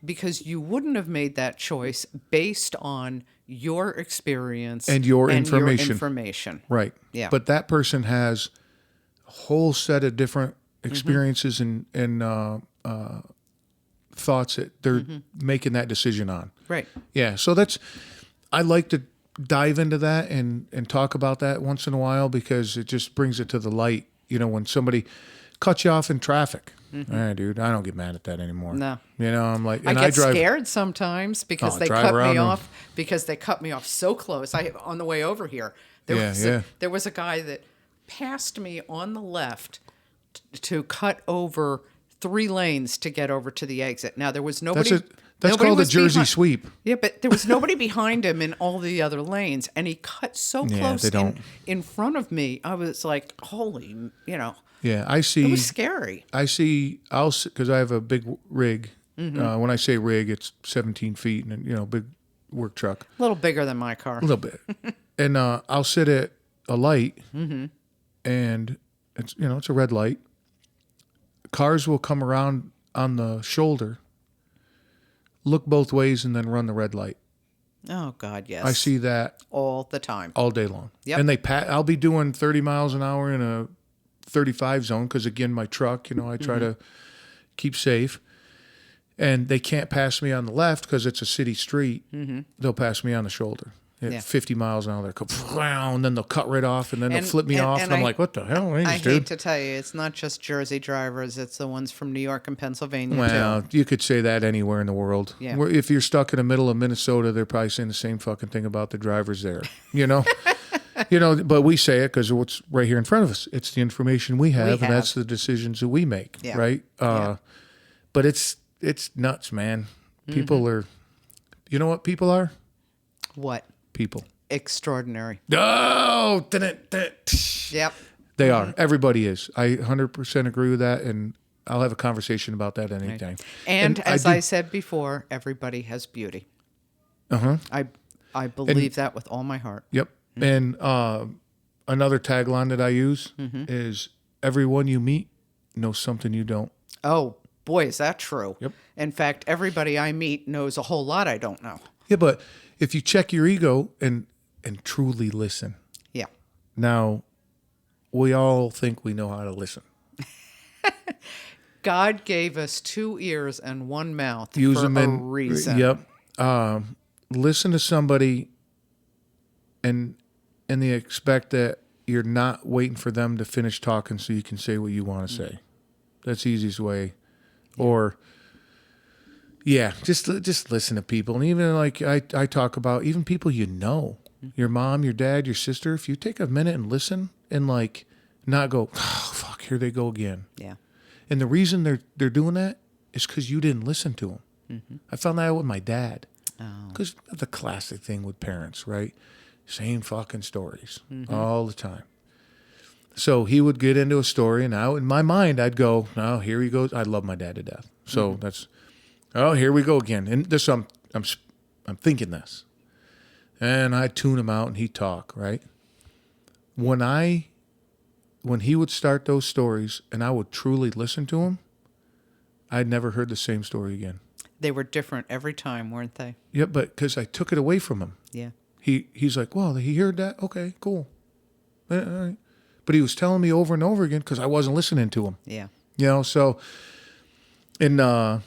Speaker 2: because you wouldn't have made that choice based on your experience
Speaker 1: and your information. Right.
Speaker 2: Yeah.
Speaker 1: But that person has a whole set of different experiences and thoughts that they're making that decision on.
Speaker 2: Right.
Speaker 1: Yeah. So I like to dive into that and talk about that once in a while, because it just brings it to the light. You know, when somebody cuts you off in traffic, dude, I don't get mad at that anymore.
Speaker 2: No.
Speaker 1: You know, I'm like, and
Speaker 2: I get scared sometimes because they cut me off so close. On the way over here, there was a guy that passed me on the left to cut over 3 lanes to get over to the exit. Now there was nobody.
Speaker 1: That's called a Jersey sweep.
Speaker 2: Yeah, but there was nobody behind him in all the other lanes, and he cut so close in front of me. I was like, holy,
Speaker 1: Yeah, I see.
Speaker 2: It was scary.
Speaker 1: Because I have a big rig. When I say rig, it's 17 feet and, big work truck.
Speaker 2: A little bigger than my car.
Speaker 1: A little bit. And I'll sit at a light, and it's a red light. Cars will come around on the shoulder, look both ways, and then run the red light.
Speaker 2: Oh, God, yes.
Speaker 1: I see that
Speaker 2: all the time.
Speaker 1: All day long.
Speaker 2: Yep.
Speaker 1: And I'll be doing 30 miles an hour in a 35 zone because, again, my truck, I try to keep safe. And they can't pass me on the left because it's a city street. They'll pass me on the shoulder. At 50 miles an hour, they'll go, and then they'll cut right off, and then they'll flip me off. And I'm like, what the hell?
Speaker 2: I hate to tell you, it's not just Jersey drivers. It's the ones from New York and Pennsylvania,
Speaker 1: well,
Speaker 2: too.
Speaker 1: You could say that anywhere in the world.
Speaker 2: Yeah.
Speaker 1: If you're stuck in the middle of Minnesota, they're probably saying the same fucking thing about the drivers there, But we say it because it's right here in front of us. It's the information we have, and that's the decisions that we make, right? But it's nuts, man. People are, you know what people are?
Speaker 2: What?
Speaker 1: People.
Speaker 2: Extraordinary.
Speaker 1: Oh,
Speaker 2: yep.
Speaker 1: They are. Everybody is. I 100% agree with that, and I'll have a conversation about that any time.
Speaker 2: And as I said before, everybody has beauty. I believe that with all my heart.
Speaker 1: Yep. And another tagline that I use is, everyone you meet knows something you don't.
Speaker 2: Oh, boy, is that true.
Speaker 1: Yep.
Speaker 2: In fact, everybody I meet knows a whole lot I don't know.
Speaker 1: Yeah, but if you check your ego and truly listen.
Speaker 2: Yeah.
Speaker 1: Now, we all think we know how to listen.
Speaker 2: God gave us 2 ears and 1 mouth
Speaker 1: Use
Speaker 2: for
Speaker 1: them
Speaker 2: a
Speaker 1: in,
Speaker 2: reason.
Speaker 1: Yep. Listen to somebody and they expect that you're not waiting for them to finish talking so you can say what you want to say. That's the easiest way. Or... yeah, just listen to people. And even like I talk about, even people your mom, your dad, your sister, if you take a minute and listen and like not go, oh, fuck, here they go again.
Speaker 2: Yeah.
Speaker 1: And the reason they're doing that is because you didn't listen to them. I found that out with my dad. Because the classic thing with parents, right? Same fucking stories all the time. So he would get into a story, and in my mind, I'd go, oh, here he goes. I love my dad to death. So that's... oh, here we go again. And this, I'm thinking this. And I'd tune him out and he'd talk, right? When he would start those stories and I would truly listen to him, I'd never heard the same story again.
Speaker 2: They were different every time, weren't they?
Speaker 1: Yeah, but because I took it away from him.
Speaker 2: Yeah.
Speaker 1: He's like, well, he heard that? Okay, cool. All right. But he was telling me over and over again because I wasn't listening to him.
Speaker 2: Yeah.
Speaker 1: So, well,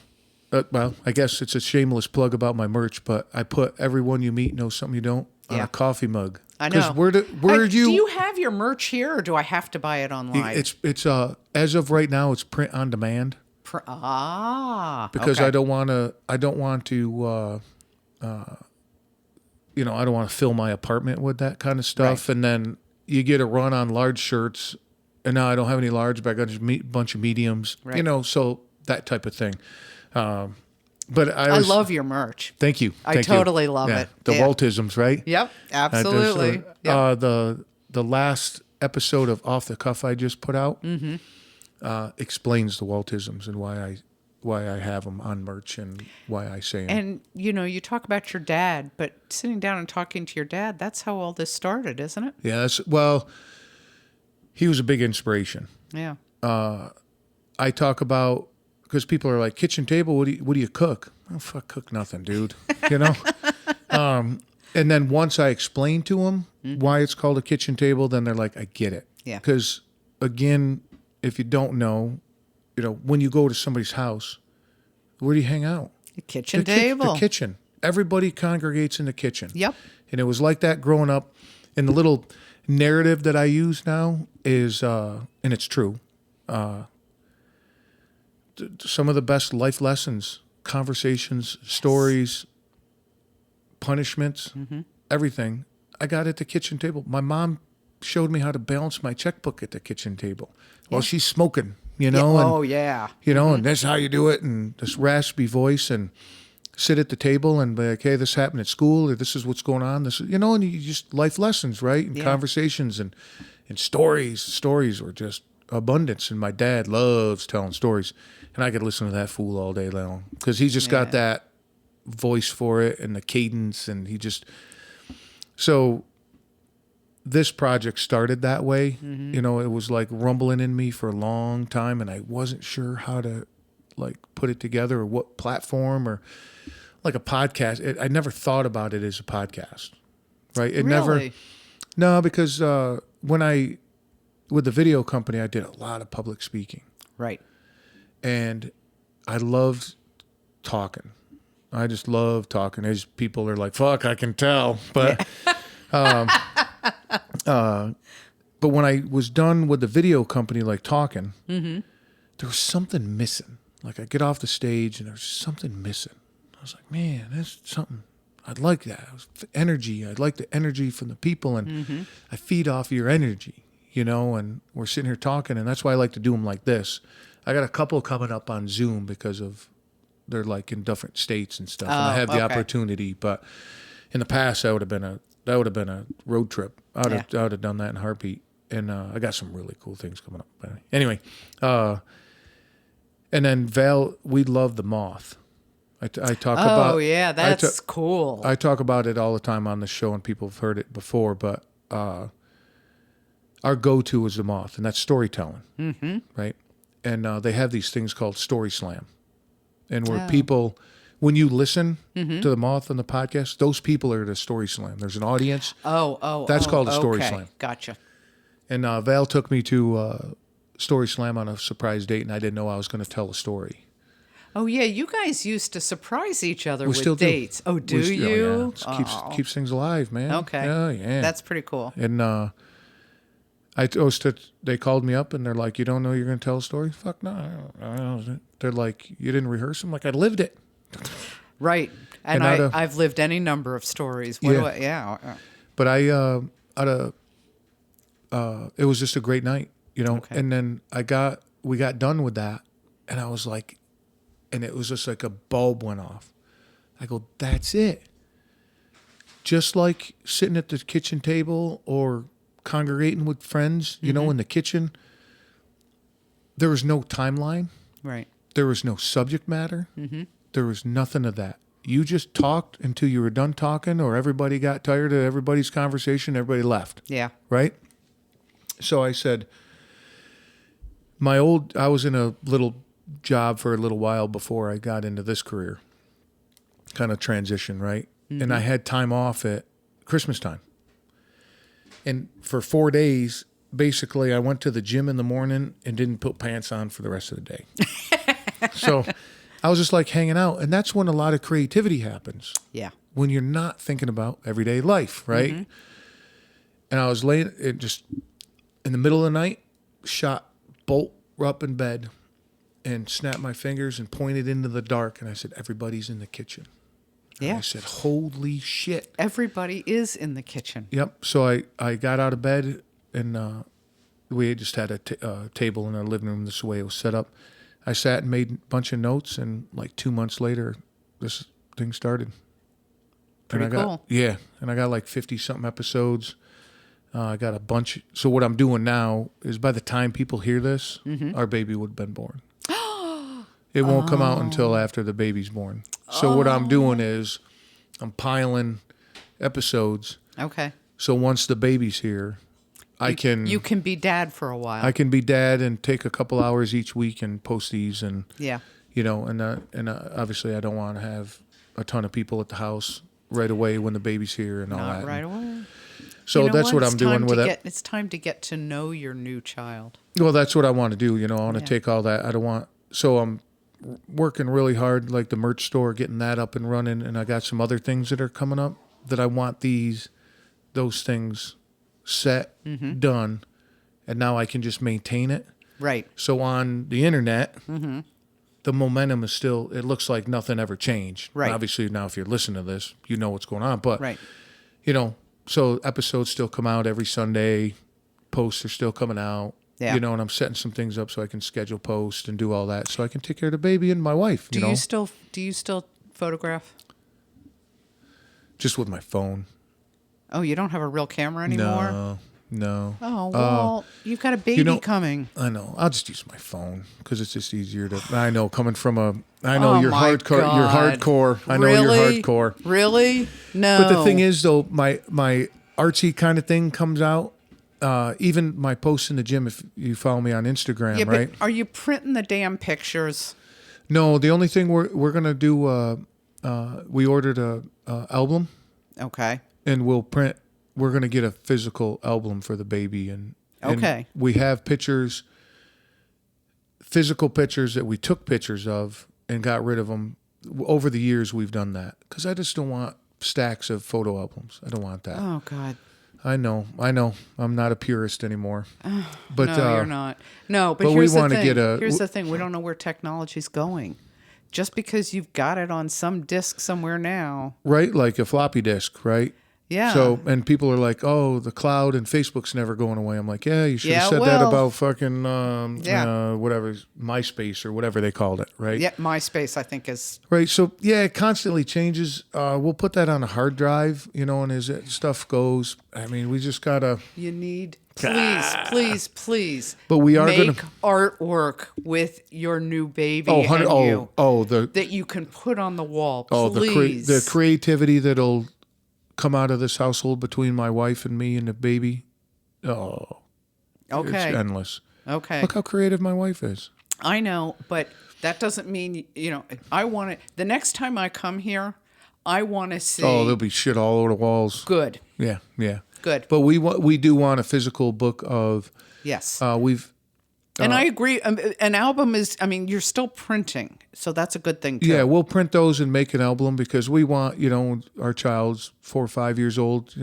Speaker 1: I guess it's a shameless plug about my merch, but I put everyone you meet knows something you don't on a coffee mug.
Speaker 2: I know.
Speaker 1: Because do
Speaker 2: you have your merch here, or do I have to buy it online?
Speaker 1: It's as of right now, it's print on demand. Because okay. I don't want to. I don't want to fill my apartment with that kind of stuff, right. And then you get a run on large shirts, and now I don't have any large, but I got a bunch of mediums. Right. So that type of thing. But
Speaker 2: I love your merch.
Speaker 1: Thank you.
Speaker 2: I
Speaker 1: Thank you.
Speaker 2: totally love it.
Speaker 1: The
Speaker 2: Yeah.
Speaker 1: Waltisms, right?
Speaker 2: Yep, absolutely. Yep.
Speaker 1: The last episode of Off the Cuff I just put out explains the Waltisms and why I have them on merch and why I say them.
Speaker 2: And, you talk about your dad, but sitting down and talking to your dad, that's how all this started, isn't it?
Speaker 1: Yes. Well, he was a big inspiration.
Speaker 2: Yeah.
Speaker 1: I talk about, because people are like, kitchen table, what do you cook? Oh, fuck, cook nothing, dude. And then once I explain to them why it's called a kitchen table, then they're like, I get it.
Speaker 2: Yeah.
Speaker 1: Because, again, if you don't know, when you go to somebody's house, where do you hang out?
Speaker 2: The kitchen table.
Speaker 1: The kitchen. Everybody congregates in the kitchen.
Speaker 2: Yep.
Speaker 1: And it was like that growing up. And the little narrative that I use now is, and it's true, some of the best life lessons, conversations, stories, punishments, everything, I got at the kitchen table. My mom showed me how to balance my checkbook at the kitchen table while she's smoking,
Speaker 2: Yeah. Oh, yeah.
Speaker 1: And that's how you do it, and this raspy voice, and sit at the table and be like, hey, this happened at school, or this is what's going on. This, and you just life lessons, right? And conversations and stories. Stories were just abundance, and my dad loves telling stories, and I could listen to that fool all day long because he's just got that voice for it and the cadence, and so this project started that way. It was like rumbling in me for a long time, and I wasn't sure how to put it together or what platform, or like a podcast. I never thought about it as a podcast, right? No, because with the video company, I did a lot of public speaking.
Speaker 2: Right.
Speaker 1: And I loved talking. I just love talking. As people are like, fuck, I can tell. But but when I was done with the video company, talking, there was something missing. I get off the stage and there's something missing. I was like, man, that's something. I'd like that. Energy. I'd like the energy from the people, and I feed off your energy, and we're sitting here talking, and that's why I like to do them like this. I got a couple coming up on Zoom because of they're in different states and stuff, and I have the opportunity. But in the past, that would have been a road trip. I would have done that in a heartbeat, and I got some really cool things coming up. But anyway, and then Val, we love the moth. I talk about.
Speaker 2: Oh yeah, that's cool.
Speaker 1: I talk about it all the time on the show, and people have heard it before. But our go-to is the moth, and that's storytelling, right? And they have these things called Story Slam, and where people, when you listen to the moth on the podcast, those people are at a Story Slam. There's an audience. That's called a Story Slam.
Speaker 2: Gotcha.
Speaker 1: And Val took me to Story Slam on a surprise date, and I didn't know I was going to tell a story.
Speaker 2: Oh yeah, you guys used to surprise each other with
Speaker 1: still
Speaker 2: dates.
Speaker 1: Do.
Speaker 2: Oh, do you?
Speaker 1: Yeah. Keeps things alive, man.
Speaker 2: Okay.
Speaker 1: Yeah.
Speaker 2: That's pretty cool.
Speaker 1: And they called me up and they're like, you don't know you're going to tell a story? Fuck no. I don't know. They're like, you didn't rehearse? I'm like, I lived it.
Speaker 2: Right. And I've lived any number of stories. But
Speaker 1: it was just a great night,
Speaker 2: Okay.
Speaker 1: And then we got done with that, and I was like, and it was just like a bulb went off. I go, that's it. Just like sitting at the kitchen table or congregating with friends, in the kitchen, there was no timeline.
Speaker 2: Right.
Speaker 1: There was no subject matter. There was nothing of that. You just talked until you were done talking, or everybody got tired of everybody's conversation, everybody left.
Speaker 2: Yeah.
Speaker 1: Right? So I said, I was in a little job for a little while before I got into this career, kind of transition, right? And I had time off at Christmas time. And for 4 days, basically, I went to the gym in the morning and didn't put pants on for the rest of the day. So I was just hanging out. And that's when a lot of creativity happens.
Speaker 2: Yeah.
Speaker 1: When you're not thinking about everyday life, right? And I was laying just in the middle of the night, shot bolt up in bed, and snapped my fingers and pointed into the dark. And I said, everybody's in the kitchen.
Speaker 2: Yeah.
Speaker 1: And I said, holy shit.
Speaker 2: Everybody is in the kitchen.
Speaker 1: Yep. So I got out of bed, and we just had a table in our living room. This is the way it was set up. I sat and made a bunch of notes, and 2 months later, this thing started.
Speaker 2: Pretty cool.
Speaker 1: Yeah, and I got like 50-something episodes. I got a bunch. So what I'm doing now is by the time people hear this, our baby would have been born. It won't come out until after the baby's born. So what I'm doing is I'm piling episodes.
Speaker 2: Okay.
Speaker 1: So once the baby's here,
Speaker 2: You can be dad for a while.
Speaker 1: I can be dad and take a couple hours each week and post these and
Speaker 2: yeah.
Speaker 1: and obviously I don't want to have a ton of people at the house right away when the baby's here and all that.
Speaker 2: Not right away.
Speaker 1: So that's what I'm doing with it.
Speaker 2: It's time to get to know your new child.
Speaker 1: Well, that's what I want to do. I want to take all that. I don't want. So I'm working really hard, like the merch store, getting that up and running, and I got some other things that are coming up that I want those things set, done, and now I can just maintain it.
Speaker 2: Right.
Speaker 1: So on the internet, the momentum is still. It looks like nothing ever changed.
Speaker 2: Right.
Speaker 1: Obviously, now if you're listening to this, you know what's going on. But
Speaker 2: Right.
Speaker 1: So episodes still come out every Sunday. Posts are still coming out.
Speaker 2: Yeah.
Speaker 1: And I'm setting some things up so I can schedule posts and do all that so I can take care of the baby and my wife.
Speaker 2: Do you still photograph?
Speaker 1: Just with my phone.
Speaker 2: Oh, you don't have a real camera anymore?
Speaker 1: No.
Speaker 2: Oh, well, you've got a baby coming.
Speaker 1: I know. I'll just use my phone because it's just easier to. I know coming from I know you're
Speaker 2: my
Speaker 1: hardcore.
Speaker 2: God.
Speaker 1: You're hardcore. I know
Speaker 2: Really?
Speaker 1: you're hardcore.
Speaker 2: Really? No.
Speaker 1: But the thing is, though, my artsy kind of thing comes out. Even my posts in the gym, if you follow me on Instagram,
Speaker 2: yeah,
Speaker 1: right?
Speaker 2: but are you printing the damn pictures?
Speaker 1: No, the only thing we're gonna do. We ordered a album,
Speaker 2: Okay.
Speaker 1: and we'll print. We're gonna get a physical album for the baby, and
Speaker 2: Okay.
Speaker 1: we have pictures, physical pictures that we took pictures of and got rid of them. Over the years, we've done that because I just don't want stacks of photo albums. I don't want that.
Speaker 2: Oh, God.
Speaker 1: I know. I'm not a purist anymore. But
Speaker 2: No, you're not. No, but
Speaker 1: but we
Speaker 2: here's the
Speaker 1: wanna
Speaker 2: thing.
Speaker 1: get a-
Speaker 2: Here's the thing. We don't know where technology's going. Just because you've got it on some disk somewhere now.
Speaker 1: right, like a floppy disk, right?
Speaker 2: Yeah.
Speaker 1: So, and people are like, "Oh, the cloud and Facebook's never going away." I'm like, "Yeah, you should have
Speaker 2: Yeah,
Speaker 1: said that
Speaker 2: well,
Speaker 1: about fucking
Speaker 2: yeah.
Speaker 1: whatever, MySpace or whatever they called it, right?"
Speaker 2: Yeah, MySpace, I think, is...
Speaker 1: Right. So yeah, it constantly changes. We'll put that on a hard drive, and as it, stuff goes, I mean, we just gotta.
Speaker 2: You need... Please.
Speaker 1: But we are
Speaker 2: make
Speaker 1: gonna
Speaker 2: artwork with your new baby
Speaker 1: Oh,
Speaker 2: and you
Speaker 1: the
Speaker 2: that you can put on the wall.
Speaker 1: oh
Speaker 2: Please.
Speaker 1: the creativity that'll come out of this household between my wife and me and the baby. Oh, it's
Speaker 2: Okay.
Speaker 1: endless.
Speaker 2: Okay.
Speaker 1: Look how creative my wife is.
Speaker 2: I know, but that doesn't mean, I want to... The next time I come here, I want to see...
Speaker 1: Oh, there'll be shit all over the walls.
Speaker 2: Good.
Speaker 1: Yeah.
Speaker 2: Good.
Speaker 1: But we do want a physical book of.
Speaker 2: Yes.
Speaker 1: We've.
Speaker 2: And I agree. An album is, you're still printing. So that's a good thing, too.
Speaker 1: Yeah, we'll print those and make an album because we want, our child's 4 or 5 years old,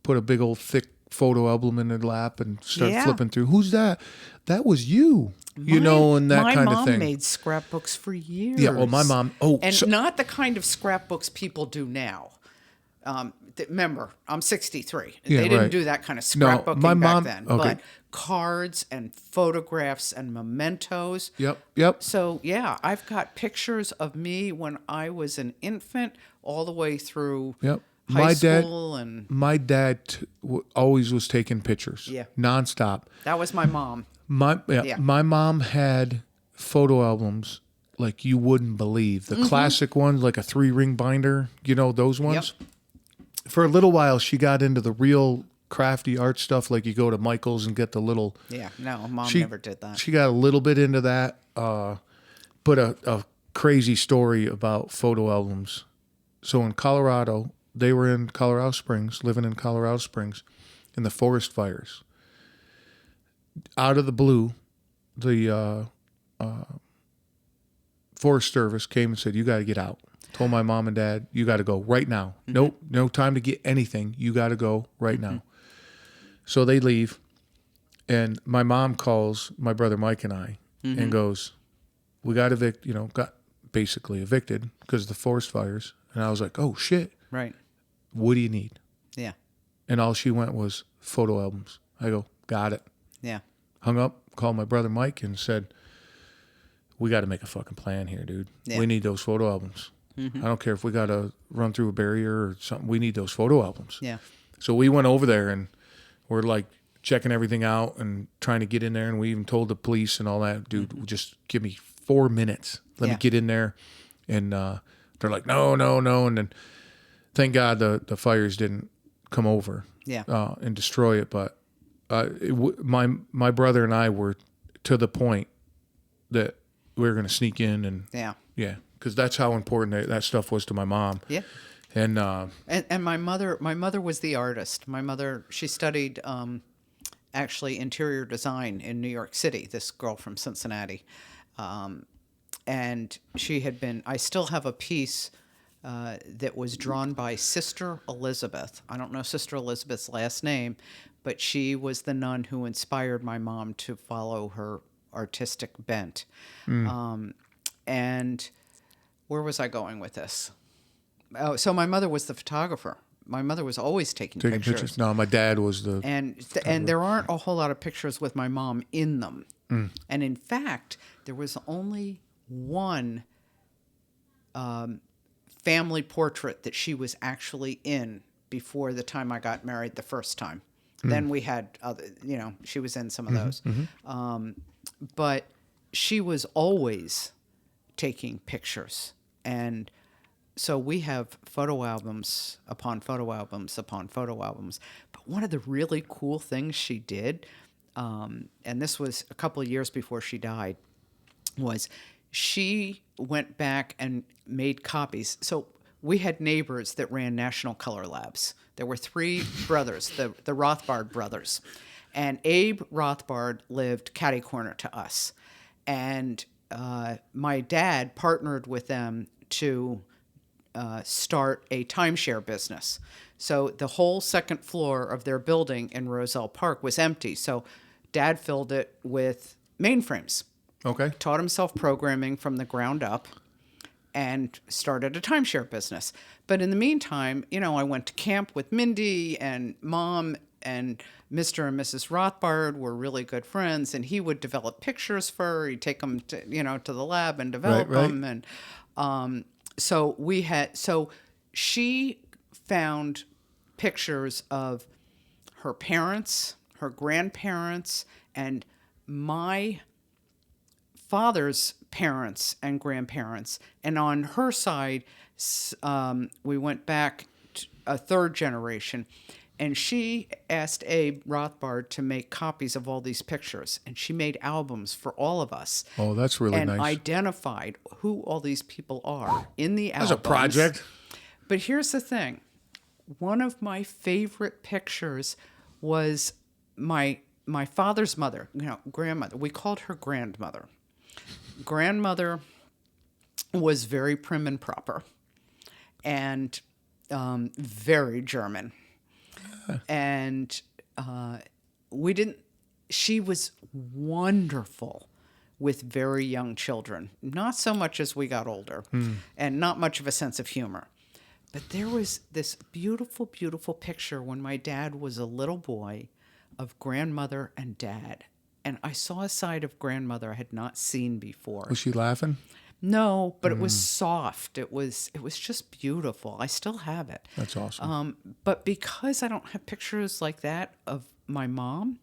Speaker 1: put a big old thick photo album in their lap and start
Speaker 2: Yeah.
Speaker 1: flipping through. Who's that? That was you, and that kind of
Speaker 2: My
Speaker 1: thing.
Speaker 2: mom made scrapbooks for years.
Speaker 1: Yeah, well, my mom. Oh,
Speaker 2: And not the kind of scrapbooks people do now. Remember, I'm 63.
Speaker 1: Yeah,
Speaker 2: They didn't
Speaker 1: right.
Speaker 2: do that kind of
Speaker 1: No,
Speaker 2: scrapbooking
Speaker 1: my mom-
Speaker 2: back then.
Speaker 1: okay.
Speaker 2: But cards and photographs and mementos.
Speaker 1: Yep.
Speaker 2: So, yeah, I've got pictures of me when I was an infant all the way through
Speaker 1: Yep.
Speaker 2: high school. And
Speaker 1: My dad always was taking pictures.
Speaker 2: Yeah.
Speaker 1: Nonstop.
Speaker 2: that was my mom.
Speaker 1: My mom had photo albums like you wouldn't believe. The classic ones, like a 3-ring binder, those ones.
Speaker 2: Yep.
Speaker 1: For a little while, she got into the real crafty art stuff, like you go to Michael's and get the little.
Speaker 2: Yeah, no, Mom
Speaker 1: She
Speaker 2: never did that.
Speaker 1: She got a little bit into that. But a crazy story about photo albums. So in Colorado, they were in Colorado Springs, living in Colorado Springs, in the forest fires. Out of the blue, the Forest Service came and said, "You got to get out." Told my mom and dad, "You got to go right now. Nope, no time to get anything. You got to go right now." So they leave, and my mom calls my brother Mike and I and goes, "We got got basically evicted because of the forest fires." And I was like, "Oh shit,
Speaker 2: Right.
Speaker 1: what do you need?"
Speaker 2: Yeah.
Speaker 1: And all she went was photo albums. I go, "Got it."
Speaker 2: Yeah.
Speaker 1: Hung up, called my brother Mike and said, "We got to make a fucking plan here, dude.
Speaker 2: Yeah.
Speaker 1: We need those photo albums." I don't care if we got to run through a barrier or something. We need those photo albums.
Speaker 2: Yeah.
Speaker 1: So we went over there and we're like checking everything out and trying to get in there. And we even told the police and all that, dude, just give me 4 minutes. Let me get in there. And they're like, no. And then thank God the fires didn't come over and destroy it. But my brother and I were to the point that we were going to sneak in and because that's how important that stuff was to my mom.
Speaker 2: Yeah.
Speaker 1: And
Speaker 2: my mother was the artist. My mother, she studied actually interior design in New York City. This girl from Cincinnati, and she had been. I still have a piece that was drawn by Sister Elizabeth. I don't know Sister Elizabeth's last name, but she was the nun who inspired my mom to follow her artistic bent. And where was I going with this? Oh, so my mother was the photographer. My mother was always taking pictures.
Speaker 1: No, my dad was the...
Speaker 2: And there aren't a whole lot of pictures with my mom in them. And in fact, there was only one family portrait that she was actually in before the time I got married the first time. Then we had other, she was in some of those. But she was always taking pictures. And so we have photo albums upon photo albums upon photo albums. But one of the really cool things she did, and this was a couple of years before she died, was she went back and made copies. So we had neighbors that ran National Color Labs. There were 3 brothers, the Rothbard brothers. And Abe Rothbard lived catty corner to us. And my dad partnered with them to start a timeshare business. So the whole second floor of their building in Roselle Park was empty. So Dad filled it with mainframes.
Speaker 1: Okay.
Speaker 2: Taught himself programming from the ground up and started a timeshare business. But in the meantime, I went to camp with Mindy, and Mom and Mr. and Mrs. Rothbard were really good friends, and he would develop pictures for her. He'd take them to, to the lab and develop them. And so she found pictures of her parents, her grandparents, and my father's parents and grandparents. And on her side, we went back a third generation. And she asked Abe Rothbard to make copies of all these pictures. And she made albums for all of us.
Speaker 1: Oh, that's really nice.
Speaker 2: And identified who all these people are in the albums.
Speaker 1: That's a project.
Speaker 2: But here's the thing. One of my favorite pictures was my father's mother, grandmother. We called her grandmother. Grandmother was very prim and proper and very German. And she was wonderful with very young children, not so much as we got older, and not much of a sense of humor. But there was this beautiful, beautiful picture when my dad was a little boy of grandmother and dad. And I saw a side of grandmother I had not seen before.
Speaker 1: Was she laughing?
Speaker 2: No, but it was soft. It was just beautiful. I still have it.
Speaker 1: That's awesome.
Speaker 2: But because I don't have pictures like that of my mom,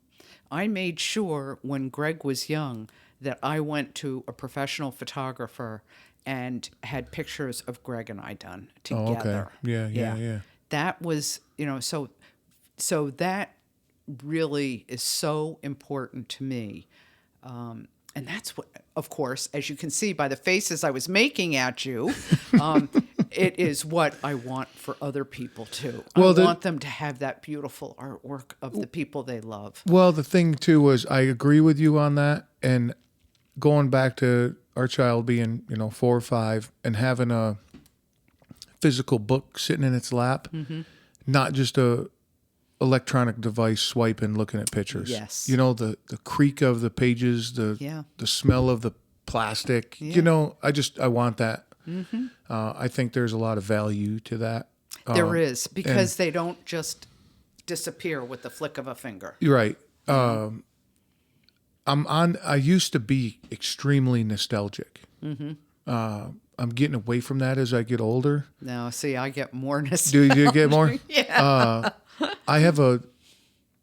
Speaker 2: I made sure when Greg was young that I went to a professional photographer and had pictures of Greg and I done together.
Speaker 1: Oh, okay. Yeah.
Speaker 2: That was, so that really is so important to me. And that's what, of course, as you can see by the faces I was making at you, it is what I want for other people too. Well, I want them to have that beautiful artwork of the people they love.
Speaker 1: Well, the thing too was I agree with you on that. And going back to our child being, 4 or 5 and having a physical book sitting in its lap, not just a electronic device swiping, looking at pictures.
Speaker 2: Yes.
Speaker 1: The creak of the pages, the smell of the plastic.
Speaker 2: Yeah.
Speaker 1: I want that. I think there's a lot of value to that.
Speaker 2: There is, because they don't just disappear with the flick of a finger.
Speaker 1: You're right. I used to be extremely nostalgic. I'm getting away from that as I get older.
Speaker 2: No, see, I get more
Speaker 1: Do you get more?
Speaker 2: Yeah.
Speaker 1: I have a,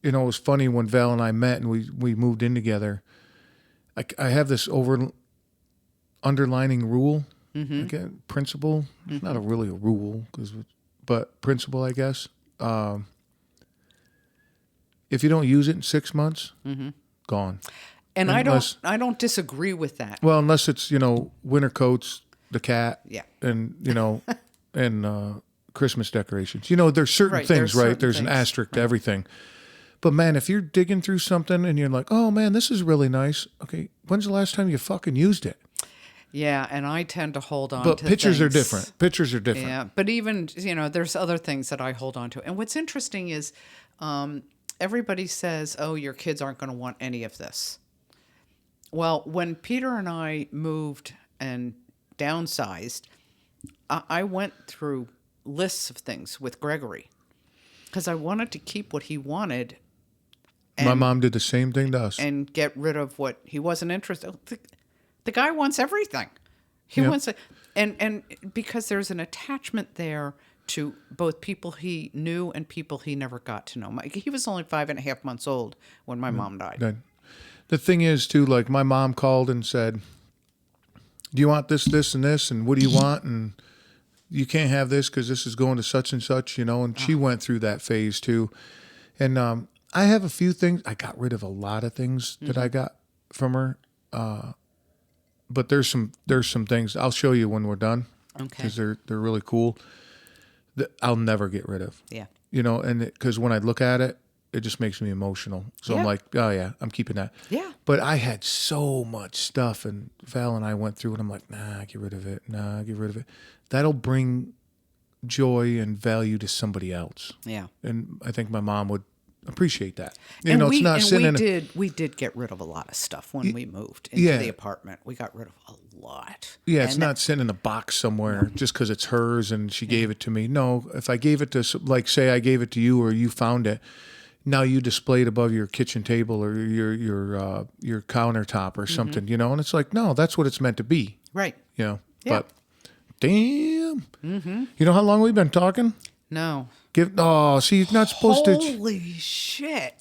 Speaker 1: it was funny when Val and I met and we moved in together. I have this underlining rule, principle. It's not really a rule, but principle, I guess. If you don't use it in 6 months, gone.
Speaker 2: And I don't disagree with that.
Speaker 1: Well, unless it's, winter coats, the cat,
Speaker 2: Yeah.
Speaker 1: and, and Christmas decorations. There's certain things, right? There's an asterisk to everything. But, man, if you're digging through something and you're like, oh, man, this is really nice. Okay, when's the last time you fucking used it?
Speaker 2: Yeah, and I tend to hold on
Speaker 1: but
Speaker 2: to
Speaker 1: pictures
Speaker 2: things.
Speaker 1: are different. Pictures are different.
Speaker 2: Yeah, but even, there's other things that I hold on to. And what's interesting is everybody says, oh, your kids aren't going to want any of this. Well, when Peter and I moved and downsized, I went through lists of things with Gregory because I wanted to keep what he wanted.
Speaker 1: My mom did the same thing to us.
Speaker 2: And get rid of what he wasn't interested in. The guy wants everything. He wants it. And because there's an attachment there to both people he knew and people he never got to know. He was only 5.5 months old when my mom died.
Speaker 1: The thing is, too, like my mom called and said, do you want this, this, and this? And what do you want? And you can't have this because this is going to such and such, and she went through that phase, too. And I have a few things. I got rid of a lot of things that I got from her. But there's some things I'll show you when we're done. Okay. Because they're really cool that I'll never get rid of.
Speaker 2: Yeah.
Speaker 1: And because when I look at it, it just makes me emotional. So I'm like, oh yeah, I'm keeping that.
Speaker 2: Yeah.
Speaker 1: But I had so much stuff, and Val and I went through it. I'm like, nah, get rid of it. Nah, get rid of it. That'll bring joy and value to somebody else.
Speaker 2: Yeah.
Speaker 1: And I think my mom would appreciate that.
Speaker 2: We did get rid of a lot of stuff when we moved into the apartment. We got rid of a lot.
Speaker 1: Yeah, it's not sitting in a box somewhere just because it's hers and she gave it to me. No, if I gave it to, like, say I gave it to you or you found it, now you display it above your kitchen table or your countertop or something, and it's like, no, that's what it's meant to be.
Speaker 2: Right.
Speaker 1: Yeah. But damn. Mm-hmm. You know how long we've been talking?
Speaker 2: No.
Speaker 1: See, you're not supposed to.
Speaker 2: Holy shit.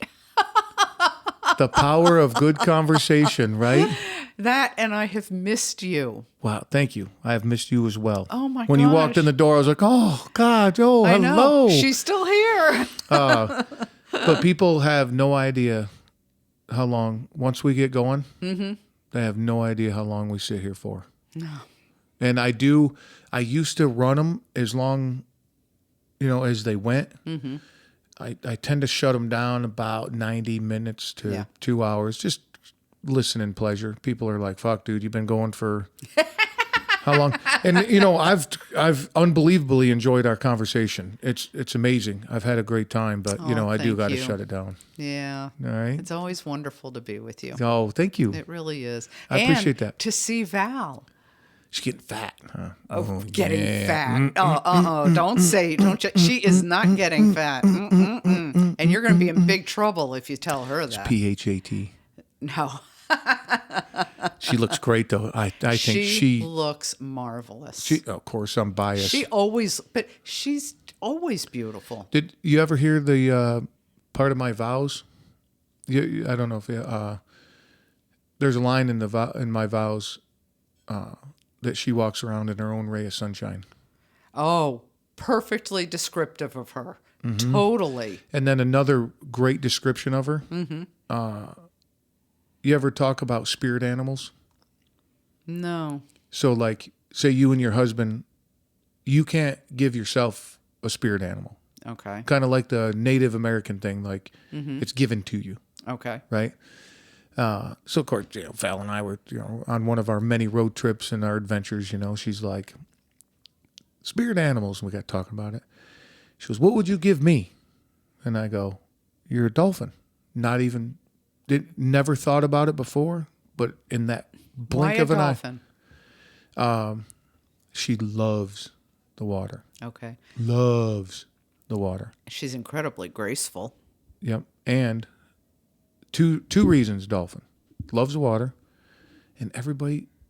Speaker 1: The power of good conversation, right?
Speaker 2: That, and I have missed you.
Speaker 1: Wow, thank you. I have missed you as well.
Speaker 2: Oh, my
Speaker 1: When you walked in the door, I was like, oh, God, hello.
Speaker 2: I know. She's still here.
Speaker 1: But people have no idea how long, once we get going, they have no idea how long we sit here for. No. And I used to run them as long, as they went. Mm-hmm. I tend to shut them down about 90 minutes to 2 hours, just listening pleasure. People are like, fuck, dude, you've been going for how long? And, I've unbelievably enjoyed our conversation. It's amazing. I've had a great time, but, I do got to shut it down.
Speaker 2: Yeah.
Speaker 1: All right.
Speaker 2: It's always wonderful to be with you.
Speaker 1: Oh, thank you.
Speaker 2: It really is.
Speaker 1: I appreciate that.
Speaker 2: To see Val.
Speaker 1: She's getting fat, huh?
Speaker 2: Getting fat. Don't say, she is not getting fat. And you're going to be in big trouble if you tell her that.
Speaker 1: It's PHAT.
Speaker 2: No.
Speaker 1: She looks great, though. I think she
Speaker 2: looks marvelous.
Speaker 1: Of course, I'm biased.
Speaker 2: She's always beautiful.
Speaker 1: Did you ever hear the part of my vows? I don't know if there's a line in my vows that she walks around in her own ray of sunshine.
Speaker 2: Oh, perfectly descriptive of her. Mm-hmm. Totally.
Speaker 1: And then another great description of her. Mm-hmm. You ever talk about spirit animals?
Speaker 2: No.
Speaker 1: So, like, say you and your husband, you can't give yourself a spirit animal.
Speaker 2: Okay.
Speaker 1: Kind of like the Native American thing, like it's given to you.
Speaker 2: Okay.
Speaker 1: Right? So, of course, Val and I were, on one of our many road trips and our adventures, she's like, spirit animals. And we got talking about it. She goes, what would you give me? And I go, you're a dolphin. Never thought about it before, but in that blink of an eye. She loves the water.
Speaker 2: Okay.
Speaker 1: Loves the water.
Speaker 2: She's incredibly graceful.
Speaker 1: Yep. And two reasons, dolphin. Loves the water, and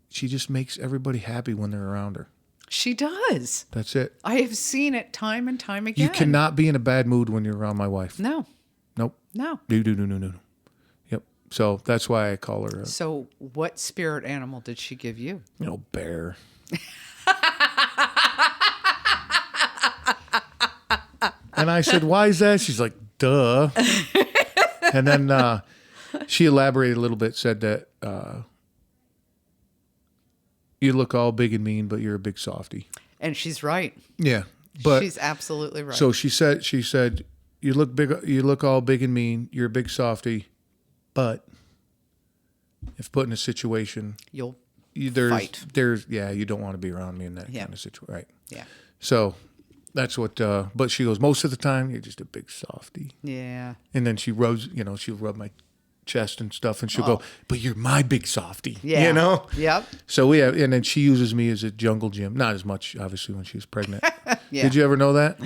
Speaker 1: she just makes everybody happy when they're around her.
Speaker 2: She does.
Speaker 1: That's it.
Speaker 2: I have seen it time and time again.
Speaker 1: You cannot be in a bad mood when you're around my wife.
Speaker 2: No.
Speaker 1: Nope.
Speaker 2: No.
Speaker 1: No. Yep. So that's why I call her
Speaker 2: So what spirit animal did she give you?
Speaker 1: bear. And I said, why is that? She's like, duh. And then she elaborated a little bit, said that you look all big and mean, but you're a big softie.
Speaker 2: And she's right.
Speaker 1: Yeah. But
Speaker 2: she's absolutely right.
Speaker 1: so she said, you look all big and mean, you're a big softie, but if put in a situation,
Speaker 2: You'll
Speaker 1: fight. You don't want to be around me in that kind of situation. Right.
Speaker 2: Yeah.
Speaker 1: So that's what, but she goes, most of the time, you're just a big softie.
Speaker 2: Yeah.
Speaker 1: And then she rubs, she'll rub my chest and stuff, and she'll go, but you're my big softie.
Speaker 2: Yeah. Yep.
Speaker 1: So and then she uses me as a jungle gym. Not as much, obviously, when she was pregnant.
Speaker 2: Yeah.
Speaker 1: Did you ever know that?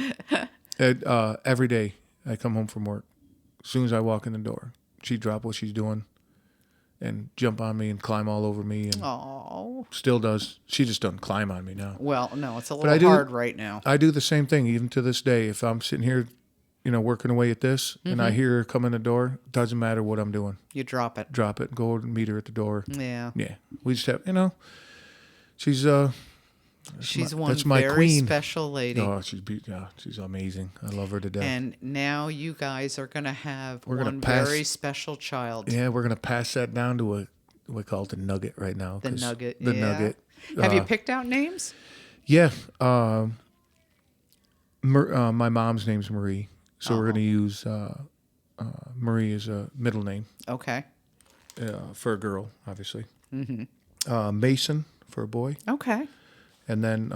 Speaker 1: Every day I come home from work, as soon as I walk in the door, she'd drop what she's doing and jump on me and climb all over me, and still does. She just doesn't climb on me now.
Speaker 2: Well, no, it's a little hard right now.
Speaker 1: I do the same thing even to this day. If I'm sitting here, working away at this, and I hear her come in the door, doesn't matter what I'm doing.
Speaker 2: You drop it.
Speaker 1: Drop it, go and meet her at the door.
Speaker 2: Yeah.
Speaker 1: Yeah. We just have, she's
Speaker 2: that's
Speaker 1: my
Speaker 2: very
Speaker 1: queen.
Speaker 2: special lady.
Speaker 1: Oh, she's amazing. I love her to death.
Speaker 2: And now you guys are going to have
Speaker 1: gonna
Speaker 2: very special child.
Speaker 1: Yeah, we're going to pass that down to we call it the Nugget right now.
Speaker 2: The Nugget.
Speaker 1: The Nugget.
Speaker 2: Have you picked out names?
Speaker 1: Yeah. My mom's name's Marie. So we're going to use Marie as a middle name.
Speaker 2: Okay.
Speaker 1: For a girl, obviously. Mm-hmm. Mason for a boy.
Speaker 2: Okay.
Speaker 1: And then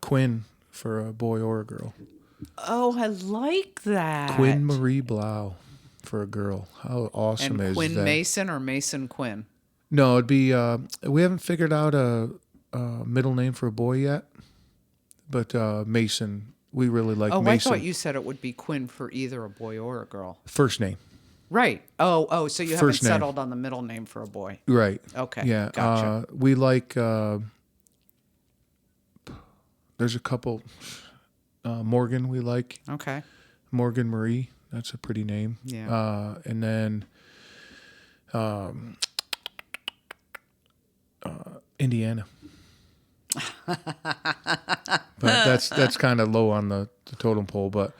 Speaker 1: Quinn for a boy or a girl.
Speaker 2: Oh, I like that.
Speaker 1: Quinn Marie Blau for a girl. How awesome is
Speaker 2: Quinn
Speaker 1: that?
Speaker 2: Quinn Mason or Mason Quinn?
Speaker 1: No, it'd be, we haven't figured out a middle name for a boy yet. But Mason, we really like Mason.
Speaker 2: Oh, I thought you said it would be Quinn for either a boy or a girl.
Speaker 1: First name.
Speaker 2: Right. Oh, so you haven't
Speaker 1: First name.
Speaker 2: settled on the middle name for a boy.
Speaker 1: Right.
Speaker 2: Okay.
Speaker 1: Yeah.
Speaker 2: Gotcha.
Speaker 1: We like, there's a couple, Morgan we like.
Speaker 2: Okay.
Speaker 1: Morgan Marie. That's a pretty name.
Speaker 2: Yeah.
Speaker 1: And then Indiana. But that's kind of low on the totem pole. But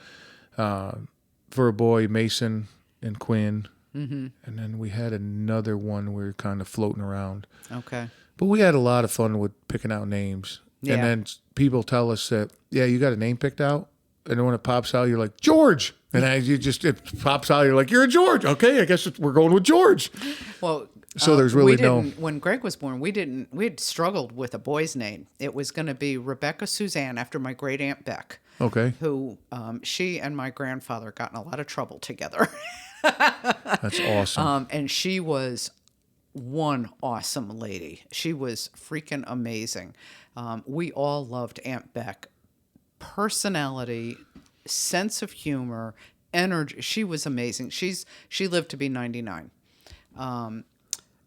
Speaker 1: for a boy, Mason and Quinn. Mm-hmm. And then we had another one we were kind of floating around.
Speaker 2: Okay.
Speaker 1: But we had a lot of fun with picking out names.
Speaker 2: Yeah.
Speaker 1: And then people tell us that, you got a name picked out. And then when it pops out, you're like, George. And it pops out, you're like, you're a George. Okay, I guess we're going with George.
Speaker 2: Well,
Speaker 1: so there's really
Speaker 2: when Greg was born, we had struggled with a boy's name. It was going to be Rebecca Suzanne after my great aunt Beck.
Speaker 1: Okay.
Speaker 2: Who she and my grandfather got in a lot of trouble together.
Speaker 1: That's awesome.
Speaker 2: And she was one awesome lady. She was freaking amazing. We all loved Aunt Beck. Personality, sense of humor, energy. She was amazing. She lived to be 99.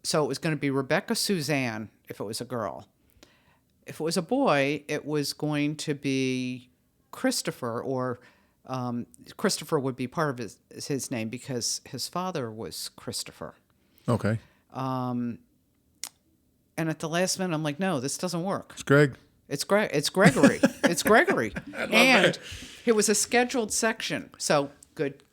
Speaker 2: So it was going to be Rebecca Suzanne if it was a girl. If it was a boy, it was going to be Christopher, or Christopher would be part of his name because his father was Christopher.
Speaker 1: Okay.
Speaker 2: And at the last minute, I'm like, no, this doesn't work.
Speaker 1: It's Greg.
Speaker 2: It's Gregory. It's Gregory. And it was a scheduled section. So good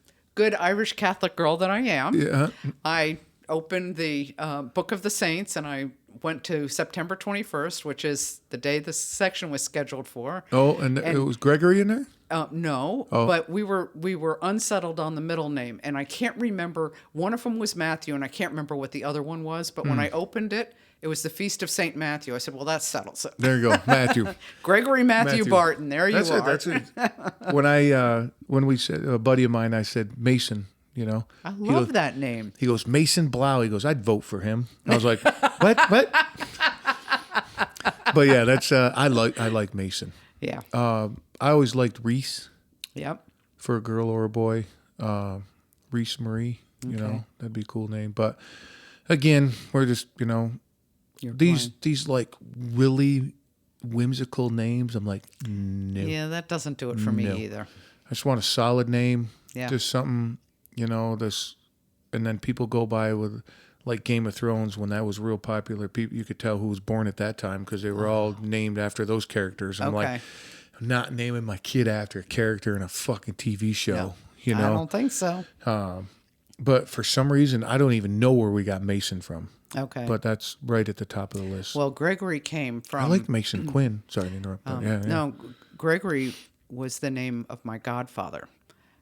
Speaker 2: Irish Catholic girl that I am.
Speaker 1: Yeah.
Speaker 2: I opened the Book of the Saints and I went to September 21st, which is the day the section was scheduled for.
Speaker 1: Oh, and it was Gregory in there?
Speaker 2: No, but we were unsettled on the middle name, and I can't remember. One of them was Matthew, and I can't remember what the other one was. But when I opened it, it was the Feast of Saint Matthew. I said, "Well, that settles it."
Speaker 1: There you go, Matthew.
Speaker 2: Gregory Matthew Barton. There you are.
Speaker 1: That's it. When we said, a buddy of mine, I said Mason.
Speaker 2: I love that name.
Speaker 1: He goes, Mason Blau. He goes, I'd vote for him. I was like, what? But yeah, that's I like Mason.
Speaker 2: Yeah.
Speaker 1: I always liked Reese.
Speaker 2: Yep.
Speaker 1: For a girl or a boy, Reese Marie. That'd be a cool name. But again, we're just these like really whimsical names. I'm like, no.
Speaker 2: Yeah, that doesn't do it for me either.
Speaker 1: I just want a solid name.
Speaker 2: Yeah.
Speaker 1: Just something, this, and then people go by with, like Game of Thrones, when that was real popular. People, you could tell who was born at that time because they were all named after those characters. I'm like, I'm not naming my kid after a character in a fucking TV show.
Speaker 2: No, I don't think so.
Speaker 1: But for some reason, I don't even know where we got Mason from.
Speaker 2: Okay.
Speaker 1: But that's right at the top of the list.
Speaker 2: Well, Gregory came from...
Speaker 1: I like Mason Quinn. Sorry to interrupt.
Speaker 2: No, Gregory was the name of my godfather.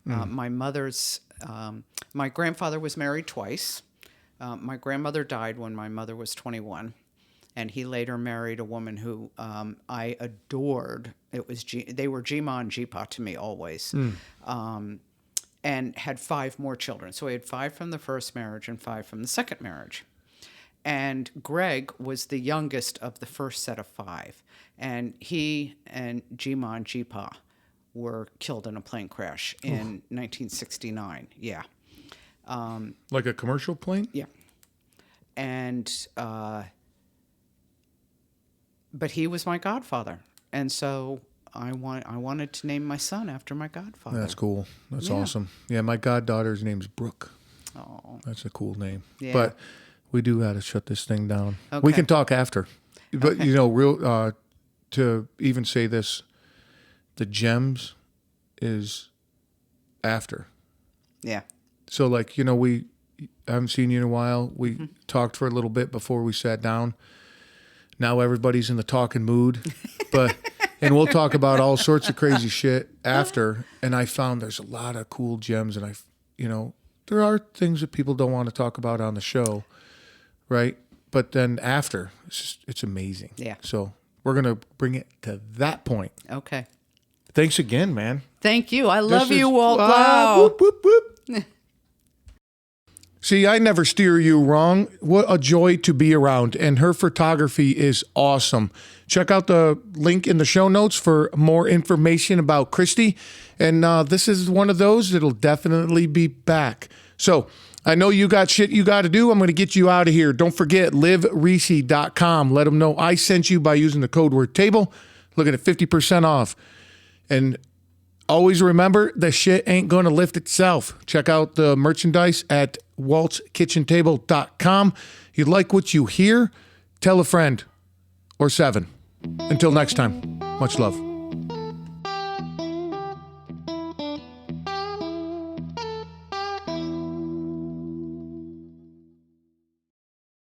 Speaker 2: My grandfather was married twice. My grandmother died when my mother was 21, and he later married a woman who I adored. They were Jima and Jipa to me always, and had 5 more children. So he had 5 from the first marriage and 5 from the second marriage. And Greg was the youngest of the first set of 5, and he and Jima and Jipa were killed in a plane crash in 1969. Yeah.
Speaker 1: Like a commercial plane?
Speaker 2: Yeah. And, but he was my godfather. And so I wanted to name my son after my godfather.
Speaker 1: That's cool. That's awesome. Yeah, my goddaughter's name's Brooke.
Speaker 2: Oh.
Speaker 1: That's a cool name.
Speaker 2: Yeah.
Speaker 1: But we do got to shut this thing down.
Speaker 2: Okay.
Speaker 1: We can talk after. But, real to even say this, the gems is after.
Speaker 2: Yeah.
Speaker 1: So, like, I haven't seen you in a while. We talked for a little bit before we sat down. Now everybody's in the talking mood. And we'll talk about all sorts of crazy shit after. And I found there's a lot of cool gems. And there are things that people don't want to talk about on the show, right? But then after, it's amazing.
Speaker 2: Yeah.
Speaker 1: So we're going to bring it to that point.
Speaker 2: Okay.
Speaker 1: Thanks again, man.
Speaker 2: Thank you. I love you, Walt.
Speaker 1: Whoop, whoop, whoop. See, I never steer you wrong. What a joy to be around. And her photography is awesome. Check out the link in the show notes for more information about Christy. And this is one of those that'll definitely be back. So I know you got shit you got to do. I'm going to get you out of here. Don't forget, livereese.com. Let them know I sent you by using the code word table. Look at it, 50% off. And always remember, the shit ain't going to lift itself. Check out the merchandise at waltskitchentable.com. You like what you hear? Tell a friend or 7. Until next time, much love.